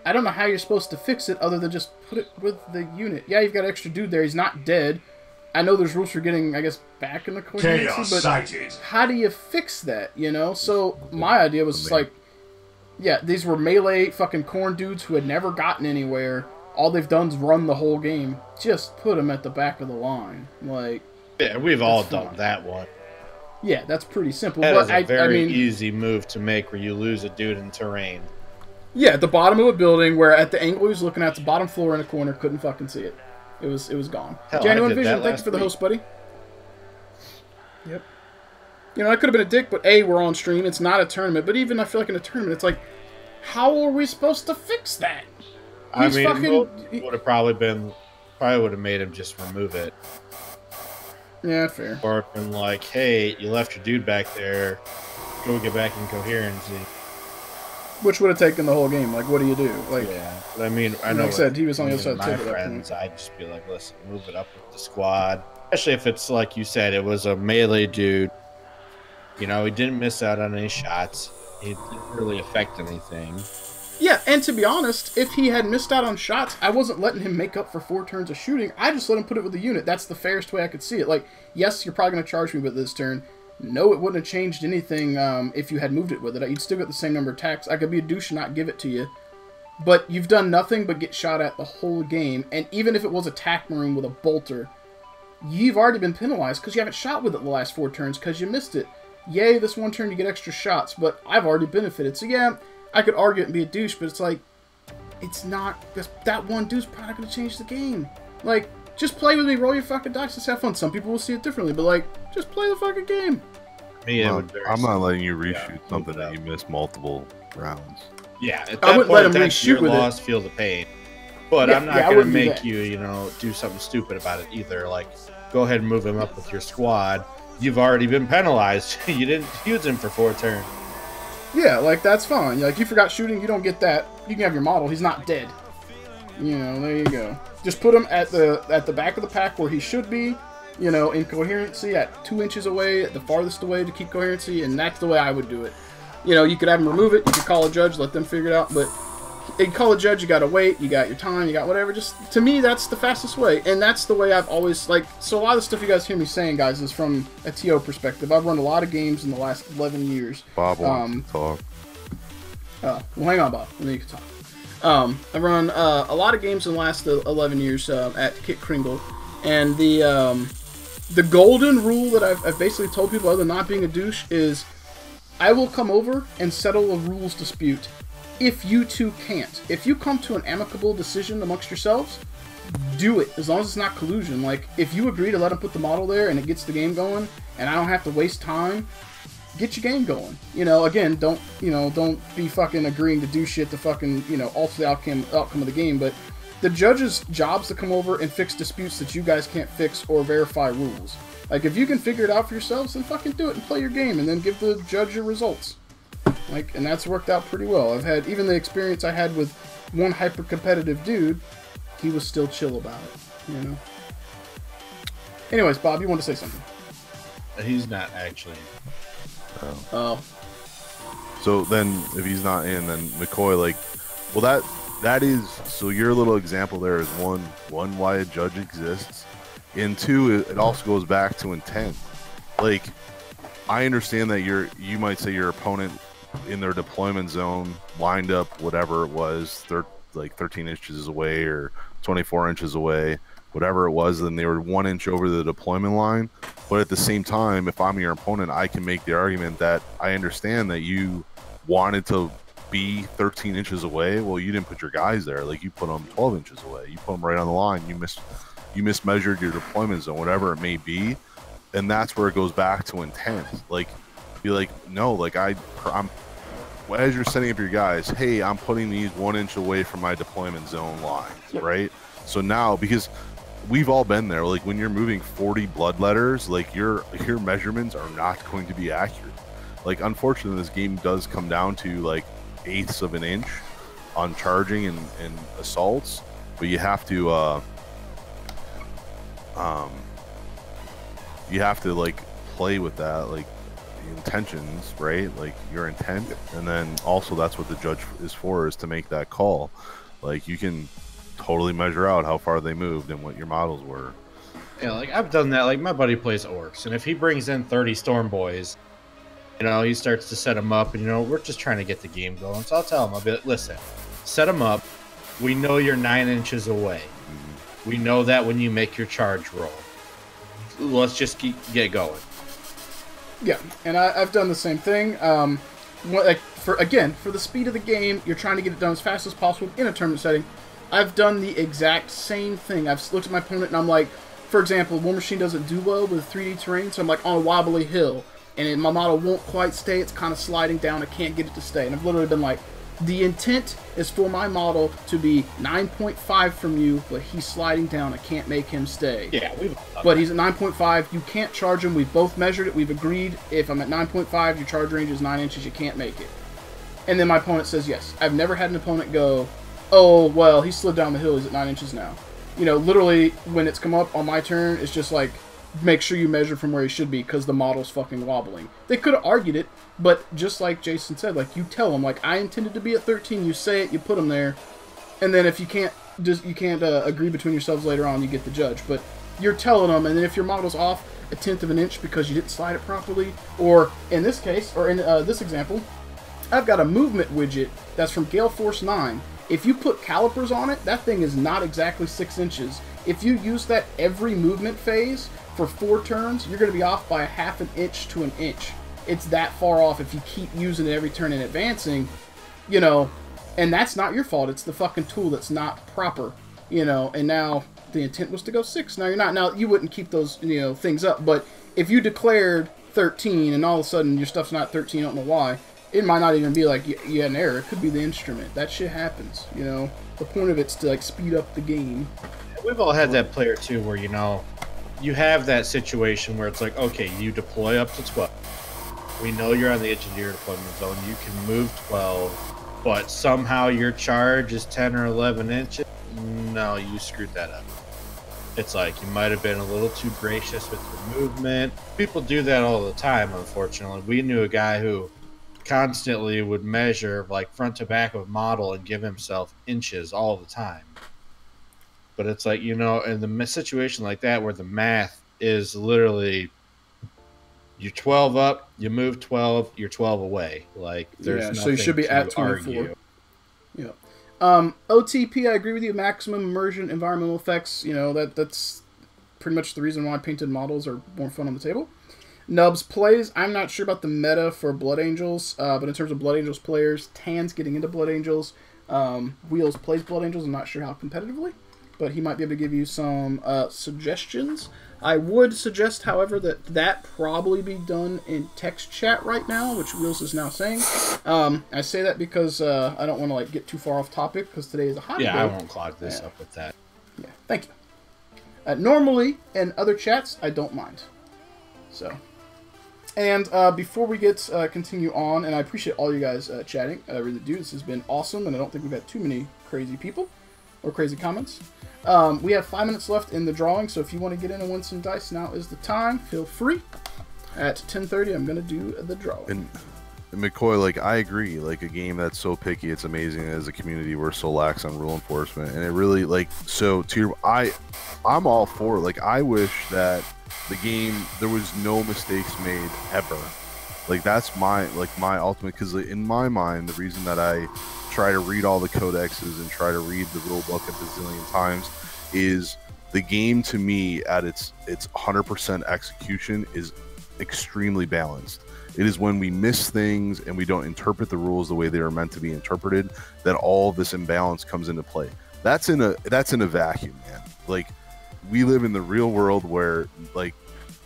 I don't know how you're supposed to fix it other than just put it with the unit. Yeah, you've got an extra dude there. He's not dead. I know there's rules for getting, I guess, back in the coherency,
Chaos
but
sighted.
How do you fix that, you know? So my idea was just like, yeah, these were melee fucking corn dudes who had never gotten anywhere. All they've done is run the whole game. Just put them at the back of the line. Like,
yeah, we've all done that one.
Yeah, that's pretty simple.
That
but
is a very
I mean,
easy move to make where you lose a dude in terrain.
yeah, at the bottom of a building where at the angle he was looking at, the bottom floor in a corner, couldn't fucking see it. It was gone.
Hell,
Genuine
I did
Vision,
that
thank you
last
for the
week.
host, buddy. Yep. You know, I could have been a dick, but A, we're on stream. It's not a tournament. But even I feel like in a tournament, it's like, how are we supposed to fix that?
I
He's
mean,
fucking...
would have made him just remove it.
Yeah, fair.
Or been like, hey, you left your dude back there. Go get back in coherency.
Which would have taken the whole game. Like, what do you do? Like,
Yeah, but I mean, I know.
like I said, he was on the other side of the
my
table at that
friends,
point.
I'd just be like, listen, move it up with the squad. Especially if it's like you said, it was a melee dude. You know, he didn't miss out on any shots. He didn't really affect anything.
Yeah, and to be honest, if he had missed out on shots, I wasn't letting him make up for 4 turns of shooting. I just let him put it with the unit. That's the fairest way I could see it. Like, yes, you're probably going to charge me with this turn. No, it wouldn't have changed anything if you had moved it with it. You'd still get the same number of attacks. I could be a douche and not give it to you. But you've done nothing but get shot at the whole game. And even if it was a tac maroon with a bolter, you've already been penalized because you haven't shot with it the last 4 turns because you missed it. Yay, this one turn you get extra shots, but I've already benefited. So yeah, I could argue it and be a douche, but it's like, it's not, that one dude's probably not going to change the game. Like, just play with me, roll your fucking dice, let's have fun. Some people will see it differently, but like, just play the fucking game.
Me,
I'm not letting you reshoot something that you missed multiple rounds.
Yeah, at that
I wouldn't let him
that's
reshoot
your
with
loss, feel the pain. But
Yeah,
I'm not
yeah, I
going to
wouldn't do
make
that.
you, you know, do something stupid about it either. Like, go ahead and move him up with your squad. You've already been penalized. You didn't use him for 4 turns.
Yeah, like, that's fine. Like, you forgot shooting, you don't get that. You can have your model, he's not dead. You know, there you go. Just put him at the back of the pack where he should be, you know, in coherency at 2 inches away, at the farthest away to keep coherency, and that's the way I would do it. You know, you could have him remove it, you could call a judge, let them figure it out, but you call a judge, you gotta wait, you got your time, you got whatever. Just, to me, that's the fastest way, and that's the way I've always, like, so a lot of the stuff you guys hear me saying, guys, is from a TO perspective. I've run a lot of games in the last 11 years.
Bob wants to talk.
Well, hang on, Bob, and then you can talk. I've run a lot of games in the last 11 years at Kit Kringle, and the golden rule that I've basically told people, other than not being a douche, is I will come over and settle a rules dispute if you two can't. If you come to an amicable decision amongst yourselves, do it, as long as it's not collusion. Like, if you agree to let him put the model there and it gets the game going, and I don't have to waste time, get your game going. You know, again, don't be fucking agreeing to do shit to fucking, you know, alter the outcome of the game, but the judge's job's to come over and fix disputes that you guys can't fix or verify rules. Like, if you can figure it out for yourselves, then fucking do it and play your game, and then give the judge your results. Like, and that's worked out pretty well. I've had, even the experience I had with one hyper-competitive dude, he was still chill about it, you know? Anyways, Bob, you want to say something?
He's not actually.
Oh.
So then, if he's not in, then McCoy, like, well, that is, so your little example there is one, why a judge exists, and 2, it also goes back to intent. Like, I understand that you might say your opponent in their deployment zone lined up whatever it was, like 13 inches away or 24 inches away, whatever it was, and they were 1 inch over the deployment line. But at the same time, if I'm your opponent, I can make the argument that I understand that you wanted to be 13 inches away. Well, you didn't put your guys there. Like, you put them 12 inches away. You put them right on the line. You mismeasured your deployment zone, whatever it may be. And that's where it goes back to intent. Like, be like, no, like, I'm as you're setting up your guys, hey, I'm putting these 1 inch away from my deployment zone lines, right? So now, because we've all been there, like, when you're moving 40 bloodletters, like, your measurements are not going to be accurate. Like, unfortunately, this game does come down to, like, 1/8 of an inch on charging and assaults, but you have to like play with that, like, the intentions, right? Like, your intent, and then also that's what the judge is for, is to make that call. Like, you can totally measure out how far they moved and what your models were.
Yeah, like, I've done that. Like, my buddy plays orcs, and if he brings in 30 storm boys, you know, he starts to set them up, and, you know, we're just trying to get the game going. So I'll tell him, I'll be like, listen, set them up. We know you're 9 inches away. We know that when you make your charge roll. Let's just get going.
Yeah, and I've done the same thing. For the speed of the game, you're trying to get it done as fast as possible in a tournament setting. I've done the exact same thing. I've looked at my opponent and I'm like, for example, War Machine doesn't do well with 3D terrain, so I'm like on a wobbly hill, and my model won't quite stay. It's kind of sliding down. I can't get it to stay, and I've literally been like, the intent is for my model to be 9.5 from you, but he's sliding down. I can't make him stay.
Yeah,
but he's at 9.5. You can't charge him. We've both measured it. We've agreed. If I'm at 9.5, your charge range is 9 inches. You can't make it. And then my opponent says yes. I've never had an opponent go, oh, well, he slid down the hill. He's at 9 inches now. You know, literally, when it's come up on my turn, it's just like, make sure you measure from where he should be because the model's fucking wobbling. They could have argued it, but just like Jason said, like, you tell them, like, I intended to be at 13, you say it, you put them there, and then if you can't agree between yourselves later on, you get the judge. But you're telling them, and then if your model's off a tenth of an inch because you didn't slide it properly, or in this case, or in this example, I've got a movement widget that's from Gale Force 9. If you put calipers on it, that thing is not exactly 6 inches. If you use that every movement phase for 4 turns, you're going to be off by a half an inch to an inch. It's that far off if you keep using it every turn and advancing, you know, and that's not your fault. It's the fucking tool that's not proper, you know, and now the intent was to go 6. Now you're not. Now, you wouldn't keep those, you know, things up, but if you declared 13 and all of a sudden your stuff's not 13, I don't know why, it might not even be like you had an error. It could be the instrument. That shit happens, you know. The point of it's to, like, speed up the game.
We've all had that player, too, where, you know, you have that situation where it's like, okay, you deploy up to 12. We know you're on the edge of your deployment zone. You can move 12, but somehow your charge is 10 or 11 inches. No, you screwed that up. It's like you might have been a little too gracious with your movement. People do that all the time, unfortunately. We knew a guy who constantly would measure, like, front to back of model and give himself inches all the time. But it's like, you know, in the situation like that where the math is literally you're 12 up, you move 12, you're 12 away. Like, there's nothing
so you should be
to
at 24.
argue.
Yeah. OTP, I agree with you. Maximum immersion, environmental effects. You know, that's pretty much the reason why painted models are more fun on the table. Nubs plays. I'm not sure about the meta for Blood Angels, but in terms of Blood Angels players, Tan's getting into Blood Angels. Wheels plays Blood Angels. I'm not sure how competitively, but he might be able to give you some suggestions. I would suggest, however, that probably be done in text chat right now, which Wheels is now saying. I say that because I don't want to, like, get too far off topic because today is a hot day.
I won't clog this up with that.
Yeah, thank you. Normally, in other chats, I don't mind. So, and before we continue on, and I appreciate all you guys chatting. I really do. This has been awesome, and I don't think we've had too many crazy people or crazy comments. We have 5 minutes left in the drawing, so if you want to get in and win some dice, now is the time. Feel free. At 10:30, I'm going to do the drawing.
And McCoy, like, I agree. Like, a game that's so picky, it's amazing. As a community, we're so lax on rule enforcement, and it really, like, so to your, I'm all for it. Like, I wish that the game, there was no mistakes made ever. Like, that's my ultimate, because in my mind, the reason that I try to read all the codexes and try to read the rule book a bazillion times is the game, to me, at its 100% execution is extremely balanced. It is when we miss things and we don't interpret the rules the way they are meant to be interpreted that all this imbalance comes into play. That's in a vacuum, man. Like, we live in the real world where, like,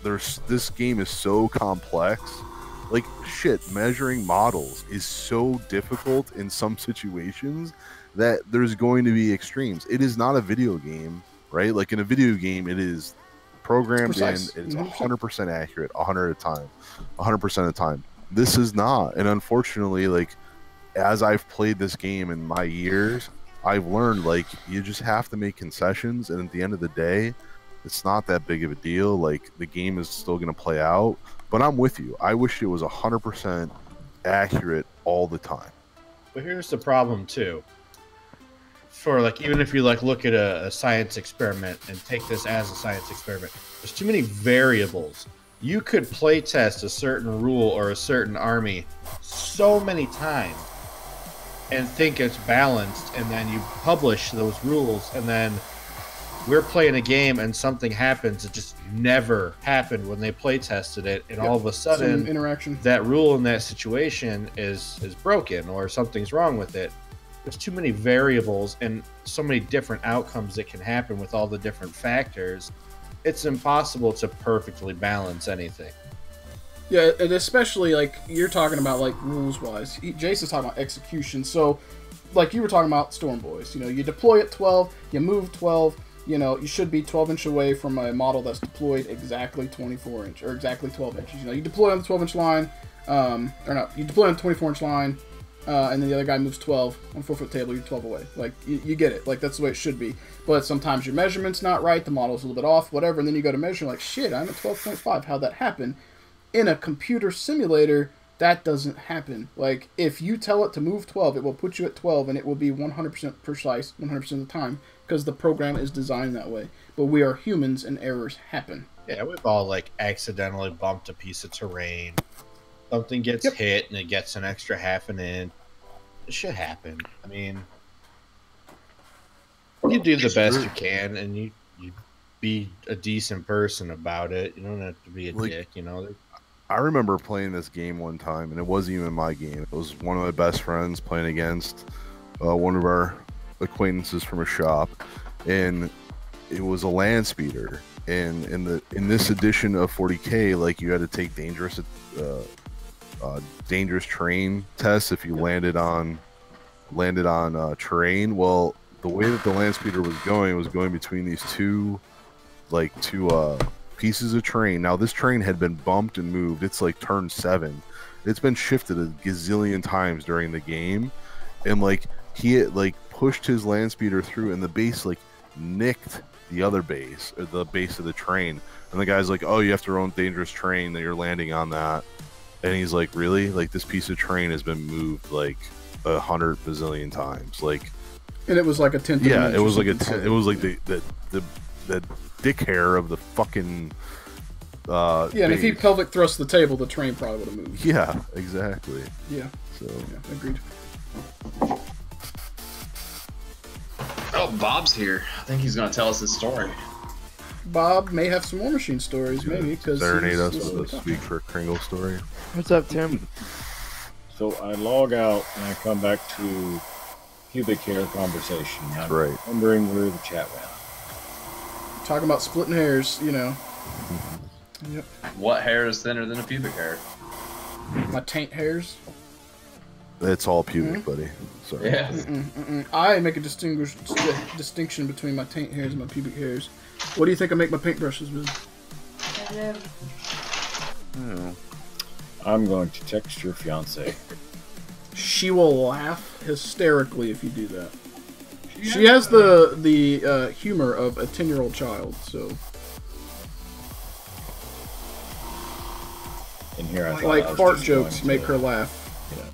this game is so complex. Like, shit, measuring models is so difficult in some situations that there's going to be extremes. It is not a video game, right? Like, in a video game, it is programmed precise. In, it's 100% accurate 100% of the time. This is not. And unfortunately, like, as I've played this game in my years, I've learned, like, you just have to make concessions, and at the end of the day, it's not that big of a deal. Like, the game is still going to play out. But I'm with you. I wish it was 100% accurate all the time.
But here's the problem, too. For, like, even if you, like, look at a science experiment and take this as a science experiment, there's too many variables. You could play test a certain rule or a certain army so many times and think it's balanced, and then you publish those rules, and then we're playing a game and something happens that just never happened when they play tested it, and all of a sudden
Some interaction.
that rule in that situation is broken or something's wrong with it. There's too many variables and so many different outcomes that can happen with all the different factors. It's impossible to perfectly balance anything.
Yeah, and especially like you're talking about like rules wise. Jason's talking about execution. So, like you were talking about Storm Boys. You know, you deploy at 12, you move 12. You know, you should be 12 inches away from a model that's deployed exactly 24 inch or exactly 12 inches. You know, you deploy on the 12 inch line, or no, you deploy on the 24 inch line, and then the other guy moves 12 on 4-foot table. You're 12 away. Like you get it. Like that's the way it should be. But sometimes your measurement's not right. The model's a little bit off. Whatever. And then you go to measure. Like shit, I'm at 12.5. How'd that happen? In a computer simulator, that doesn't happen. Like if you tell it to move 12, it will put you at 12, and it will be 100% precise 100% of the time. Because the program is designed that way. But we are humans and errors happen.
Yeah, we've all like accidentally bumped a piece of terrain. Something gets hit and it gets an extra half an inch. It should happen. I mean, you do the best you can and you be a decent person about it. You don't have to be a dick, you know.
I remember playing this game one time, and it wasn't even my game. It was one of my best friends playing against one of our acquaintances from a shop, and it was a land speeder. And in this edition of 40K, like you had to take dangerous terrain tests if you landed on terrain. Well, the way that the land speeder was going between these two pieces of terrain. Now this terrain had been bumped and moved. It's like turn 7. It's been shifted a gazillion times during the game, and like he had like pushed his land speeder through, and the base like nicked the other base, or the base of the train. And the guy's like, "Oh, you have to run dangerous terrain that you're landing on that." And he's like, "Really? Like this piece of terrain has been moved like 100 bazillion times." Like,
and it was like a 10th.
Yeah, it was like it was like the dick hair of the fucking.
Yeah, and if he pelvic thrust the table, the train probably would have moved.
Yeah, exactly.
Yeah.
So
yeah, agreed.
Oh, Bob's here. I think he's going to tell us his story.
Bob may have some more machine stories, maybe, because
serenade us with a Speak for Kringle story.
What's up, Tim?
So I log out and I come back to pubic hair conversation.
That's
I'm
right.
wondering where the chat went.
Talking about splitting hairs, you know. Yep.
What hair is thinner than a pubic hair?
My taint hairs.
It's all pubic, buddy. Sorry.
Yeah.
I make a distinction between my taint hairs and my pubic hairs. What do you think I make my paintbrushes with?
I'm going to text your fiance.
She will laugh hysterically if you do that. She has the humor of a 10-year-old child, so.
In here, I
like fart jokes make her laugh.
Yeah.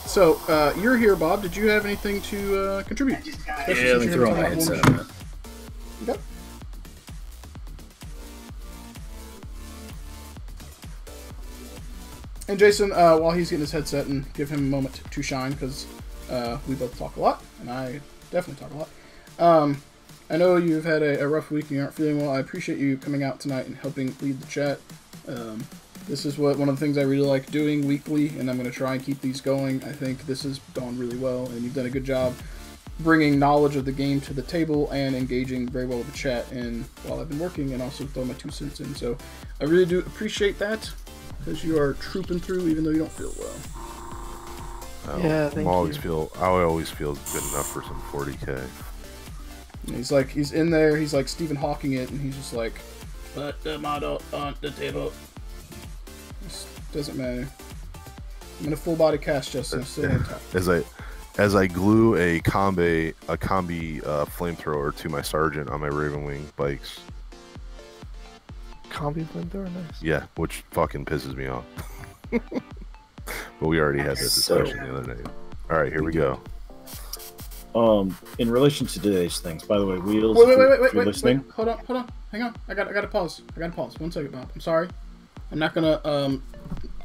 So, you're here, Bob. Did you have anything to contribute?
Yeah, let me throw my headset on.
Yep. And Jason, while he's getting his headset, and give him a moment to shine, because we both talk a lot, and I definitely talk a lot. I know you've had a rough week and you aren't feeling well. I appreciate you coming out tonight and helping lead the chat. This is one of the things I really like doing weekly, and I'm going to try and keep these going. I think this has gone really well, and you've done a good job bringing knowledge of the game to the table and engaging very well with the chat and while I've been working, and also throw my 2 cents in. So I really do appreciate that, because you are trooping through even though you don't feel well.
Yeah, thank
I always
you.
feel good enough for some 40K.
He's in there, he's like Stephen Hawking it, and he's just like, put the model on the table. This doesn't matter. I'm in a full body cast, Justin. Stay on top.
As I glue a combi flamethrower to my Sergeant on my Ravenwing bikes.
Combi flamethrower, nice.
Yeah, which fucking pisses me off. But we already had that discussion the other night. All right, here we go.
In relation to today's things, by the way, Wheels,
Wait,
listening?
hold on. Hang on. I gotta pause. 1 second, Bob. I'm sorry. I'm not gonna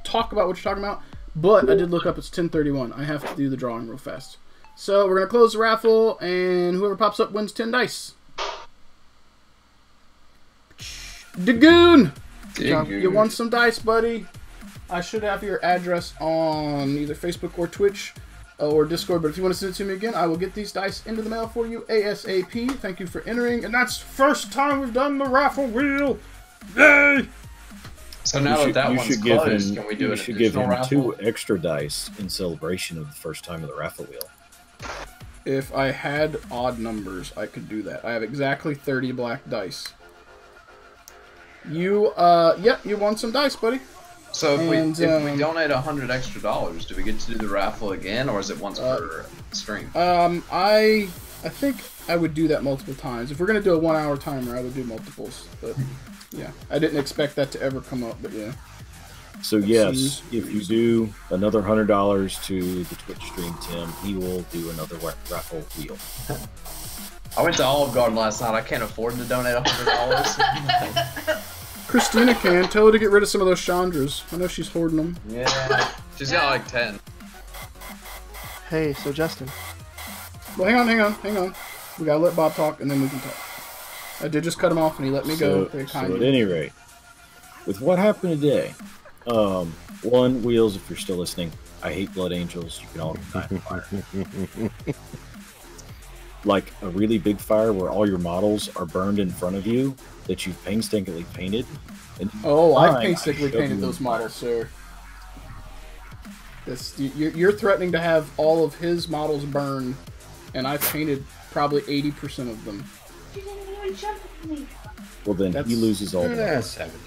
talk about what you're talking about, but I did look up. It's 10:31. I have to do the drawing real fast. So we're gonna close the raffle, and whoever pops up wins 10 dice. Dagoon! You won some dice, buddy. I should have your address on either Facebook or Twitch or Discord, but if you want to send it to me again, I will get these dice into the mail for you ASAP. Thank you for entering, and that's first time we've done the raffle wheel. Yay!
So now that one's closed, can we do an
should give
additional
him
raffle?
2 extra dice in celebration of the first time of the raffle wheel.
If I had odd numbers, I could do that. I have exactly 30 black dice. You won some dice, buddy.
So if we donate $100 extra, do we get to do the raffle again, or is it once per stream?
I think I would do that multiple times. If we're gonna do a 1 hour timer, I would do multiples. But yeah, I didn't expect that to ever come up. But yeah.
So yes, if you do another $100 to the Twitch stream, Tim, he will do another raffle wheel.
I went to Olive Garden last night. I can't afford to donate $100.
Christina can. Tell her to get rid of some of those Chandras. I know she's hoarding them.
Yeah, she's got like 10.
Hey, so Justin.
Well, hang on. We gotta let Bob talk, and then we can talk. I did just cut him off, and he let me go. Very
So
kind.
at any rate, with what happened today, one, Wheels, if you're still listening, I hate Blood Angels. You can all die in fire. Like a really big fire where all your models are burned in front of you that you've painstakingly painted. And
Oh, I
I
basically
shove
painted
you
those
in
models, sir. You're threatening to have all of his models burn, and I've painted probably 80% of them.
You didn't even jump with me.
Well, then he loses all the models.
70.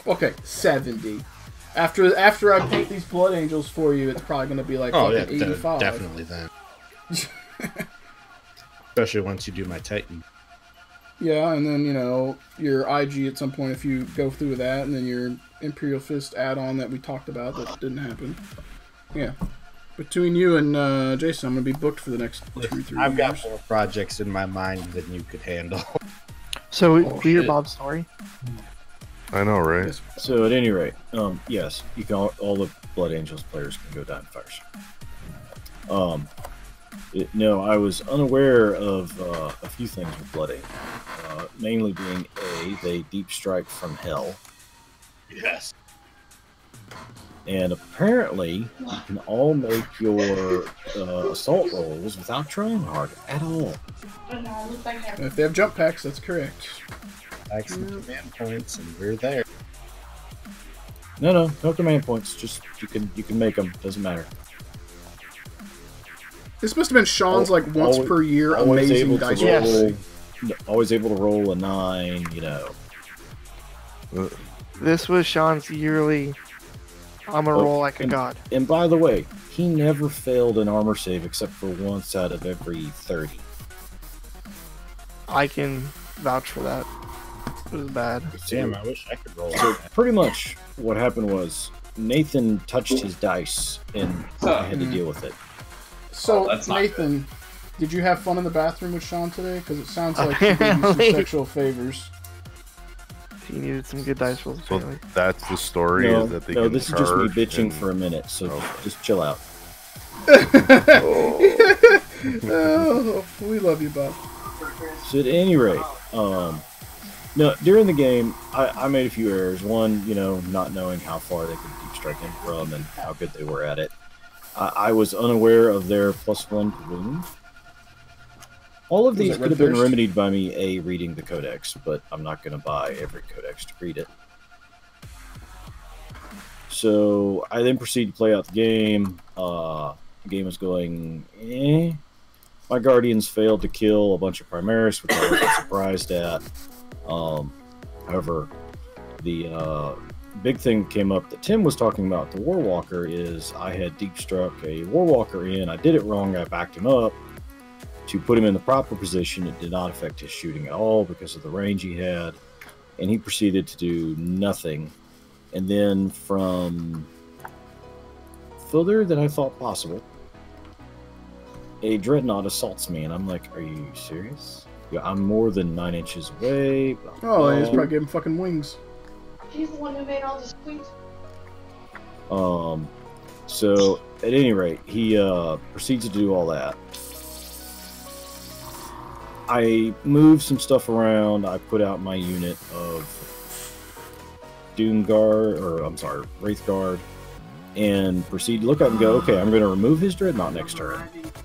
Okay, 70. After I paint these Blood Angels for you, it's probably going to be like
Oh yeah,
fucking 85.
definitely then. Especially once you do my Titan.
Yeah, and then, your IG at some point if you go through that, and then your Imperial Fist add-on that we talked about that didn't happen. Yeah. Between you and Jason, I'm going to be booked for the next 2-3 years.
I've got more projects in my mind than you could handle.
So we hear Bob's story.
I know, right?
Yes.
So at any rate, yes, you can all the Blood Angels players can go down fires. No, I was unaware of a few things with Blood Angel, mainly being they deep strike from hell,
Yes.
and apparently you can all make your assault rolls without trying hard at all.
Oh no, I look like I
And if they have jump packs, that's correct.
Like some command points, and we're there.
No command points. Just you can make them. Doesn't matter.
This must have been Sean's like once
Always-
per year
always
amazing
able to
dice
roll.
roll.
Always able to roll a 9.
This was Sean's yearly. I'm gonna roll like a god.
And by the way, he never failed an armor save except for once out of every 30.
I can vouch for that. It was bad.
Damn, I wish I could roll.
So pretty much what happened was Nathan touched his dice and I had to deal with it.
So,
that's not
Nathan, did you have fun in the bathroom with Sean today? Because it sounds like he gave you some
Apparently.
sexual favors.
He needed some good dice rolls.
So
Apparently.
that's the story.
No,
is that they
no,
can
this is just me
charge
bitching
and-
for a minute, so just chill out.
Oh, we love you, Bob.
So at any rate, no, during the game, I made a few errors. One, not knowing how far they could deep strike in from and how good they were at it. I was unaware of their +1 to wound. All of
Was
these
it
could have
Red
been
Thirst?
remedied by me, reading the codex, but I'm not going to buy every codex to read it. So I then proceeded to play out the game. The game was going, My Guardians failed to kill a bunch of Primaris, which I wasn't surprised at. However, the big thing that came up that Tim was talking about, the Warwalker, is I had deep struck a Warwalker in. I did it wrong. I backed him up to put him in the proper position. It did not affect his shooting at all because of the range he had. And he proceeded to do nothing. And then from further than I thought possible, a Dreadnought assaults me. And I'm like, are you serious? Yeah, I'm more than 9 inches away. Blah, blah,
Oh, they just
blah.
probably gave him fucking wings.
He's the one who made all the squeaks.
So, at any rate, he proceeds to do all that. I move some stuff around. I put out my unit of Wraith Guard, and proceed to look up and go, okay, I'm going to remove his Dreadnought next turn.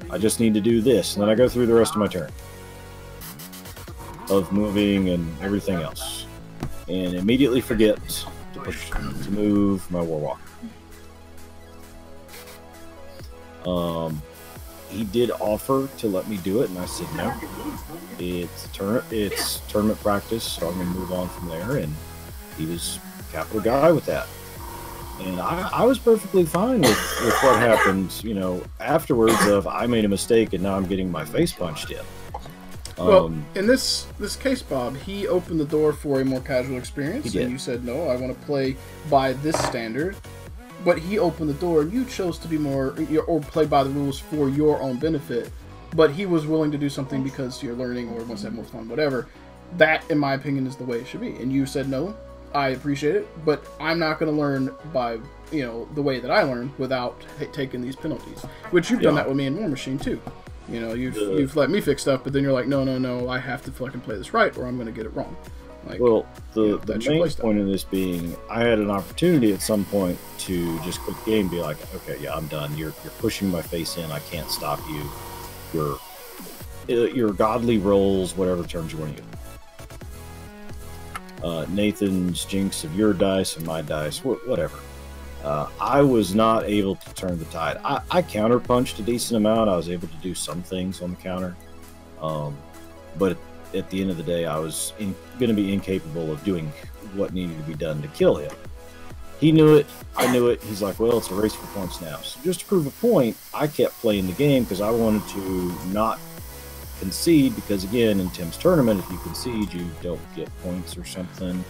I just need to do this, and then I go through the rest of my turn of moving and everything else, and immediately forget to move my Warwalker. He did offer to let me do it, and I said no. It's tournament practice, so I'm going to move on from there. And he was a capital guy with that, and I was perfectly fine with what happened. You know, afterwards of I made a mistake, and now I'm getting my face punched in.
Well, in this case, Bob, he opened the door for a more casual experience, and you said no. I want to play by this standard. But he opened the door, and you chose to be more, or play by the rules for your own benefit. But he was willing to do something because you're learning or wants to have more fun, whatever. That, in my opinion, is the way it should be. And you said no. I appreciate it, but I'm not going to learn by, the way that I learn without taking these penalties. Which you've done that with me in War Machine too. You know, you've let me fix stuff, but then you're like, no, I have to fucking play this right, or I'm going to get it wrong. Like,
well, the main point of this being, I had an opportunity at some point to just quit the game and be like, okay, yeah, I'm done. You're pushing my face in. I can't stop you. Your godly rolls, whatever terms you want to use. Nathan's jinx of your dice and my dice, whatever. I was not able to turn the tide. I counterpunched a decent amount. I was able to do some things on the counter. But at the end of the day, I was going to be incapable of doing what needed to be done to kill him. He knew it. I knew it. He's like, well, it's a race for points now. So just to prove a point, I kept playing the game because I wanted to not concede, because, again, in Tim's tournament, if you concede, you don't get points or something.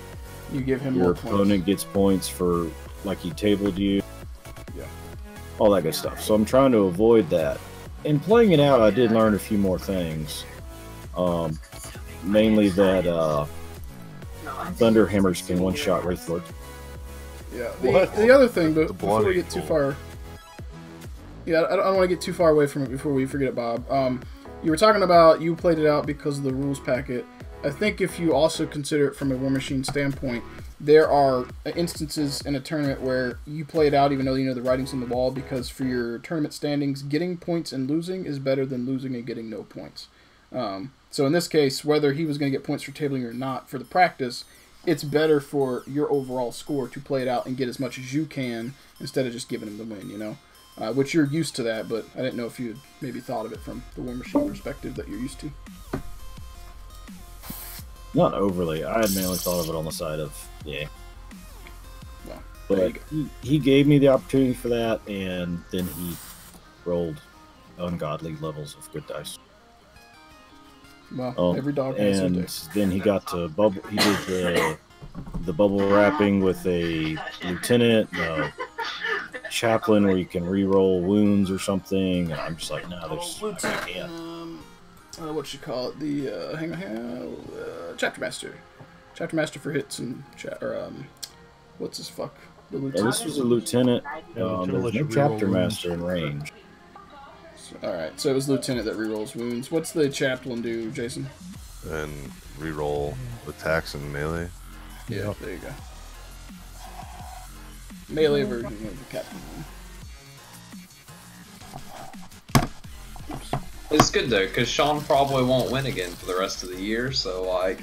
You give him
your
more points.
opponent gets points for, like, he tabled you.
Yeah.
All that good stuff. So I'm trying to avoid that. In playing it out, I did learn a few more things. Mainly that Thunder Hammers can one-shot Wraith Lords.
Yeah. The other thing, but before we get too far... Yeah, I don't want to get too far away from it before we forget it, Bob. You were talking about you played it out because of the rules packet. I think if you also consider it from a War Machine standpoint, there are instances in a tournament where you play it out even though you know the writing's on the wall, because for your tournament standings, getting points and losing is better than losing and getting no points. So in this case, whether he was going to get points for tabling or not for the practice, it's better for your overall score to play it out and get as much as you can instead of just giving him the win, which you're used to that, but I didn't know if you had maybe thought of it from the War Machine perspective that you're used to.
Not overly. I had mainly thought of it on the side of, yeah.
Well,
but he gave me the opportunity for that, and then he rolled ungodly levels of good dice.
Well, every dog has their day.
And then he got to bubble. He did the bubble wrapping with a lieutenant, chaplain, where you can re-roll wounds or something. And I'm just like, no, there's I can't.
What you call it? The chapter master. Chapter master for hits and what's his fuck? The lieutenant.
This was a lieutenant. There's no chapter master in range.
Alright, so it was lieutenant that rerolls wounds. What's the chaplain do, Jason?
And reroll attacks and melee.
Yeah, there you go. Melee version of the captain.
It's good though, because Sean probably won't win again for the rest of the year. So like,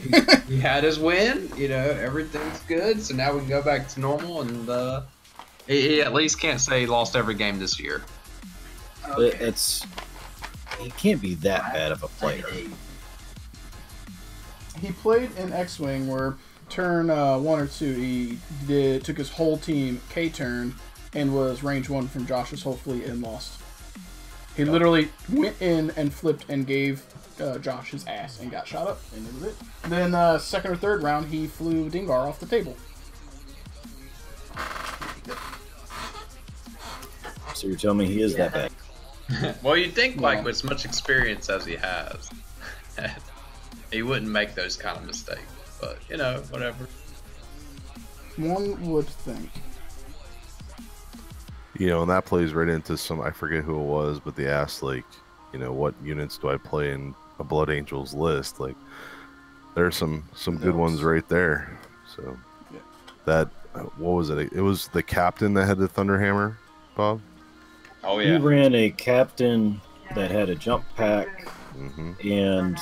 he had his win. Everything's good. So now we can go back to normal, and he at least can't say he lost every game this year.
He can't be that bad of a player.
He played in X-Wing where turn 1 or 2 he took his whole team K-turn and was range 1 from Josh's whole fleet and lost. He literally went in and flipped and gave Josh his ass and got shot up, and that was it. Then second or third round he flew Dingar off the table.
So you're telling me he is that bad?
Well, you'd think, like, with as much experience as he has, he wouldn't make those kind of mistakes. But, whatever.
One would think.
You know, and that plays right into some, I forget who it was, but they asked, like, you know, what units do I play in a Blood Angels list? Like, there's some good ones right there. So,
Yeah.
that, what was it? It was the captain that had the Thunderhammer, Bob?
Oh
He
yeah.
ran a captain that had a jump pack, and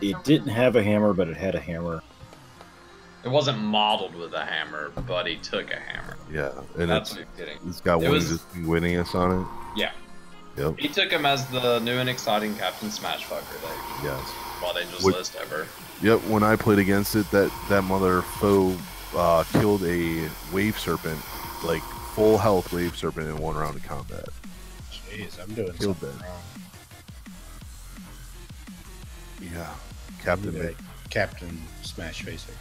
it didn't have a hammer, but it had a hammer.
It wasn't modeled with a hammer, but he took a hammer.
Yeah, and
That's what you're kidding.
it's got
It
one
was-
existing winning us on it.
Yeah.
Yep.
He took him as the new and exciting Captain Smashfucker, like
Yes.
Blood Angels
Would-
list ever.
Yep. When I played against it, that mother foe killed a wave serpent, like full health wave serpent in one round of combat.
Jeez, I'm doing
Killed
something
that.
wrong.
Yeah, Captain
Need
May.
a Captain Smash Facer.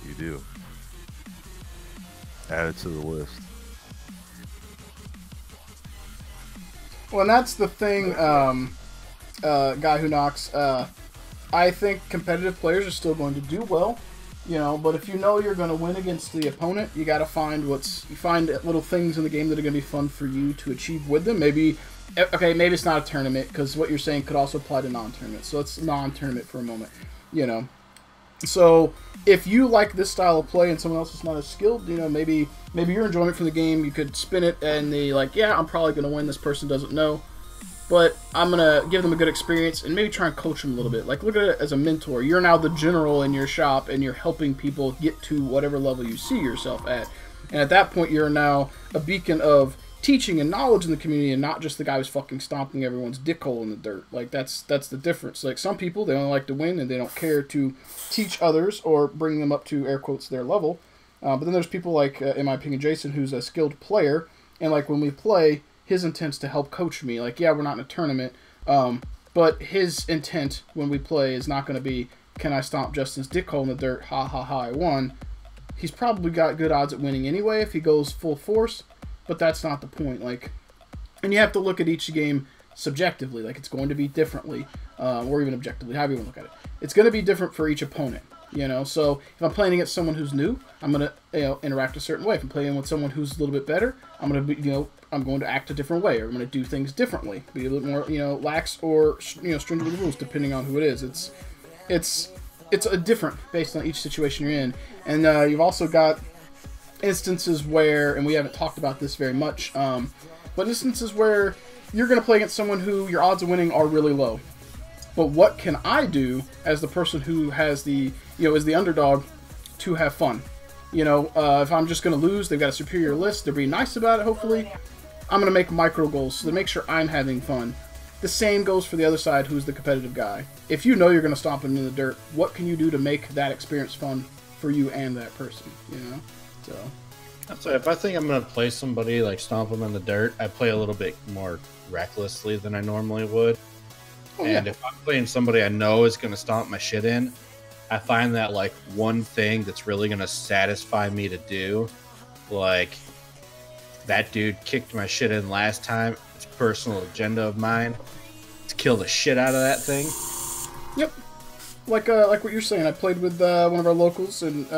You do. Add it to the list.
Well, and that's the thing, Guy Who Knocks. I think competitive players are still going to do well, you know. But if you know you're going to win against the opponent, you got to find little things in the game that are going to be fun for you to achieve with them. Maybe it's not a tournament, because what you're saying could also apply to non-tournament. So it's non-tournament for a moment, you know. So if you like this style of play and someone else is not as skilled, you know, maybe your enjoyment from the game, you could spin it and they like, yeah, I'm probably going to win. This person doesn't know, but I'm going to give them a good experience and maybe try and coach them a little bit. Like, look at it as a mentor. You're now the general in your shop and you're helping people get to whatever level you see yourself at. And at that point, you're now a beacon of teaching and knowledge in the community, and not just the guy who's fucking stomping everyone's dick hole in the dirt. Like, that's the difference. Like, some people, they only like to win and they don't care to teach others or bring them up to, air quotes, their level. But then there's people like, in my opinion, Jason, who's a skilled player, and like when we play, his intent's to help coach me. Like, yeah, we're not in a tournament, but his intent when we play is not going to be, can I stomp Justin's dick hole in the dirt? Ha ha ha, I won. He's probably got good odds at winning anyway if he goes full force. But that's not the point. Like, and you have to look at each game subjectively. Like, it's going to be differently, or even objectively, however you want to look at it. It's going to be different for each opponent, you know. So if I'm playing against someone who's new, I'm going to interact a certain way. If I'm playing with someone who's a little bit better, I'm going to I'm going to act a different way, or I'm going to do things differently, be a little more lax or stringent with the rules depending on who it is. It's a different based on each situation you're in, and you've also got instances where, and we haven't talked about this very much, but instances where you're going to play against someone who your odds of winning are really low. But what can I do as the person who has the, is the underdog to have fun? If I'm just going to lose, they've got a superior list, they're being nice about it, hopefully. I'm going to make micro goals to make sure I'm having fun. The same goes for the other side, who's the competitive guy. If you know you're going to stomp him in the dirt, what can you do to make that experience fun for you and that person, So
if I think I'm going to play somebody, like stomp them in the dirt, I play a little bit more recklessly than I normally would. And if I'm playing somebody I know is going to stomp my shit in, I find that, like, one thing that's really going to satisfy me to do, like, that dude kicked my shit in last time, it's a personal agenda of mine, to kill the shit out of that thing.
Yep. Like what you're saying, I played with one of our locals, and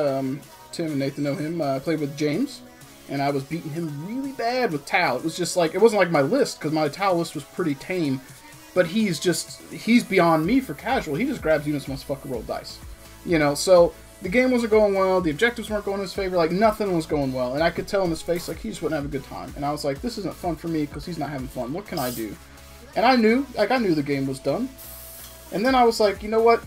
Tim and Nathan know him. I played with James, and I was beating him really bad with Tal. It was just like, it wasn't like my list, because my Tal list was pretty tame, but he's beyond me for casual. He just grabs units and wants to fucking roll dice. So the game wasn't going well, the objectives weren't going in his favor, like nothing was going well, and I could tell in his face, like, he just wouldn't have a good time. And I was like, this isn't fun for me, because he's not having fun. What can I do? And I knew the game was done. And then I was like, you know what?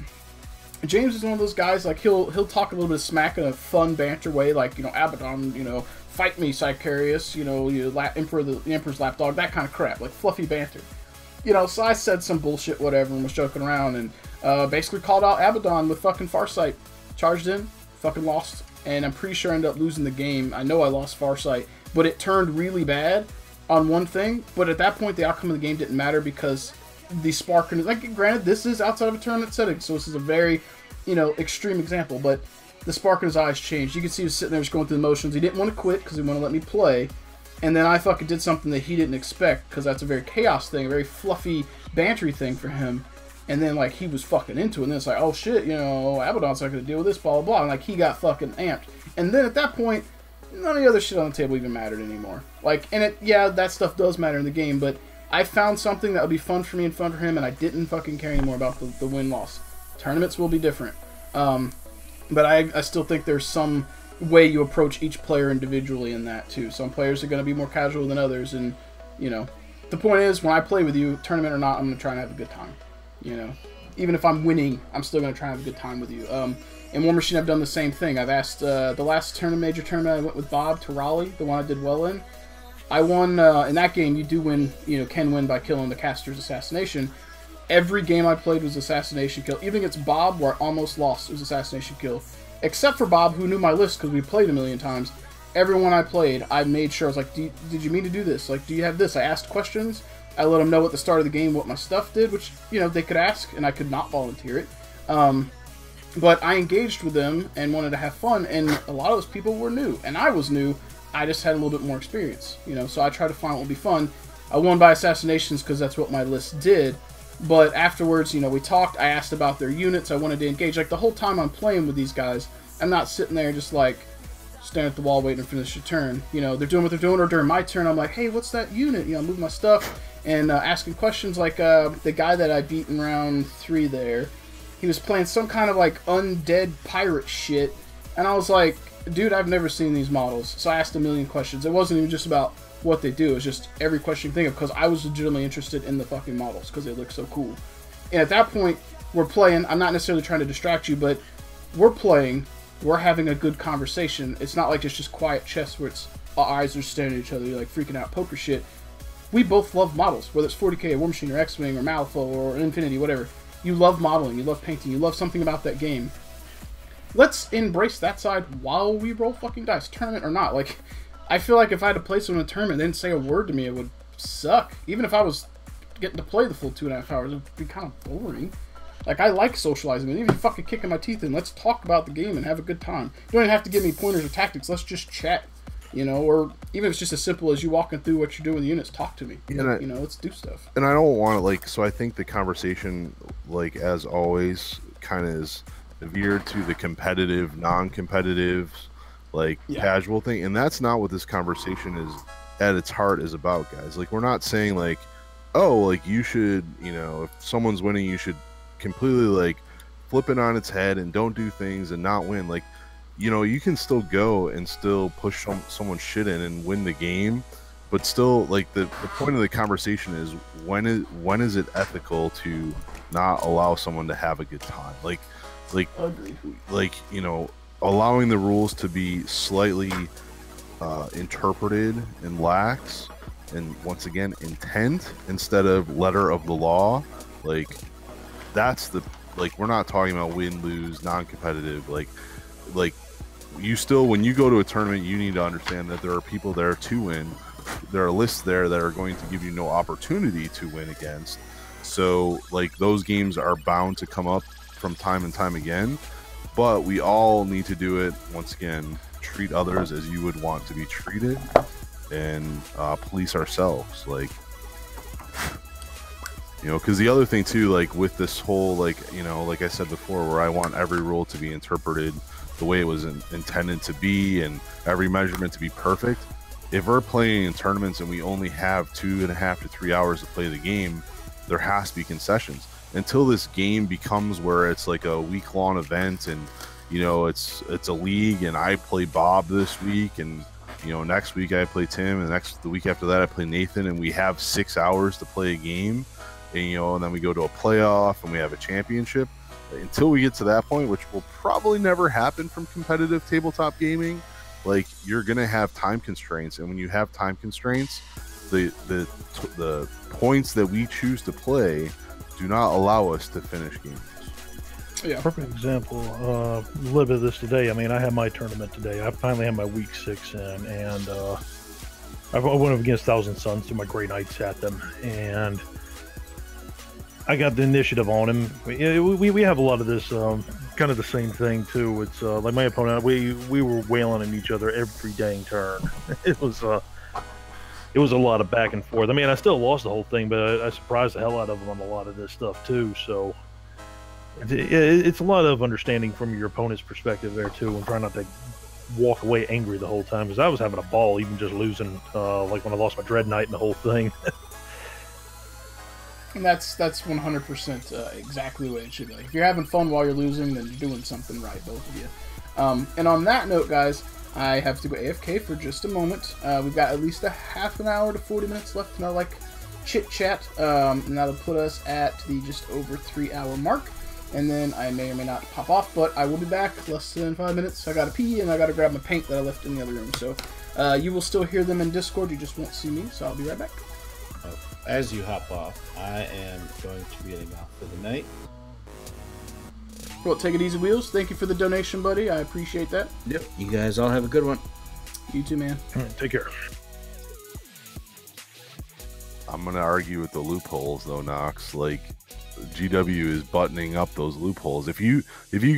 James is one of those guys, like, he'll talk a little bit of smack in a fun banter way, like, Abaddon, fight me, Sicarius, the Emperor's lapdog, that kind of crap, like fluffy banter. So I said some bullshit, whatever, and was joking around, and basically called out Abaddon with fucking Farsight. Charged in, fucking lost, and I'm pretty sure I ended up losing the game. I know I lost Farsight, but it turned really bad on one thing, but at that point the outcome of the game didn't matter because the spark, like, granted, this is outside of a tournament setting, so this is a very, extreme example, but the spark in his eyes changed. You could see he was sitting there just going through the motions. He didn't want to quit because he wanted to let me play, and then I fucking did something that he didn't expect, because that's a very chaos thing, a very fluffy, bantery thing for him, and then, like, he was fucking into it, and then it's like, oh shit, Abaddon's not gonna deal with this, blah, blah, blah, and, like, he got fucking amped. And then at that point, none of the other shit on the table even mattered anymore. Like, and yeah, that stuff does matter in the game, but I found something that would be fun for me and fun for him, and I didn't fucking care anymore about the win-loss. Tournaments will be different. But I still think there's some way you approach each player individually in that, too. Some players are going to be more casual than others, and, you know, the point is, when I play with you, tournament or not, I'm going to try and have a good time, you know. Even if I'm winning, I'm still going to try and have a good time with you. In War Machine, I've done the same thing. I've asked, the last major tournament, I went with Bob to Raleigh, the one I did well in. I won, in that game, you do win, you know, can win by killing the caster's assassination. Every game I played was assassination kill. Even against Bob, where I almost lost, it was assassination kill. Except for Bob, who knew my list because we played a million times. Everyone I played, I made sure, I was like, did you mean to do this? Like, do you have this? I asked questions. I let them know at the start of the game what my stuff did, which, you know, they could ask, and I could not volunteer it. But I engaged with them and wanted to have fun, and a lot of those people were new. And I was new. I just had a little bit more experience, you know, so I tried to find what would be fun. I won by assassinations because that's what my list did. But afterwards, you know, we talked, I asked about their units, I wanted to engage. Like, the whole time I'm playing with these guys, I'm not sitting there just, like, staring at the wall waiting to finish your turn. You know, they're doing what they're doing, or during my turn, I'm like, hey, what's that unit? You know, move my stuff, and asking questions like, the guy that I beat in round 3 there, he was playing some kind of, like, undead pirate shit, and I was like, dude, I've never seen these models. So I asked a million questions. It wasn't even just about what they do, it's just every question you think of, because I was legitimately interested in the fucking models, because they look so cool. And at that point, we're playing, I'm not necessarily trying to distract you, but we're playing, we're having a good conversation. It's not like it's just quiet chess where it's our eyes are staring at each other, you're like freaking out poker shit. We both love models, whether it's 40k, or War Machine, or X-Wing, or Malifaux, or Infinity, whatever. You love modeling, you love painting, you love something about that game. Let's embrace that side while we roll fucking dice, tournament or not. Like, I feel like if I had to play someone in a tournament and they didn't say a word to me, it would suck. Even if I was getting to play the full 2.5 hours, it would be kind of boring. Like, I like socializing, and even fucking kicking my teeth in. Let's talk about the game and have a good time. You don't even have to give me pointers or tactics. Let's just chat, you know, or even if it's just as simple as you walking through what you're doing with the units, talk to me.
Yeah,
you know, let's do stuff.
And I don't want to, like, so I think the conversation, like, as always, kind of is veered to the competitive, non-competitive, like, casual thing, and that's not what this conversation is at its heart is about, guys. Like, we're not saying, like, oh, like, you should, you know, if someone's winning, you should completely, like, flip it on its head and don't do things and not win. Like, you know, you can still go and still push someone's shit in and win the game, but still, like, the point of the conversation is when is it ethical to not allow someone to have a good time? Like, you know, allowing the rules to be slightly interpreted and lax, and once again, intent instead of letter of the law. Like, that's the, like, we're not talking about win, lose, non-competitive. Like you still, when you go to a tournament, you need to understand that there are people there to win. There are lists there that are going to give you no opportunity to win against. So, like, those games are bound to come up from time and time again, but we all need to do it, once again, treat others as you would want to be treated, and police ourselves. Like, you know, because the other thing too, like, with this whole, like, you know, like I said before, where I want every rule to be interpreted the way it was intended to be and every measurement to be perfect. If we're playing in tournaments and we only have 2.5 to 3 hours to play the game, there has to be concessions. Until this game becomes where it's like a week-long event, and, you know, it's a league, and I play Bob this week, and, you know, next week I play Tim, and the week after that I play Nathan, and we have 6 hours to play a game, and, you know, and then we go to a playoff and we have a championship. Until we get to that point, which will probably never happen from competitive tabletop gaming, like, you're gonna have time constraints, and when you have time constraints, the points that we choose to play do not allow us to finish games.
Yeah. Perfect example. A little bit of this today. I mean, I had my tournament today. I finally had my week 6 in, and I went up against Thousand Suns, to my Grey Knights at them, and I got the initiative on him. We have a lot of this kind of the same thing too. It's like my opponent, we were wailing on each other every dang turn. It was a lot of back and forth. I mean, I still lost the whole thing, but I surprised the hell out of them on a lot of this stuff too. So it's a lot of understanding from your opponent's perspective there too, and trying not to walk away angry the whole time because I was having a ball, even just losing, like when I lost my Dread Knight and the whole thing.
And that's 100% exactly the way it should be. Like, if you're having fun while you're losing, then you're doing something right, both of you. And on that note, guys, I have to go AFK for just a moment. We've got at least a half an hour to 40 minutes left in our, like, chit-chat, and that'll put us at the just over 3-hour mark. And then I may or may not pop off, but I will be back less than 5 minutes. I gotta pee, and I gotta grab my paint that I left in the other room. So you will still hear them in Discord, you just won't see me, so I'll be right back.
As you hop off, I am going to be getting off for the night.
Well, take it easy, Wheels. Thank you for the donation, buddy. I appreciate that.
Yep. You guys all have a good one.
You too, man.
Take care.
I'm gonna argue with the loopholes though, Knox. Like, GW is buttoning up those loopholes. If you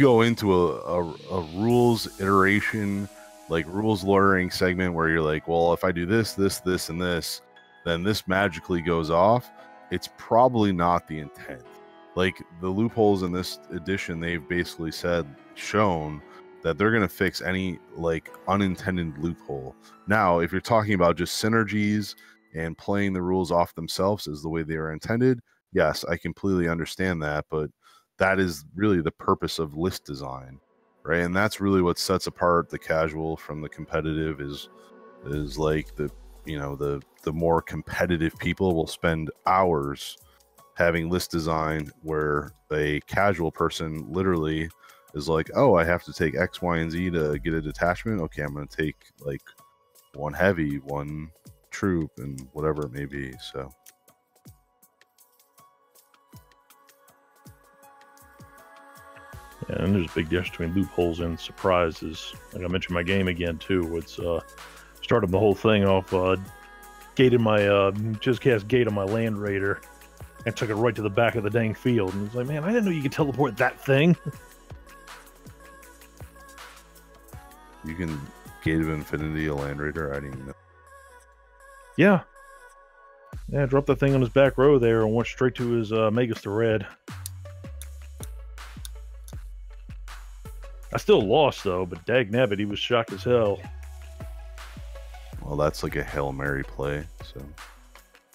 go into a rules iteration, like rules lawyering segment where you're like, well, if I do this, this, this, and this, then this magically goes off, it's probably not the intent. Like, the loopholes in this edition, they've basically shown that they're going to fix any, like, unintended loophole. Now, if you're talking about just synergies and playing the rules off themselves as the way they are intended, yes, I completely understand that, but that is really the purpose of list design, right? And that's really what sets apart the casual from the competitive is like the more competitive people will spend hours having list design where a casual person literally is like, oh, I have to take X, Y, and Z to get a detachment. Okay, I'm going to take like one heavy, one troop, and whatever it may be. So
yeah, and there's a big difference between loopholes and surprises. Like I mentioned my game again too. It's started the whole thing off gated my just cast gate on my Land Raider and took it right to the back of the dang field. And it's like, man, I didn't know you could teleport that thing.
you can Gate of Infinity a Land Raider. I didn't even know.
Yeah, dropped that thing on his back row there and went straight to his Magus the Red. I still lost though, but dagnabbit, he was shocked as hell.
Well, that's like a Hail Mary play, so.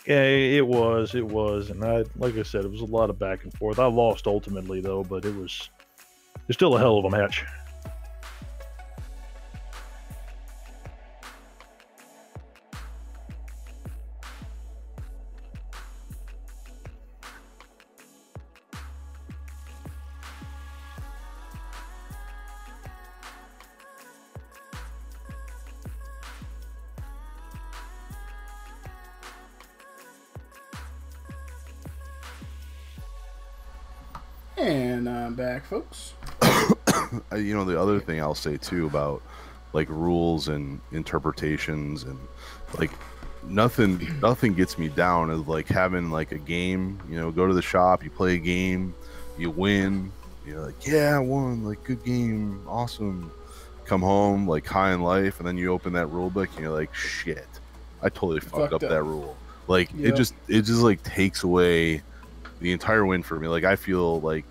Yeah, it was, and like I said, it was a lot of back and forth. I lost ultimately though, but it's still a hell of a match.
And I'm back, folks.
The other thing I'll say too about like rules and interpretations and like nothing gets me down as like having like a game, go to the shop, you play a game, you win, you're like, yeah, I won, like good game, awesome. Come home like high in life, and then you open that rule book and you're like, shit, I totally fucked up that rule. Like it just like takes away the entire win for me. Like I feel like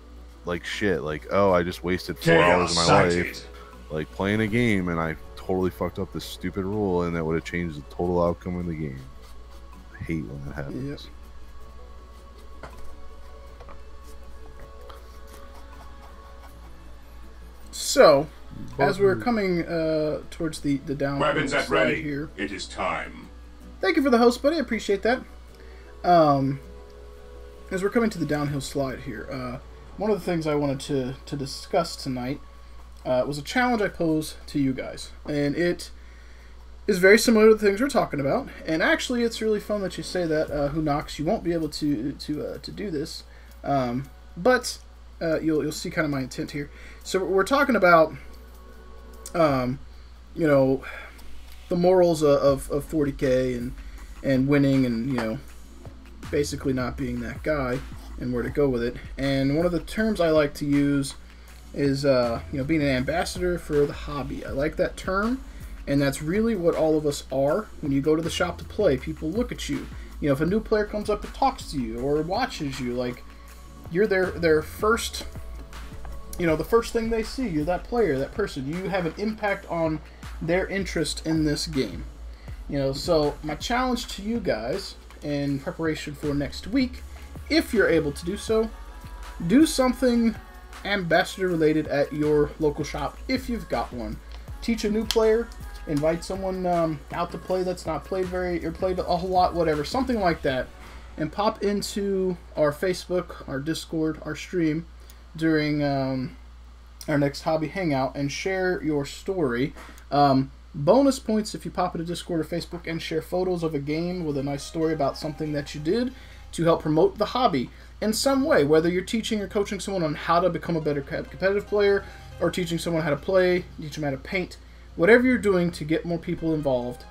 shit, like, oh, I just wasted 4 hours of my life like playing a game and I totally fucked up this stupid rule and that would have changed the total outcome of the game. I hate when that happens.
Yep. So as we're coming towards the down
Weapons at
slide
ready.
here,
It is time.
thank you for the host, buddy. I appreciate that. As we're coming to the downhill slide here, one of the things I wanted to discuss tonight was a challenge I posed to you guys, and it is very similar to the things we're talking about. And actually, it's really fun that you say that. Who knocks? You won't be able to do this, but you'll see kind of my intent here. So we're talking about, the morals of 40K and winning and basically not being that guy and where to go with it. And one of the terms I like to use is being an ambassador for the hobby. I like that term, and that's really what all of us are. When you go to the shop to play, people look at you. If a new player comes up and talks to you or watches you, like you're their first you know, the first thing they see, you're that player, that person. You have an impact on their interest in this game. You know, so my challenge to you guys in preparation for next week, if you're able to do so, do something ambassador related at your local shop if you've got one. Teach a new player, invite someone out to play that's not played a whole lot, whatever, something like that, and pop into our Facebook, our Discord, our stream during our next hobby hangout and share your story. Bonus points if you pop into Discord or Facebook and share photos of a game with a nice story about something that you did to help promote the hobby in some way, whether you're teaching or coaching someone on how to become a better competitive player, or teaching someone how to play, teach them how to paint. Whatever you're doing to get more people involved,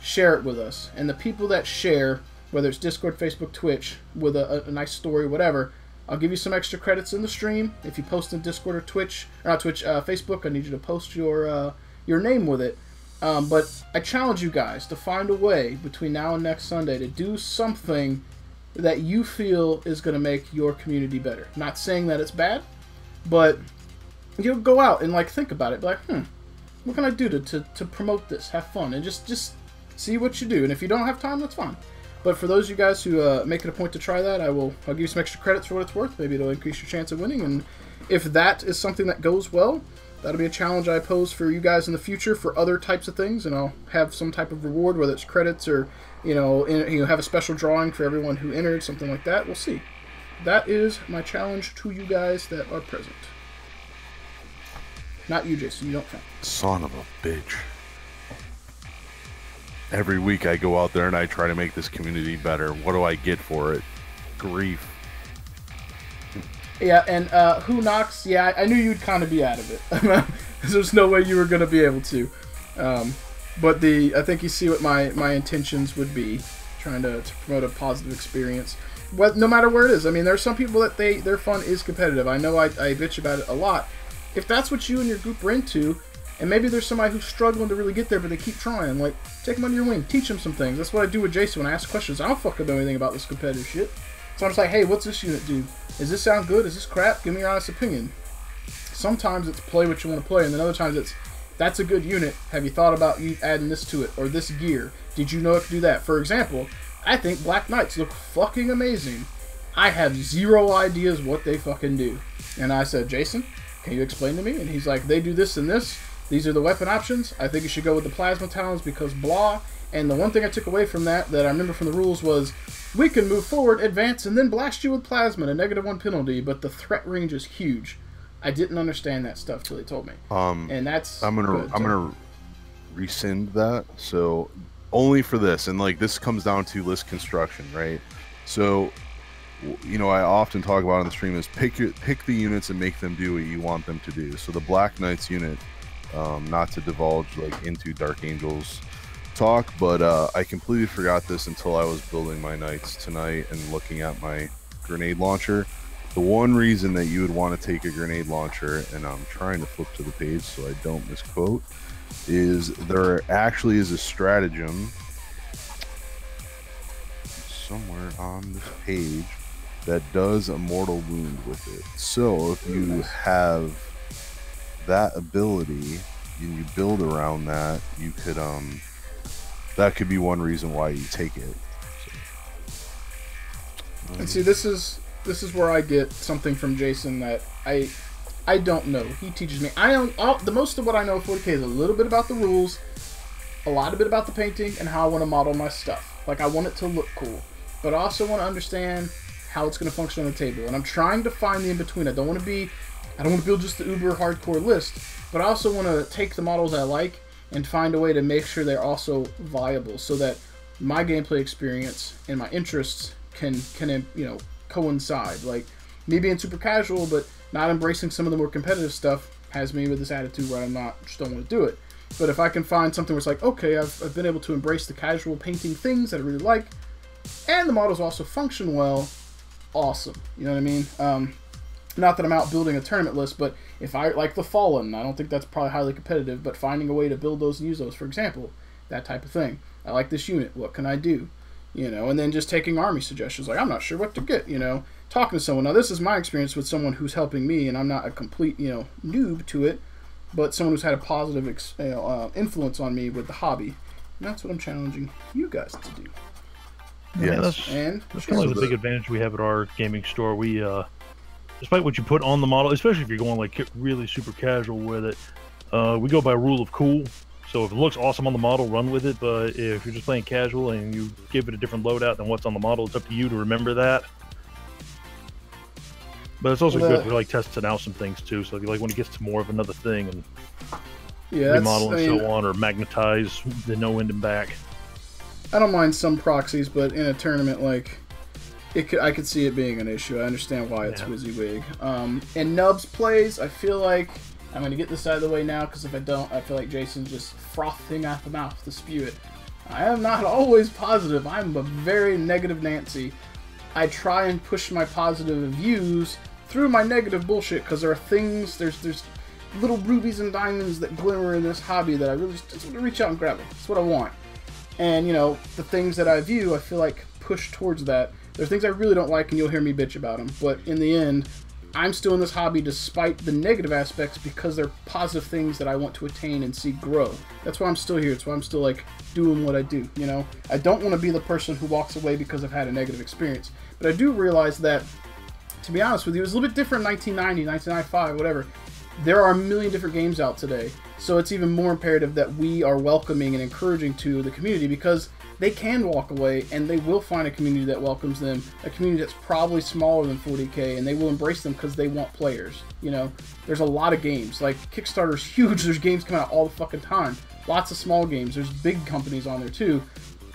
share it with us. And the people that share, whether it's Discord, Facebook, Twitch, with a nice story, whatever, I'll give you some extra credits in the stream. If you post in Discord or Twitch, or not Twitch, Facebook, I need you to post your name with it. But I challenge you guys to find a way between now and next Sunday to do something that you feel is going to make your community better. Not saying that it's bad, but you'll go out and like think about it. Be like, what can I do to promote this? Have fun and just see what you do. And if you don't have time, that's fine. But for those of you guys who make it a point to try that, I'll give you some extra credits for what it's worth. Maybe it'll increase your chance of winning. And if that is something that goes well, that'll be a challenge I pose for you guys in the future for other types of things, and I'll have some type of reward, whether it's credits or have a special drawing for everyone who entered, something like that. We'll see. That is my challenge to you guys that are present. Not you, Jason. You don't count.
Son of a bitch. Every week I go out there and I try to make this community better. What do I get for it? Grief.
Yeah, and Who Knocks? Yeah, I knew you'd kind of be out of it. There's no way you were going to be able to. But I think you see what my intentions would be, trying to promote a positive experience. But no matter where it is, I mean, there are some people that their fun is competitive. I know I bitch about it a lot. If that's what you and your group are into, and maybe there's somebody who's struggling to really get there, but they keep trying, like, take them under your wing, teach them some things. That's what I do with Jason when I ask questions. I don't fucking know anything about this competitive shit. So I'm just like, hey, what's this unit do? Does this sound good? Is this crap? Give me your honest opinion. Sometimes it's play what you want to play, and then other times it's, that's a good unit. Have you thought about you adding this to it? Or this gear? Did you know it could do that? For example, I think Black Knights look fucking amazing. I have zero ideas what they fucking do. And I said, Jason, can you explain to me? And he's like, they do this and this. These are the weapon options. I think you should go with the plasma talons because blah. And the one thing I took away from that I remember from the rules was, we can move forward, advance, and then blast you with plasma at a -1 penalty, but the threat range is huge. I didn't understand that stuff till they told me. And that's
I'm gonna rescind that. So only for this, and like this comes down to list construction, right? So I often talk about on the stream is pick the units and make them do what you want them to do. So the Black Knights unit, not to divulge like into Dark Angels talk, but I completely forgot this until I was building my knights tonight and looking at my grenade launcher. The one reason that you would want to take a grenade launcher, and I'm trying to flip to the page so I don't misquote, is there actually is a stratagem somewhere on this page that does a mortal wound with it. So if you have that ability and you build around that, you could that could be one reason why you take it. So,
and see, this is where I get something from Jason that I don't know. He teaches me. The most of what I know of 40K is a little bit about the rules, a lot of bit about the painting, and how I want to model my stuff. Like, I want it to look cool, but I also want to understand how it's going to function on the table. And I'm trying to find the in-between. I don't want to build just the uber hardcore list, but I also want to take the models I like and find a way to make sure they're also viable so that my gameplay experience and my interests can coincide. Like, me being super casual but not embracing some of the more competitive stuff has me with this attitude where just don't want to do it. But if I can find something where it's like, okay, I've been able to embrace the casual painting things that I really like, and the models also function well, awesome. You know what I mean? Not that I'm out building a tournament list, but if I like the Fallen, I don't think that's probably highly competitive, but finding a way to build those and use those, for example, that type of thing. I like this unit. What can I do? you know, and then just taking army suggestions. Like, I'm not sure what to get, you know, talking to someone. Now, this is my experience with someone who's helping me, and I'm not a complete, you know, noob to it, but someone who's had a positive influence on me with the hobby. And that's what I'm challenging you guys to do.
Yeah, that's kind of like the big advantage we have at our gaming store. We, despite what you put on the model, especially if you're going like really super casual with it, we go by rule of cool. So if it looks awesome on the model, run with it. But if you're just playing casual and you give it a different loadout than what's on the model, it's up to you to remember that. But it's also good for like testing out some things too. So if you like when it gets to more of another thing and remodel and so on, or magnetize the no end and back.
I don't mind some proxies, but in a tournament like I could see it being an issue. I understand why it's WYSIWYG. In Nubs plays, I feel like I'm going to get this out of the way now, because if I don't, I feel like Jason's just frothing at the mouth to spew it. I am not always positive. I'm a very negative Nancy. I try and push my positive views through my negative bullshit, because there are things, there's little rubies and diamonds that glimmer in this hobby that I really just want to reach out and grab them. That's what I want. And, you know, the things that I view, I feel like push towards that. There are things I really don't like, and you'll hear me bitch about them. But in the end, I'm still in this hobby despite the negative aspects, because they're positive things that I want to attain and see grow. That's why I'm still here. It's why I'm still, like, doing what I do, you know? I don't want to be the person who walks away because I've had a negative experience. But I do realize that, to be honest with you, it was a little bit different in 1990, 1995, whatever. There are a million different games out today. So it's even more imperative that we are welcoming and encouraging to the community, because they can walk away and they will find a community that welcomes them, a community that's probably smaller than 40K, and they will embrace them because they want players. You know, there's a lot of games. Like, Kickstarter's huge. There's games coming out all the fucking time. Lots of small games. There's big companies on there too.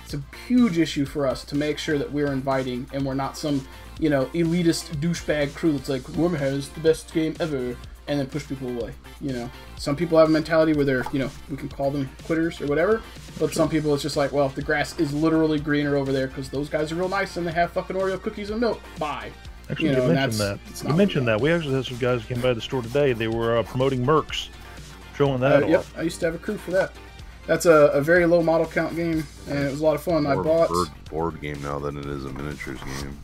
It's a huge issue for us to make sure that we're inviting and we're not some, you know, elitist douchebag crew that's like, Warhammer is the best game ever, and then push people away. You know, some people have a mentality where they're, you know, we can call them quitters or whatever, but some people it's just like, well, the grass is literally greener over there because those guys are real nice and they have fucking Oreo cookies and milk. Bye.
Actually, you mentioned that. You mentioned that. We actually had some guys who came by the store today. They were promoting Mercs, showing that.
Yep, I used to have a crew for that. That's a very low model count game, and it was a lot of fun.
More
I bought
board game now than it is a miniatures game.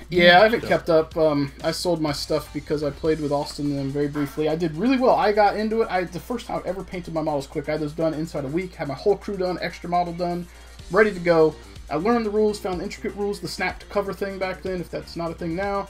Yeah, I haven't kept up. I sold my stuff because I played with Austin and them very briefly. I did really well. I got into it. The first time I ever painted my models quick. I had those done inside a week, had my whole crew done, extra model done, ready to go. I learned the rules, found the intricate rules, the snap to cover thing back then, if that's not a thing now.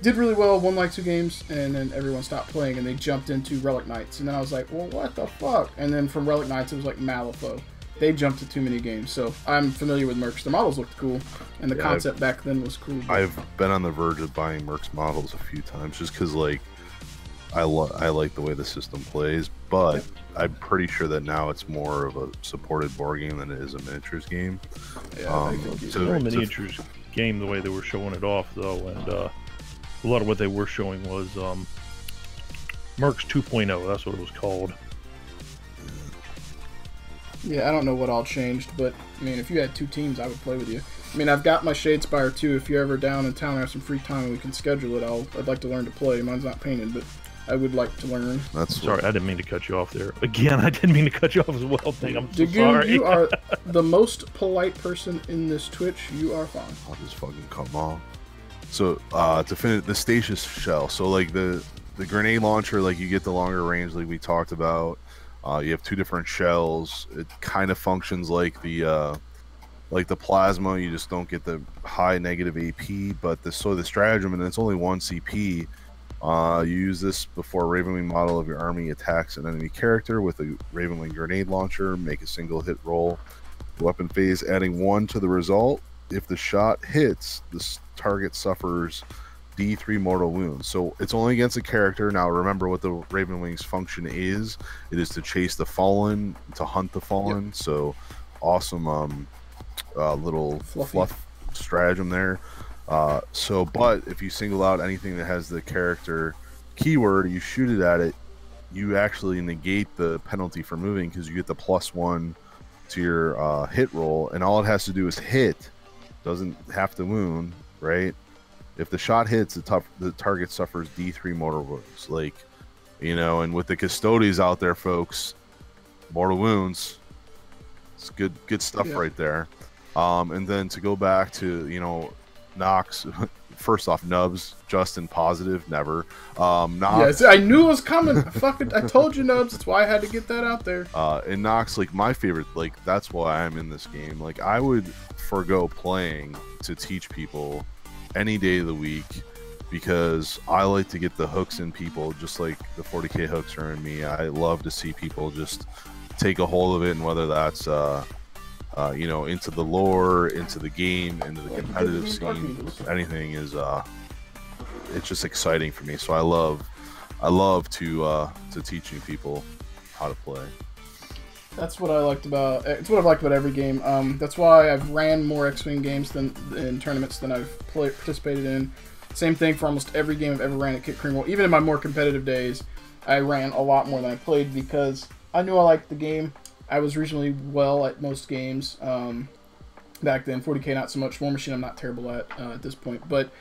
Did really well, won like 2 games, and then everyone stopped playing and they jumped into Relic Knights. And then I was like, well, what the fuck? And then from Relic Knights, it was like Malifaux. They jumped to too many games, so I'm familiar with Mercs. The models looked cool, and the concept back then was cool.
I've been on the verge of buying Mercs models a few times, just because, like, I like the way the system plays, but I'm pretty sure that now it's more of a supported board game than it is a miniatures game.
Yeah, I think
it's a miniatures game the way they were showing it off, though, and a lot of what they were showing was Mercs 2.0, that's what it was called.
Yeah, I don't know what all changed, but, I mean, if you had 2 teams, I would play with you. I mean, I've got my Shadespire too. If you're ever down in town and have some free time and we can schedule it, I'd like to learn to play. Mine's not painted, but I would like to learn.
Sorry, I didn't mean to cut you off there. Again, I didn't mean to cut you off as well, thing. I'm so sorry.
You are the most polite person in this Twitch. You are fine.
I'll just fucking come off. So, to finish, the Stasis shell. So, like, the grenade launcher, like, you get the longer range like we talked about. You have 2 different shells. It kind of functions like the plasma. You just don't get the high negative AP. But the stratagem, and it's only 1 CP. You use this before a Ravenwing model of your army attacks an enemy character with a Ravenwing grenade launcher. Make a single hit roll. Weapon phase, adding 1 to the result. If the shot hits, the target suffers D3 mortal wounds. So it's only against a character. Now remember what the Ravenwing's function is. It is to chase the fallen, to hunt the fallen. Yep. So awesome little fluff stratagem there. But if you single out anything that has the character keyword, you shoot it at it, you actually negate the penalty for moving, because you get the +1 to your hit roll, and all it has to do is hit. Doesn't have to wound, right? If the shot hits, the target suffers D3 mortal wounds. Like, you know, and with the Custodies out there, folks, mortal wounds, it's good stuff right there. And then to go back to, you know, Nox, first off, Nubs, Justin, positive, never. Nox,
Yes, I knew it was coming. I told you, Nubs. That's why I had to get that out there.
and Nox, like, my favorite, like, that's why I'm in this game. Like, I would forgo playing to teach people any day of the week, because I like to get the hooks in people, just like the 40K hooks are in me. I love to see people just take a hold of it, and whether that's you know, into the lore, into the game, into the competitive scene, anything is it's just exciting for me. So I love to teaching people how to play.
That's what I liked about. It's what I've liked about every game. That's why I've ran more X-Wing games than in tournaments than I've participated in. Same thing for almost every game I've ever ran at Kit Kringle. Even in my more competitive days, I ran a lot more than I played because I knew I liked the game. I was reasonably well at most games back then. 40K not so much. War Machine I'm not terrible at this point. But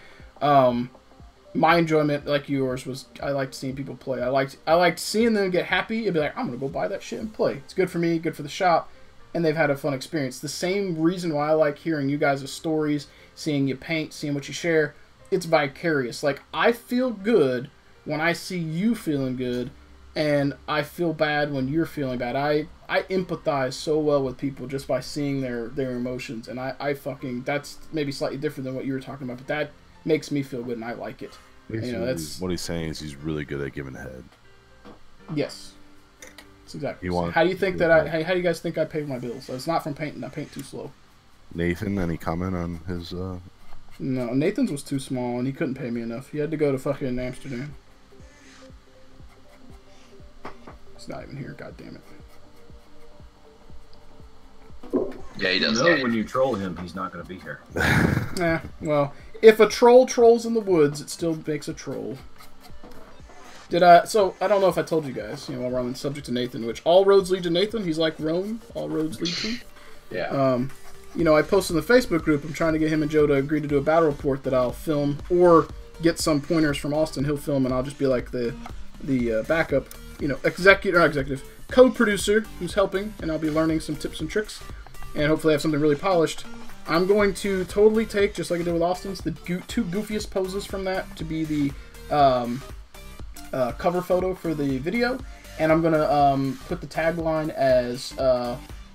my enjoyment, like yours, was I liked seeing people play. I liked seeing them get happy and be like, I'm gonna go buy that shit and play. It's good for me, good for the shop, and they've had a fun experience. The same reason why I like hearing you guys' stories, seeing you paint, seeing what you share. It's vicarious. Like, I feel good when I see you feeling good, and I feel bad when you're feeling bad. I empathize so well with people just by seeing their emotions, and I fucking, that's maybe slightly different than what you were talking about, but that makes me feel good, and I like it. You know, that's
what he's saying is he's really good at giving head.
Yes, that's exactly.
How
do you think that how do you guys think I pay my bills? It's not from painting. I paint too slow.
Nathan, any comment on his?
No, Nathan's was too small, and he couldn't pay me enough. He had to go to fucking Amsterdam. He's not even here. God damn it.
Yeah, he does.
When you troll him, he's not going to be here.
Well, if a troll trolls in the woods, it still makes a troll. So, I don't know if I told you guys, you know, while we're on the subject of Nathan, which all roads lead to Nathan. He's like Rome. All roads lead to.
Yeah.
You know, I posted in the Facebook group, I'm trying to get him and Joe to agree to do a battle report that I'll film, or get some pointers from Austin. He'll film, and I'll just be like the backup, you know, executive, co-producer who's helping, and I'll be learning some tips and tricks, and hopefully have something really polished. I'm going to totally take, just like I did with Austin's, the two goofiest poses from that to be the cover photo for the video, and I'm going to put the tagline as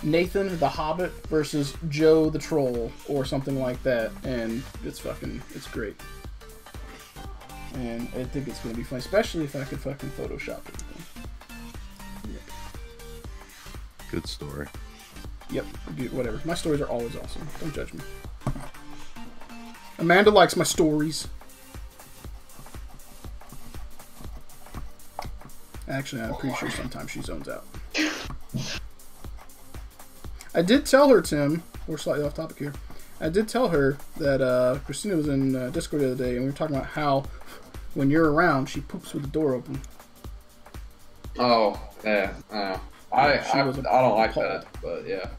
Nathan the Hobbit versus Joe the Troll, or something like that, and it's great. And I think it's going to be fun, especially if I could fucking Photoshop everything. Yep.
Good story.
Yep, whatever. My stories are always awesome. Don't judge me. Amanda likes my stories. Actually, I'm pretty sure sometimes she zones out. I did tell her, Tim, we're slightly off topic here. I did tell her that Christina was in Discord the other day, and we were talking about how when you're around, she poops with the door open.
Oh, yeah. I don't like that, but yeah.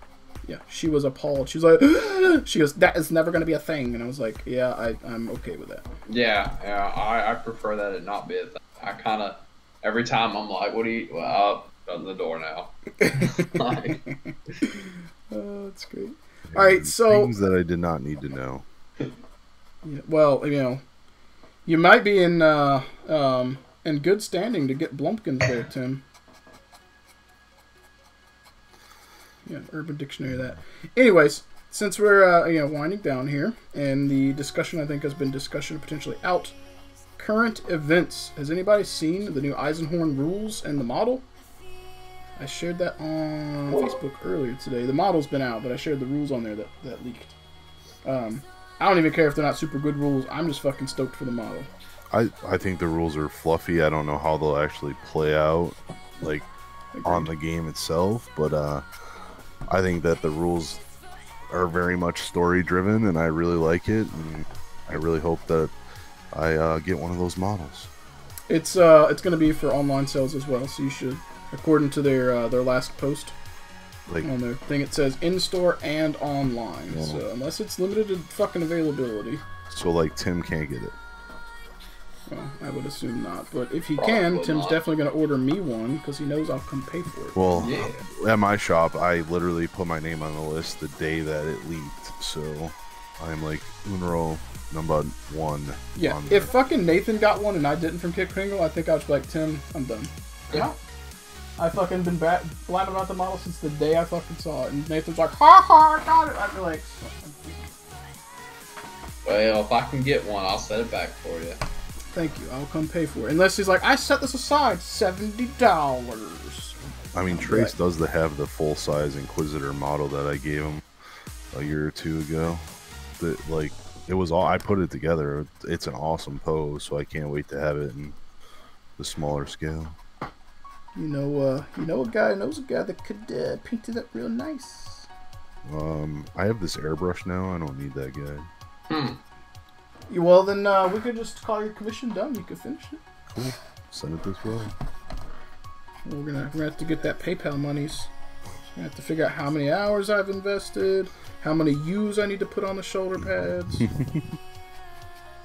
Yeah, she was appalled. She was like, she goes, that is never going to be a thing. And I was like, yeah, I'm okay with that.
Yeah, I prefer that it not be a thing. I kind of, every time I'm like, what do you, well, shut the door now.
Oh, that's great. All right, so
things that I did not need to know.
Yeah, well, you know, you might be in good standing to get Blumpkins there, Tim. Yeah, Urban Dictionary of that. Anyways, since we're winding down here, and the discussion I think has been potentially out. Current events. Has anybody seen the new Eisenhorn rules and the model? I shared that on Facebook earlier today. The model's been out, but I shared the rules on there that leaked. I don't even care if they're not super good rules. I'm just fucking stoked for the model.
I think the rules are fluffy. I don't know how they'll actually play out, like, on the game itself, but I think that the rules are very much story driven, and I really like it, and I really hope that I get one of those models.
It's going to be for online sales as well, so you should, according to their last post, like, on their thing, it says in store and online. Yeah. So unless it's limited to fucking availability.
So like Tim can't get it.
Well, I would assume not. But if he
Probably
can, Tim's
not.
definitely going to order me one because he knows I'll come pay for it.
Well,
Yeah.
at my shop, I literally put my name on the list the day that it leaked, so I'm like numero number 1.
Yeah,
on there.
if fucking Nathan got one and I didn't from Kick Kringle, I think I was like, Tim, I'm done.
Yeah.
I fucking been blabbing about the model since the day I fucking saw it, and Nathan's like, ha ha, I got it. I'd be like,
Well, if I can get one, I'll set it back for you.
thank you, I'll come pay for it. Unless he's like, I set this aside, $70.
I mean, Trace does have the full-size Inquisitor model that I gave him a year or two ago. That, like, it was all I put it together. It's an awesome pose, so I can't wait to have it in the smaller scale.
You know a guy knows a guy that could paint it up real nice.
I have this airbrush now. I don't need that guy.
Well, then we could just call your commission done. You could finish it.
Cool. Send it this way.
We're gonna have to get that PayPal monies. I have to figure out how many hours I've invested, how many U's I need to put on the shoulder pads.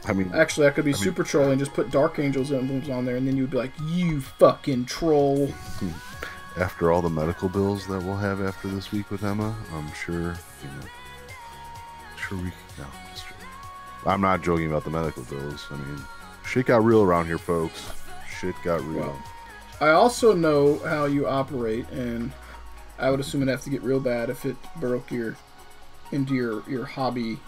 I mean,
Actually, I could be super trolling, just put Dark Angels emblems on there, and then you'd be like, "You fucking troll."
after all the medical bills that we'll have after this week with Emma, I'm sure, no, just joking. I'm not joking about the medical bills. I mean, shit got real around here, folks. Shit got real.
Well, I also know how you operate, and I would assume it'd have to get real bad if it broke into your hobby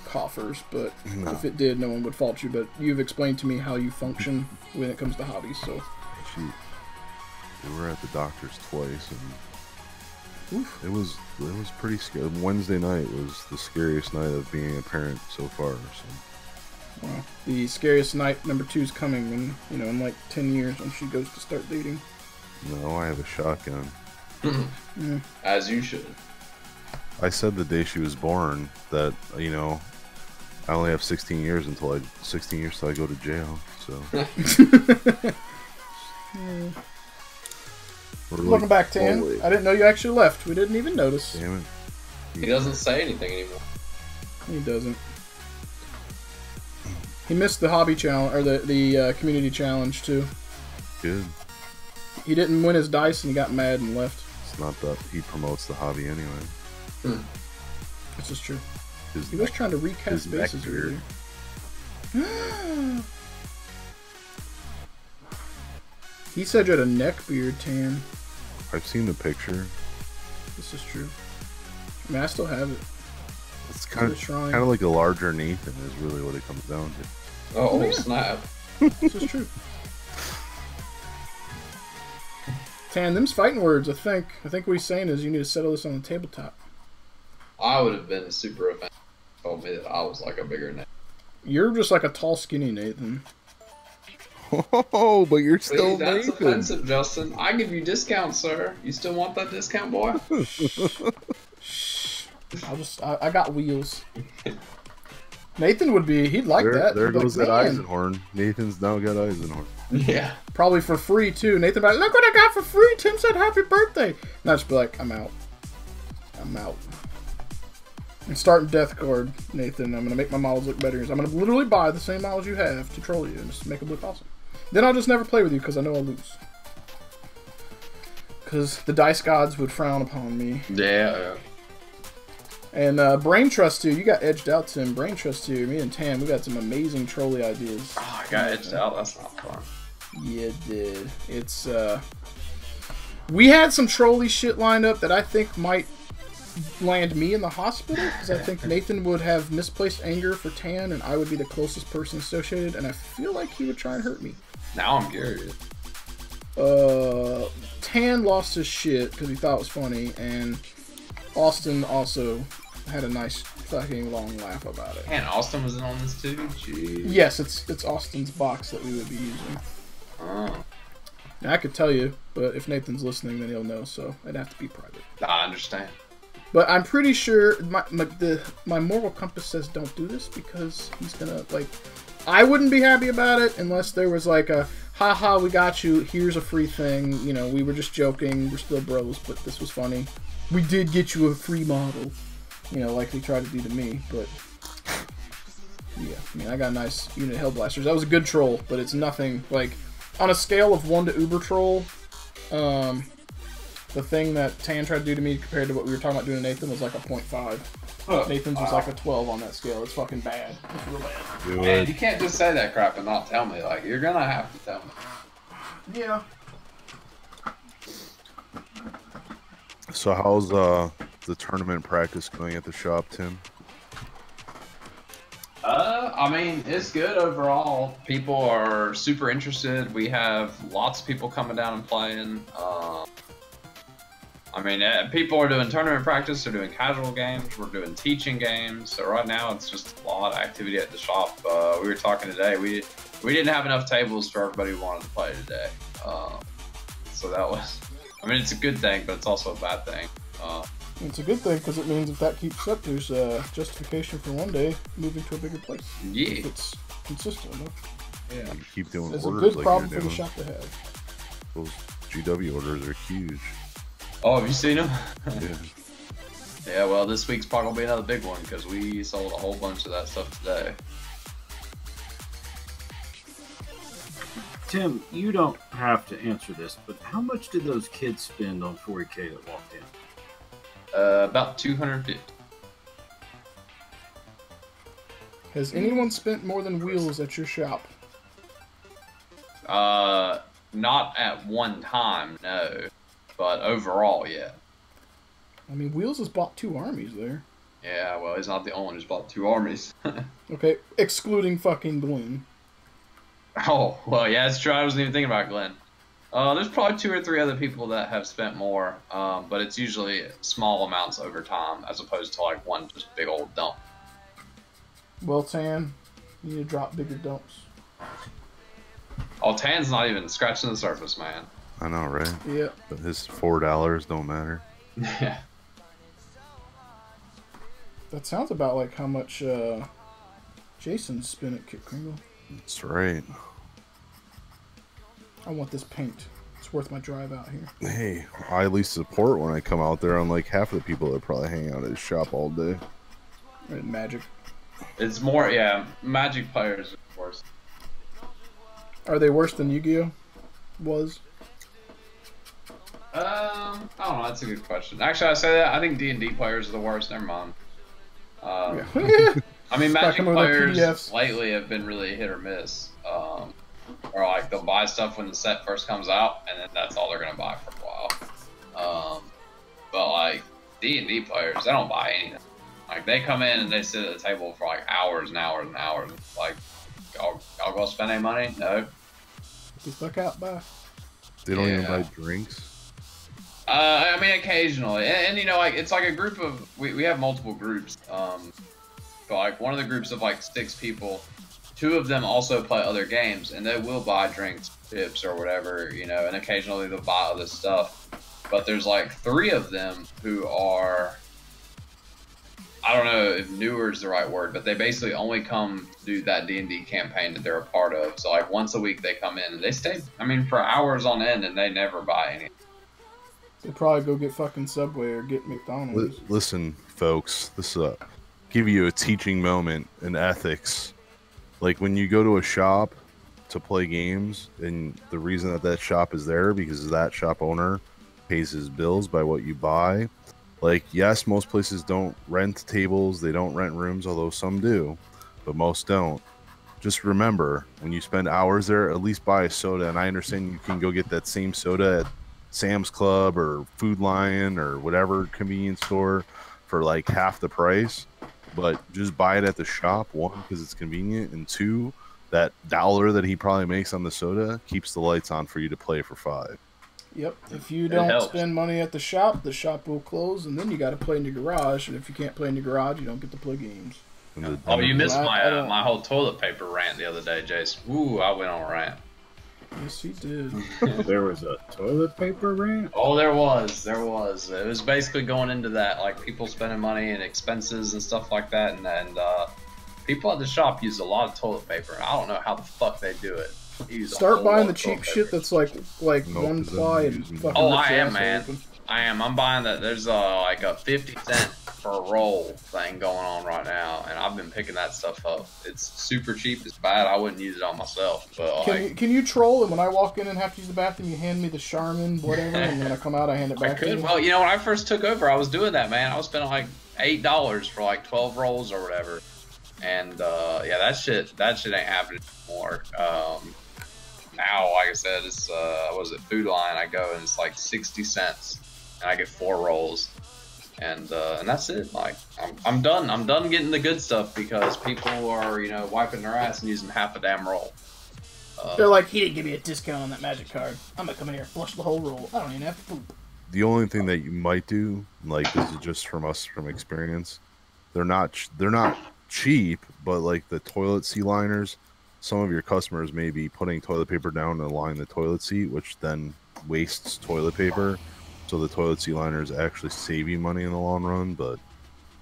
coffers, but
No.
if it did, no one would fault you. But you've explained to me how you function when it comes to hobbies, so
Shoot. We were at the doctor's twice, and it was pretty scary. Wednesday night was the scariest night of being a parent so far. So.
well, the scariest night number 2 is coming when, in like 10 years when she goes to start dating.
No, I have a shotgun.
As you should.
I said the day she was born that I only have 16 years till I go to jail. So.
Welcome back, Tan. I didn't know you actually left. We didn't even notice.
Damn it.
He doesn't say anything anymore.
He doesn't. He missed the hobby challenge or the community challenge too.
Good.
He didn't win his dice and he got mad and left.
It's not that he promotes the hobby anyway.
This is true.
His
He was trying to recast
his neck
bases
beard.
earlier. He said you had a neck beard, Tan.
I've seen the picture.
This is true. I mean, I still have it.
It's kind
the shrine.
of like a larger Nathan is really what it comes down to.
Oh,
yeah.
snap.
This is true. Tan, them's fighting words, I think. I think what he's saying is you need to settle this on the tabletop.
I would have been super offended if you told me that I was like a bigger name.
You're just like a tall, skinny Nathan.
Oh, but you're still
Wait, that's
Nathan.
offensive, Justin. I give you discounts, sir. You still want that discount, boy?
I got wheels. Nathan would be, he'd like that.
There
He'd be
goes
like,
that
"Man."
Eisenhorn. Nathan's now got Eisenhorn.
Yeah.
Probably for free too. Nathan be like, look what I got for free. Tim said happy birthday. And I just be like, I'm out. And starting Death Guard, Nathan. I'm gonna make my models look better. I'm gonna literally buy the same models you have to troll you and just make them look awesome. Then I'll just never play with you because I know I'll lose. Because the dice gods would frown upon me.
Yeah.
And Brain Trust 2, you got edged out, Tim. Brain Trust 2, me and Tam, we got some amazing trolly ideas.
Oh, I got edged out. That's not fun.
Yeah, it did. It's, we had some trolly shit lined up that I think might land me in the hospital, because I think Nathan would have misplaced anger for Tan, and I would be the closest person associated, and I feel like he would try and hurt me.
Now I'm curious.
Tan lost his shit because he thought it was funny, and Austin also had a nice fucking long laugh about it.
Man, Austin was in on this too? Jeez.
Yes, it's Austin's box that we would be using.
Oh.
Now, I could tell you, but if Nathan's listening, then he'll know, so it'd have to be private.
I understand.
But I'm pretty sure my moral compass says don't do this, because he's gonna, like, I wouldn't be happy about it unless there was like a, haha, we got you, here's a free thing, you know, we were just joking, we're still bros, but this was funny. We did get you a free model, you know, like they tried to do to me, but Yeah, I mean, I got a nice unit of Hellblasters. That was a good troll, but it's nothing, like, on a scale of 1 to Uber Troll, the thing that Tan tried to do to me compared to what we were talking about doing to Nathan was like a 0.5. Nathan's was like a 12 on that scale. It's fucking bad. It's real bad.
Man, you can't just say that crap and not tell me. Like, you're gonna have to tell me.
Yeah.
So how's the tournament practice going at the shop, Tim?
I mean, it's good overall. People are super interested. We have lots of people coming down and playing. I mean, people are doing tournament practice. They're doing casual games. We're doing teaching games. So right now, it's just a lot of activity at the shop. We were talking today. We didn't have enough tables for everybody who wanted to play today. So that was. I mean, it's a good thing, but it's also a bad thing.
It's a good thing because it means if that keeps up, there's justification for one day moving to a bigger place.
Yeah.
If it's consistent enough.
Yeah.
You keep doing
It's a
orders
good
like
problem
you're
for the
doing.
shop to have.
Those GW orders are huge.
Oh, have you seen them?
Yeah.
Yeah, well, this week's probably gonna be another big one because we sold a whole bunch of that stuff today.
Tim, you don't have to answer this, but how much did those kids spend on 40K that walked in?
About 250.
Has anyone spent more than Wheels at your shop?
Not at one time, no. But overall, yeah.
I mean, Wheels has bought 2 armies there.
Yeah, well, he's not the only one who's bought 2 armies.
Okay, excluding fucking Glenn.
Oh, well, yeah, it's true. I wasn't even thinking about Glenn. There's probably 2 or 3 other people that have spent more, but it's usually small amounts over time as opposed to like one just big old dump.
Well, Tan, you need to drop bigger dumps.
Oh, Tan's not even scratching the surface, man.
I know, right?
Yeah.
But his $4 don't matter.
Yeah.
That sounds about like how much Jason spent at Kit Kringle.
That's right.
I want this paint. It's worth my drive out here.
Hey, I at least support when I come out there, unlike half of the people that probably hang out at his shop all day.
Right, Magic.
It's more, yeah, Magic players, of course.
Are they worse than Yu-Gi-Oh? Was?
I don't know. That's a good question. Actually, I say that. I think D&D players are the worst. Never mind.
Yeah.
I mean, Magic
coming with
players
PDFs.
lately have been really hit or miss. Or like they'll buy stuff when the set first comes out, and then that's all they're gonna buy for a while. But like D&D players, they don't buy anything. Like they come in and they sit at the table for like hours and hours and hours. Like, y'all go spend any money? No.
Get the fuck out, bye.
They don't even
Yeah.
buy drinks.
I mean, occasionally, and you know, like it's like a group of we have multiple groups. But like one of the groups of like 6 people, 2 of them also play other games, and they will buy drinks, chips, or whatever, you know, and occasionally they'll buy other stuff. But there's like 3 of them who are, I don't know if newer is the right word, but they basically only come to do that D&D campaign that they're a part of. So like once a week they come in and they stay, I mean, for hours on end, and they never buy anything.
They'll probably go get fucking Subway or get McDonald's.
Listen, folks, this give you a teaching moment in ethics. Like when you go to a shop to play games, and the reason that that shop is there because that shop owner pays his bills by what you buy. Like, yes, most places don't rent tables, they don't rent rooms, although some do, but most don't. Just remember, when you spend hours there, at least buy a soda. And I understand you can go get that same soda at Sam's Club or Food Lion or whatever convenience store for like half the price, but just buy it at the shop. 1, because it's convenient, and 2, that $1 that he probably makes on the soda keeps the lights on for you to play for 5.
Yep. If you don't spend money at the shop will close, and then you got to play in your garage. And if you can't play in your garage, you don't get to play games.
Oh, you missed
I
my whole toilet paper rant the other day, Jace. Ooh, I went on a rant.
Yes, he did.
There was a toilet paper rant?
Oh, there was. It was basically going into that, like people spending money and expenses and stuff like that, and people at the shop use a lot of toilet paper, and I don't know how the fuck they do it. They use a
Start
whole
buying
lot
the
of
cheap
toilet
shit
paper.
that's like
No,
one
because
ply
I'm
and
using-
fucking.
Oh,
rips
I
your
am,
asshole
man.
open.
I am. I'm buying that. There's like a 50 cent for a roll thing going on right now, and I've been picking that stuff up. It's super cheap. It's bad. I wouldn't use it on myself. But
Can you troll, and when I walk in and have to use the bathroom, you hand me the Charmin, whatever, and when I come out, I hand it back to you?
Well, you know, when I first took over, I was doing that, man. I was spending like $8 for like 12 rolls or whatever. And yeah, that shit ain't happening anymore. Now, like I said, it's what is it, Food Line? I go and it's like 60 cents, and I get 4 rolls, and that's it. Like I'm done. I'm done getting the good stuff because people are, you know, wiping their ass and using half a damn roll.
They're like, he didn't give me a discount on that magic card. I'm gonna come in here, flush the whole roll. I don't even have to poop.
The only thing that you might do, like this is just from us from experience, they're not cheap, but like the toilet seat liners, some of your customers may be putting toilet paper down and line the toilet seat, which then wastes toilet paper. So the toilet seat liners actually save you money in the long run, but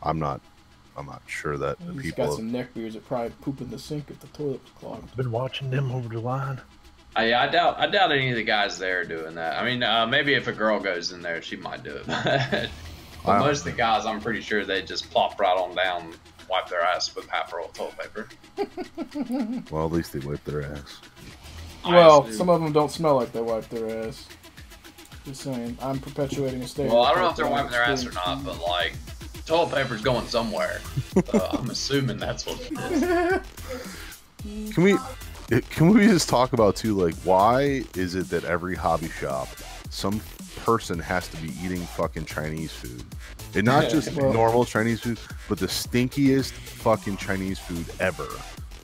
I'm not sure that the
He's
people
got some neckbeards that probably poop in the sink if the toilet's clogged.
Been watching them over the line.
I doubt any of the guys there are doing that. I mean, maybe if a girl goes in there, she might do it. But most of the guys, I'm pretty sure they just plop right on down, wipe their ass with half a roll of toilet paper.
Well, at least they wipe their ass.
Well, some of them don't smell like they wipe their ass. Just saying, I'm perpetuating a stereotype.
Well, I don't know if they're wiping their ass or not, but like, toilet paper's going somewhere. I'm assuming that's what it is.
Can we just talk about too, like, why is it that every hobby shop, some person has to be eating fucking Chinese food? And not just normal Chinese food, but the stinkiest fucking Chinese food ever.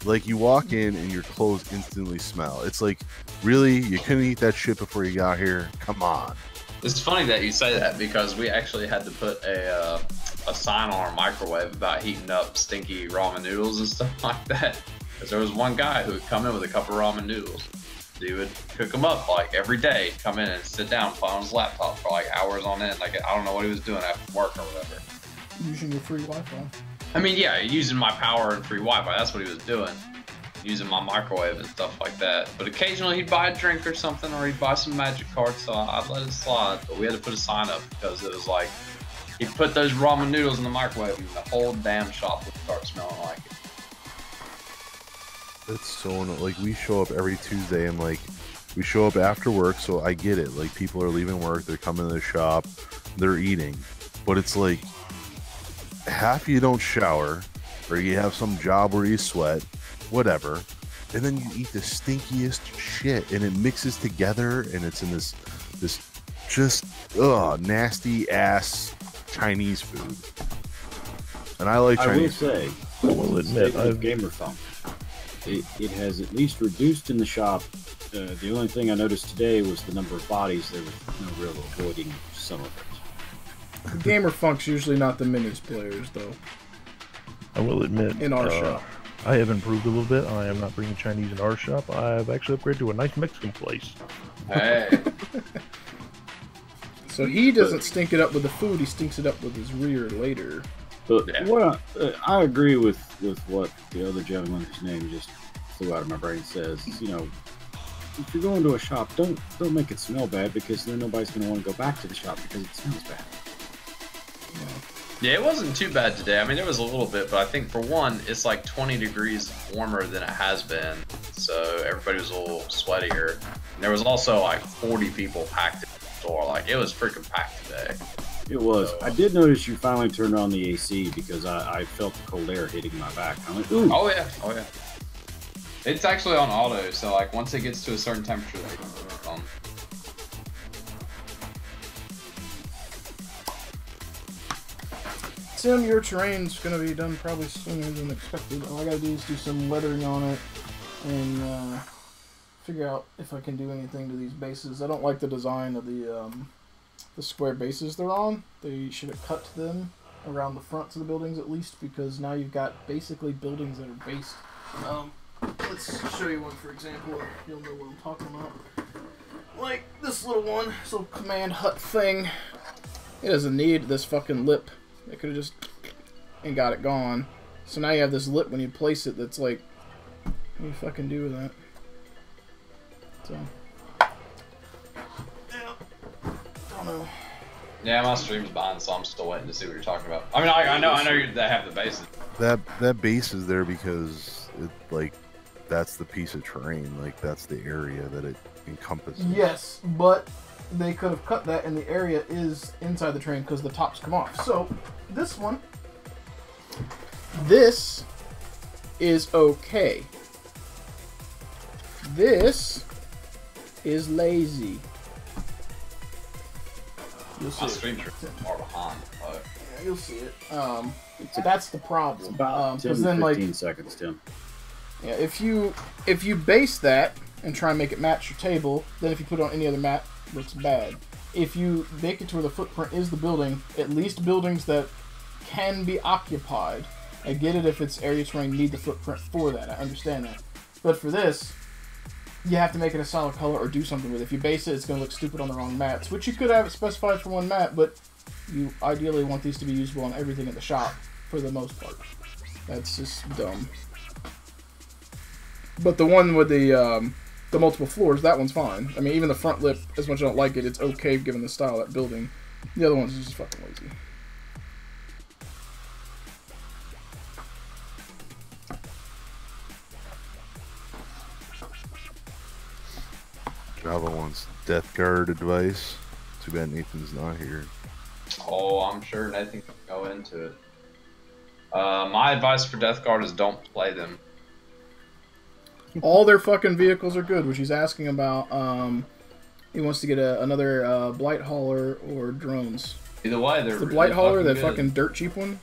Like, you walk in and your clothes instantly smell. It's like, really? You couldn't eat that shit before you got here? Come on.
It's funny that you say that because we actually had to put a sign on our microwave about heating up stinky ramen noodles and stuff like that. Because there was one guy who would come in with a cup of ramen noodles. He would cook them up like every day, come in and sit down, play on his laptop for like hours on end. Like, I don't know what he was doing after work or whatever.
Using your free Wi-Fi.
I mean, yeah, using my power and free Wi-Fi. That's what he was doing. Using my microwave and stuff like that. But occasionally he'd buy a drink or something, or he'd buy some magic cards, so I'd let it slide. But we had to put a sign up because it was like, he'd put those ramen noodles in the microwave and the whole damn shop would start smelling like it.
It's so like, we show up every Tuesday and like, we show up after work, so I get it. Like, people are leaving work, they're coming to the shop, they're eating. But it's like, half you don't shower, or you have some job where you sweat, whatever, and then you eat the stinkiest shit, and it mixes together, and it's in this just nasty ass Chinese food. And I like Chinese.
I will admit, I've gamer funk. It has at least reduced in the shop. The only thing I noticed today was the number of bodies. There was no real avoiding some of it.
The gamer funk's usually not the minis players, though.
I will admit,
in our shop,
I have improved a little bit. I am not bringing Chinese in our shop. I've actually upgraded to a nice Mexican place.
Hey.
So he doesn't stink it up with the food, he stinks it up with his rear later.
But what I agree with what the other gentleman whose name just flew out of my brain says. You know, if you're going to a shop, don't make it smell bad, because then nobody's going to want to go back to the shop because it smells bad.
Yeah, it wasn't too bad today. I mean, there was a little bit, but I think for one, it's like 20 degrees warmer than it has been. So everybody was a little sweatier. And there was also like 40 people packed in the store. Like, it was freaking packed today.
It was. I did notice you finally turned on the AC because I felt the cold air hitting my back. I'm like, ooh.
Oh yeah, oh yeah. It's actually on auto, so like once it gets to a certain temperature, they can turn it on.
Tim, your terrain's gonna be done probably sooner than expected. All I gotta do is do some weathering on it and figure out if I can do anything to these bases. I don't like the design of the square bases they're on. They should have cut them around the fronts of the buildings at least, because now you've got basically buildings that are based. Let's show you one for example. You'll know what I'm talking about. Like this little one, this little command hut thing. It doesn't need this fucking lip. They could have just and got it gone. So now you have this lip when you place it that's like, what do you fucking do with that? So, yeah, don't know.
Yeah, my stream's behind, so I'm still waiting to see what you're talking about. I mean, I know they have the bases.
That base is there because it like that's the piece of terrain, like that's the area that it encompasses.
Yes, but they could have cut that, and the area is inside the train because the tops come off. So this one, this is okay. This is lazy. You'll see
My streams are far behind. But...
Yeah, you'll see it. That's the problem.
About 10
then,
15 seconds, Tim.
Yeah, if you base that and try and make it match your table, then if you put it on any other map, it looks bad. If you make it to where the footprint is the building, at least buildings that can be occupied. I get it if it's area terrain, need the footprint for that. I understand that. But for this, you have to make it a solid color or do something with it. If you base it, it's going to look stupid on the wrong mats, which you could have it specified for one map, but you ideally want these to be usable on everything in the shop for the most part. That's just dumb. But the one with the multiple floors, that one's fine. I mean, even the front lip, as much as I don't like it, it's okay given the style of that building. The other one's just fucking lazy.
Java wants Death Guard advice. Too bad Nathan's not here.
Oh, I'm sure Nathan can go into it. My advice for Death Guard is don't play them.
All their fucking vehicles are good, which he's asking about. He wants to get another Blight Hauler or drones.
Either way, they're
the
really
Blight Hauler, that
good.
fucking dirt cheap one?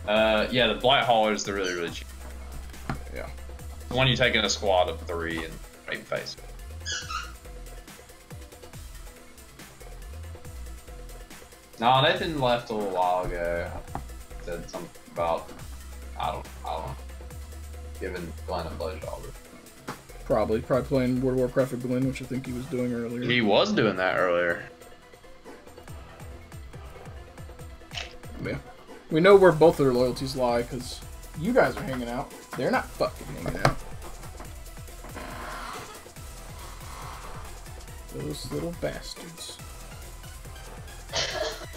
Yeah, the Blight Hauler is the really cheap.
Yeah.
The one you take in a squad of 3 and right face. No, Nathan left a little while ago. Said something about I don't know. Giving Glenn a blowjob.
Probably playing World of Warcraft with Glenn, which I think he was doing earlier.
He was doing that earlier.
Yeah. We know where both of their loyalties lie, because you guys are hanging out. They're not fucking hanging out. Those little bastards.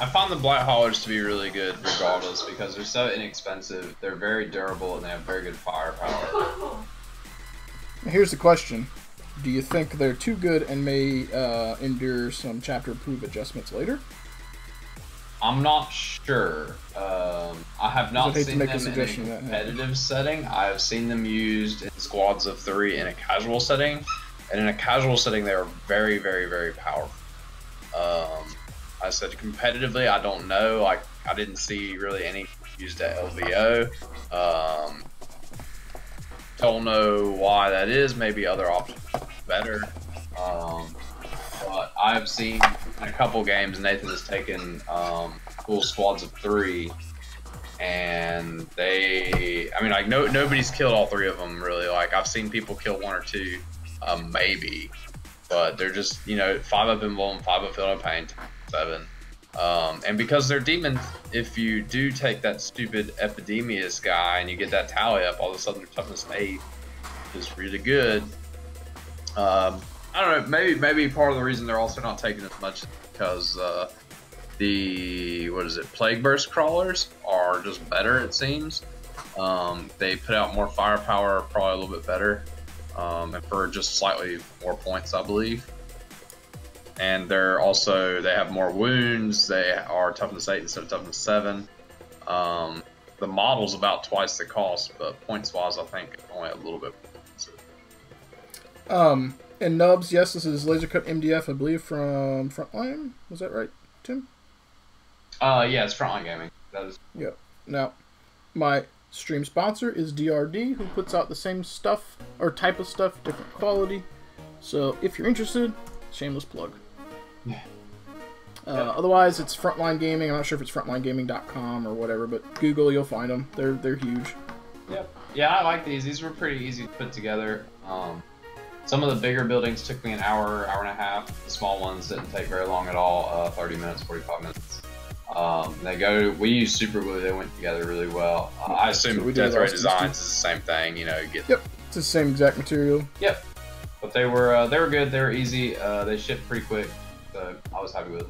I find the Blight Haulers to be really good regardless because they're so inexpensive, they're very durable, and they have very good firepower.
Here's the question. Do you think they're too good and may endure some chapter-approved adjustments later?
I'm not sure. I have not seen them in a competitive setting. I have seen them used in squads of 3 in a casual setting. And in a casual setting, they are very, very, very powerful. I said competitively, I don't know. I didn't see really any used at LVO. Don't know why that is. Maybe other options are better. But I've seen in a couple games, Nathan has taken full squads of 3, and they, I mean, like nobody's killed all 3 of them really. Like I've seen people kill 1 or 2, maybe, but they're just 5 up in Vuln, 5 up Field of Pain, 7. And because they're demons, if you do take that stupid Epidemius guy and you get that tally up, all of a sudden their toughness 8 is really good. I don't know, maybe part of the reason they're also not taking as much is because the, Plague Burst Crawlers are just better, it seems. They put out more firepower, probably a little bit better, and for just slightly more points, I believe. And they have more wounds. They are toughness 8 instead of toughness 7. The model's about twice the cost, but points-wise, I think only a little bit.
And Nubs, yes, this is Laser Cut MDF, I believe, from Frontline. Was that right, Tim?
Yeah, it's Frontline Gaming. That is.
Yeah. Now, my stream sponsor is DRD, who puts out the same stuff, or type of stuff, different quality. So, if you're interested, shameless plug. Otherwise, it's Frontline Gaming. I'm not sure if it's frontlinegaming.com or whatever, but Google, you'll find them. They're huge.
Yep. Yeah, I like these. These were pretty easy to put together. Some of the bigger buildings took me an hour, hour and a half. The small ones didn't take very long at all, 30 minutes, 45 minutes. We use super glue. They went together really well. I assume Death Ray Designs is the same thing. Yep,
it's the same exact material.
Yep, but they were good. They were easy. They shipped pretty quick. So I was happy with it.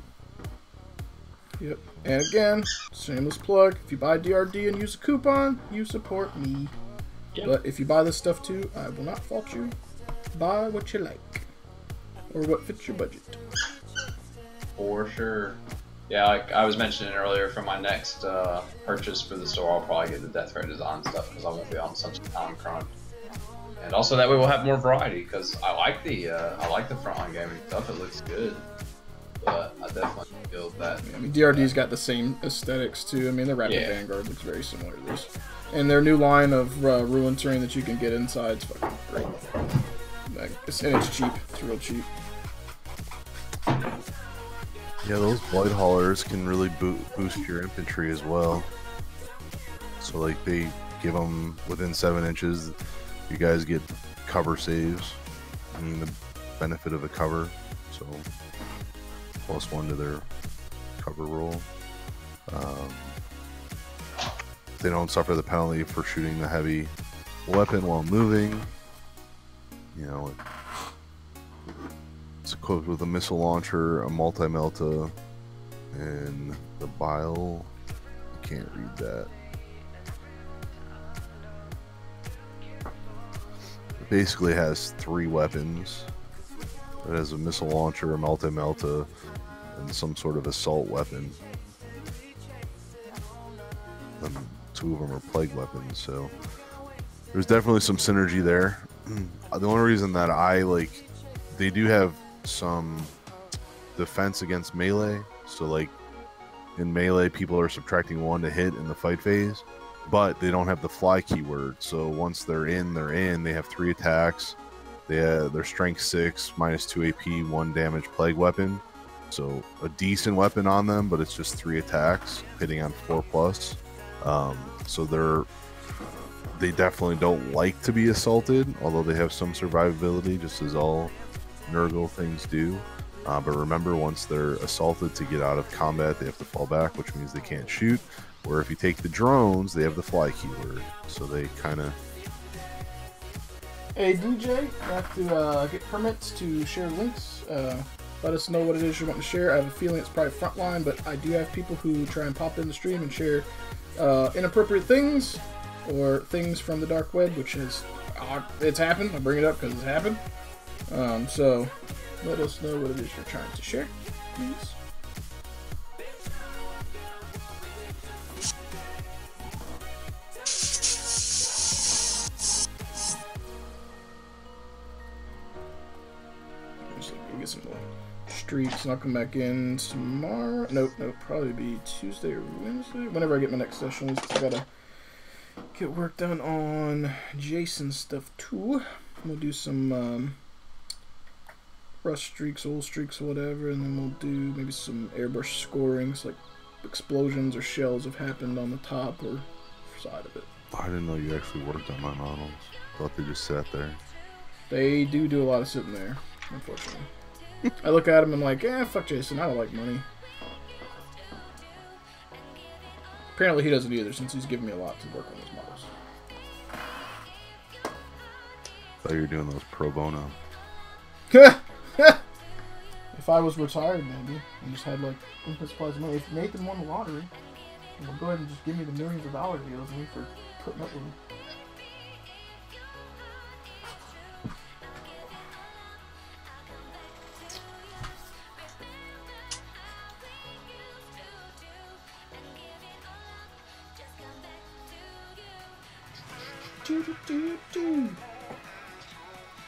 Yep. And again, shameless plug. If you buy DRD and use a coupon, you support me.
Yep.
But if you buy this stuff too, I will not fault you. Buy what you like. Or what fits your budget.
For sure. Yeah, like I was mentioning earlier, for my next purchase for the store, I'll probably get the Death Ray design stuff because I won't be on such a time crunch. And also that way we'll have more variety because I like the frontline gaming stuff. It looks good, but I definitely feel that.
I mean, DRD's got the same aesthetics too. I mean, the Rapid Vanguard looks very similar to this, and their new line of ruin terrain that you can get inside is fucking great. And it's cheap. It's real cheap.
Yeah, those Blight Haulers can really boost your infantry as well. So, like, they give them within 7 inches, you guys get cover saves. I mean, the benefit of a cover. So, +1 to their cover roll. They don't suffer the penalty for shooting the heavy weapon while moving. You know, it's equipped with a missile launcher, a multi-melta, and the bile. I can't read that. It basically has 3 weapons. It has a missile launcher, a multi-melta, and some sort of assault weapon. And 2 of them are plague weapons, so there's definitely some synergy there. The only reason that I like, they do have some defense against melee, so like in melee people are subtracting 1 to hit in the fight phase, but they don't have the fly keyword, so once they're in, they have 3 attacks. They're strength 6, -2 AP, 1 damage plague weapon, so a decent weapon on them, but it's just 3 attacks hitting on 4+. So they definitely don't like to be assaulted, although they have some survivability, just as all Nurgle things do. But remember, once they're assaulted, to get out of combat, they have to fall back, which means they can't shoot. Or if you take the drones, they have the fly keyword. So they kind of...
Hey, DJ, I have to get permits to share links. Let us know what it is you want to share. I have a feeling it's probably Frontline, but I do have people who try and pop in the stream and share inappropriate things or things from the dark web, which is it's happened. I bring it up because it's happened. So let us know what it is you're trying to share, please. Just get some more streaks, and I'll come back in tomorrow. Nope, probably be Tuesday or Wednesday. Whenever I get my next sessions, I gotta get work done on Jason stuff too. We'll do some rust streaks, old streaks, or whatever, and then we'll do maybe some airbrush scorings, like explosions or shells have happened on the top or side of it.
I didn't know you actually worked on my models. Thought they just sat there.
They do a lot of sitting there, unfortunately. I look at them and I'm like, fuck Jason, I don't like money. Apparently he doesn't either, since he's given me a lot to work on his models.
Thought you were doing those pro bono.
If I was retired, maybe, and just had like infinite supplies of money. If Nathan won the lottery, he'll go ahead and just give me the millions of dollar deals and me for putting up with him.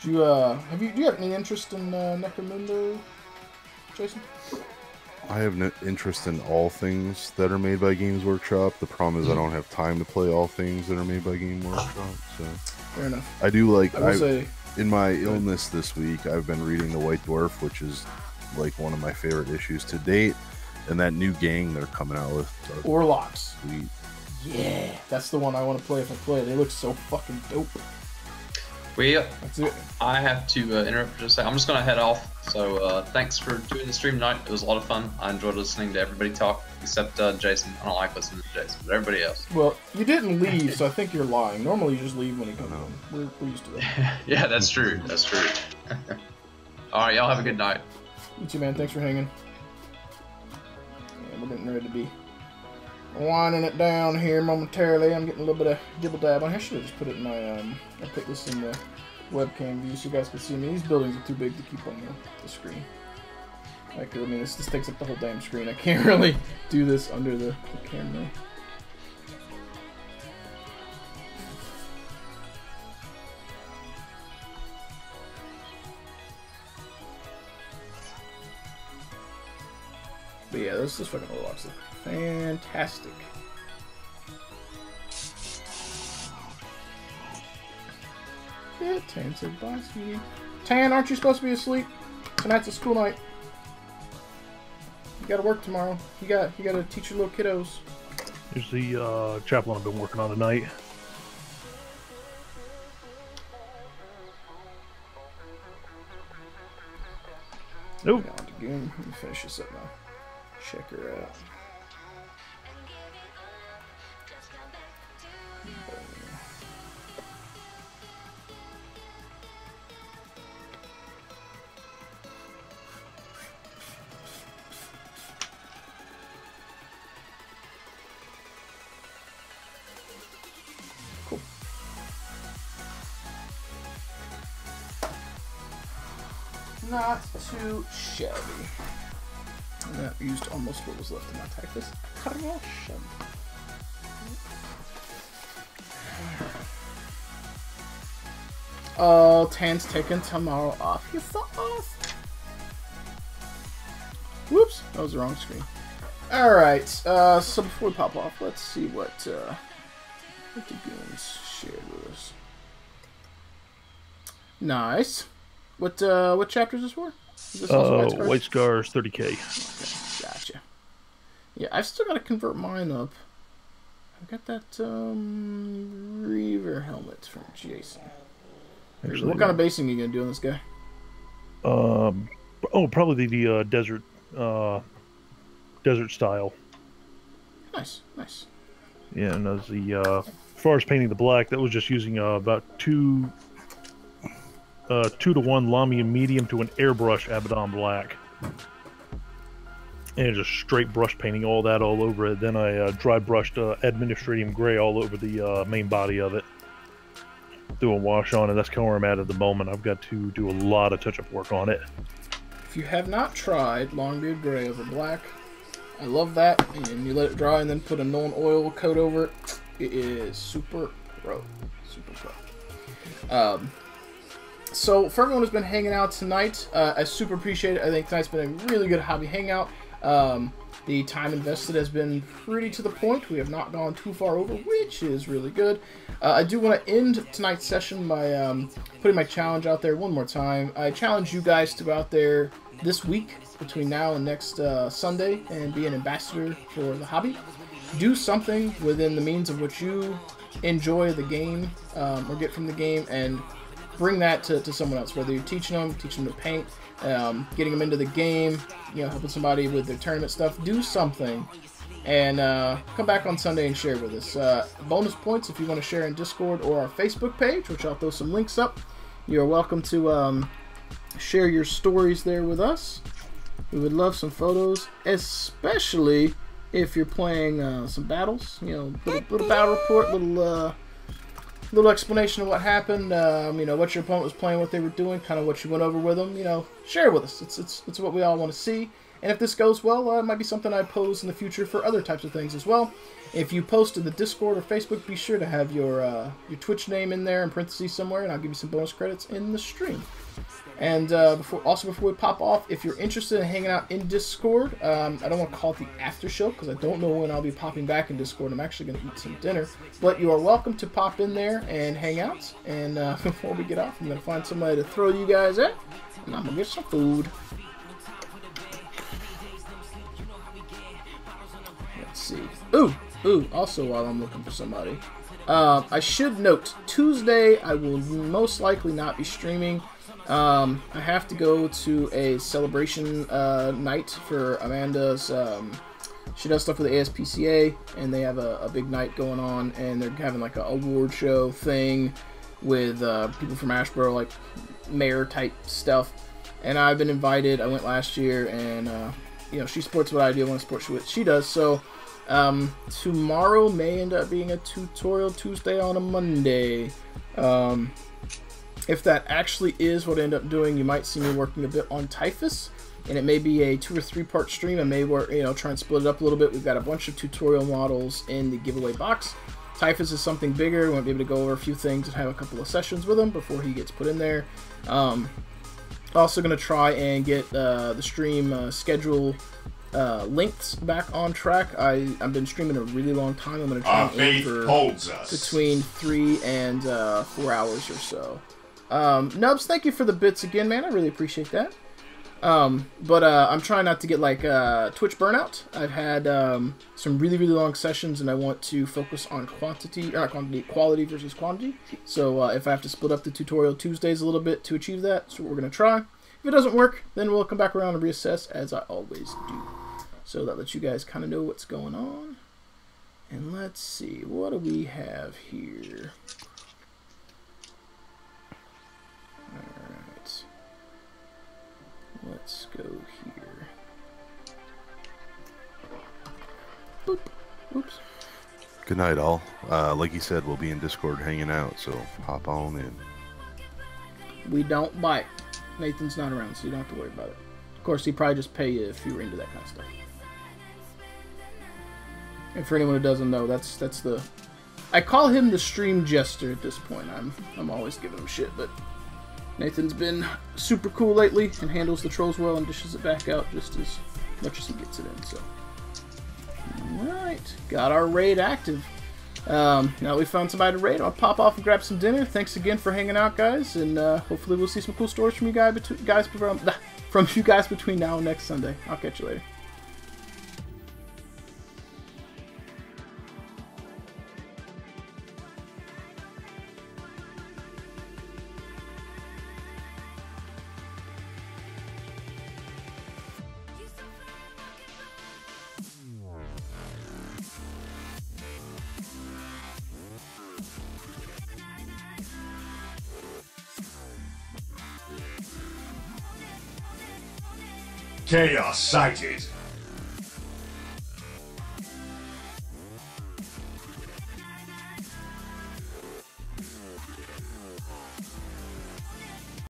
Do you have any interest in Necromundo, Jason?
I have no interest in all things that are made by Games Workshop. The problem is I don't have time to play all things that are made by Games Workshop. So
fair enough.
I do like.
Say,
in my illness this week, I've been reading The White Dwarf, which is like one of my favorite issues to date, and that new gang they're coming out with.
Orlocks.
Sweet.
Yeah, that's the one I want to play if I play. They look so fucking dope. That's it.
I have to interrupt for just a second. I'm just going to head off. So thanks for doing the stream tonight. It was a lot of fun. I enjoyed listening to everybody talk, except Jason. I don't like listening to Jason, but everybody else.
Well, you didn't leave, so I think you're lying. Normally you just leave when you come in. We're used to that.
Yeah, that's true. That's true. All right, y'all have a good night.
You too, man. Thanks for hanging. Yeah, we're getting ready to be winding it down here momentarily. I'm getting a little bit of dibble dab on. I should have just put it in my I put this in the webcam view so you guys can see me. These buildings are too big to keep on the screen. Like, I mean, this takes up the whole damn screen. I can't really do this under the camera. But yeah, this fucking Warlocks look fantastic. Yeah, Tan said bye, sweetie. Tan, aren't you supposed to be asleep? Tonight's a school night. You gotta work tomorrow. You gotta teach your little kiddos.
Here's the chaplain I've been working on tonight. Nope.
Let me finish this up now. Check her out. Cool. Not too shabby. And that used almost what was left in my tactics. Correction. Oh, Tan's taking tomorrow off. You're so off. Whoops, that was the wrong screen. Alright, so before we pop off, let's see what the goons shared with us. Nice. What chapter is this for? Is this also
White Scars 30K.
Okay, gotcha. Yeah, I've still got to convert mine up. I've got that Reaver helmet from Jason. Actually, what kind of basing are you gonna do on this guy?
Probably the desert style.
Nice, nice.
Yeah, and as as far as painting the black, that was just using about 2 to 1 Lamian medium to an airbrush Abaddon black, and just straight brush painting all over it. Then I dry brushed Administratium gray all over the main body of it. Do a wash on it. That's kind of where I'm at the moment. I've got to do a lot of touch-up work on it.
If you have not tried Longbeard Gray over black, I love that. And you let it dry and then put a non-oil coat over it. It is super pro. Super pro. So for everyone who's been hanging out tonight, I super appreciate it. I think tonight's been a really good hobby hangout. The time invested has been pretty to the point. We have not gone too far over, which is really good. I do want to end tonight's session by putting my challenge out there one more time. I challenge you guys to go out there this week, between now and next Sunday, and be an ambassador for the hobby. Do something within the means of which you enjoy the game or get from the game, and bring that to someone else, whether you're teaching them to paint, getting them into the game, helping somebody with their tournament stuff. Do something, and come back on Sunday and share with us. Bonus points if you want to share in Discord or our Facebook page, which I'll throw some links up. You're welcome to share your stories there with us. We would love some photos, especially if you're playing some battles. Little battle report, little explanation of what happened, what your opponent was playing, what they were doing, kind of what you went over with them. Share it with us. It's what we all want to see. And if this goes well, it might be something I pose in the future for other types of things as well. If you post to the Discord or Facebook, be sure to have your Twitch name in there in parentheses somewhere, and I'll give you some bonus credits in the stream. And before we pop off, if you're interested in hanging out in Discord, I don't want to call it the after show because I don't know when I'll be popping back in Discord. I'm actually going to eat some dinner. But you are welcome to pop in there and hang out. And before we get off, I'm going to find somebody to throw you guys at, and I'm going to get some food. Let's see. Ooh, also while I'm looking for somebody, I should note, Tuesday I will most likely not be streaming. I have to go to a celebration night for Amanda's. She does stuff with the ASPCA, and they have a big night going on, and they're having like a award show thing with people from Ashboro, like mayor type stuff. and I've been invited. I went last year, and you know, she supports what I do. I want to support what she does. So tomorrow may end up being a tutorial Tuesday on a Monday. If that actually is what I end up doing, you might see me working a bit on Typhus, and it may be a 2 or 3 part stream. I may work, you know, try and split it up a little bit. We've got a bunch of tutorial models in the giveaway box. Typhus is something bigger. We won't be able to go over a few things and have a couple of sessions with him before he gets put in there. Also going to try and get the stream schedule lengths back on track. I've been streaming a really long time. I'm going to try
Our
and aim
faith
for
holds us.
between 3 and 4 hours or so. Nubs, thank you for the bits again, man. I really appreciate that. But I'm trying not to get like Twitch burnout. I've had some really long sessions, and I want to focus on quality versus quantity. So if I have to split up the tutorial Tuesdays a little bit to achieve that, that's what we're gonna try. If it doesn't work, then we'll come back around and reassess, as I always do. So that lets you guys kind of know what's going on. And let's see, what do we have here? Alright. Let's go here. Boop. Oops.
Good night, all. Like you said, we'll be in Discord hanging out, so hop on in.
We don't bite. Nathan's not around, so you don't have to worry about it. Of course, he'd probably just pay you if you were into that kind of stuff. And for anyone who doesn't know, that's the... I call him the stream jester at this point. I'm always giving him shit, but Nathan's been super cool lately and handles the trolls well and dishes it back out just as much as he gets it in, so... Alright, got our raid active. Now we found somebody to raid. I'll pop off and grab some dinner. Thanks again for hanging out, guys, and hopefully we'll see some cool stories from you guys between now and next Sunday. I'll catch you later.
Chaos sighted.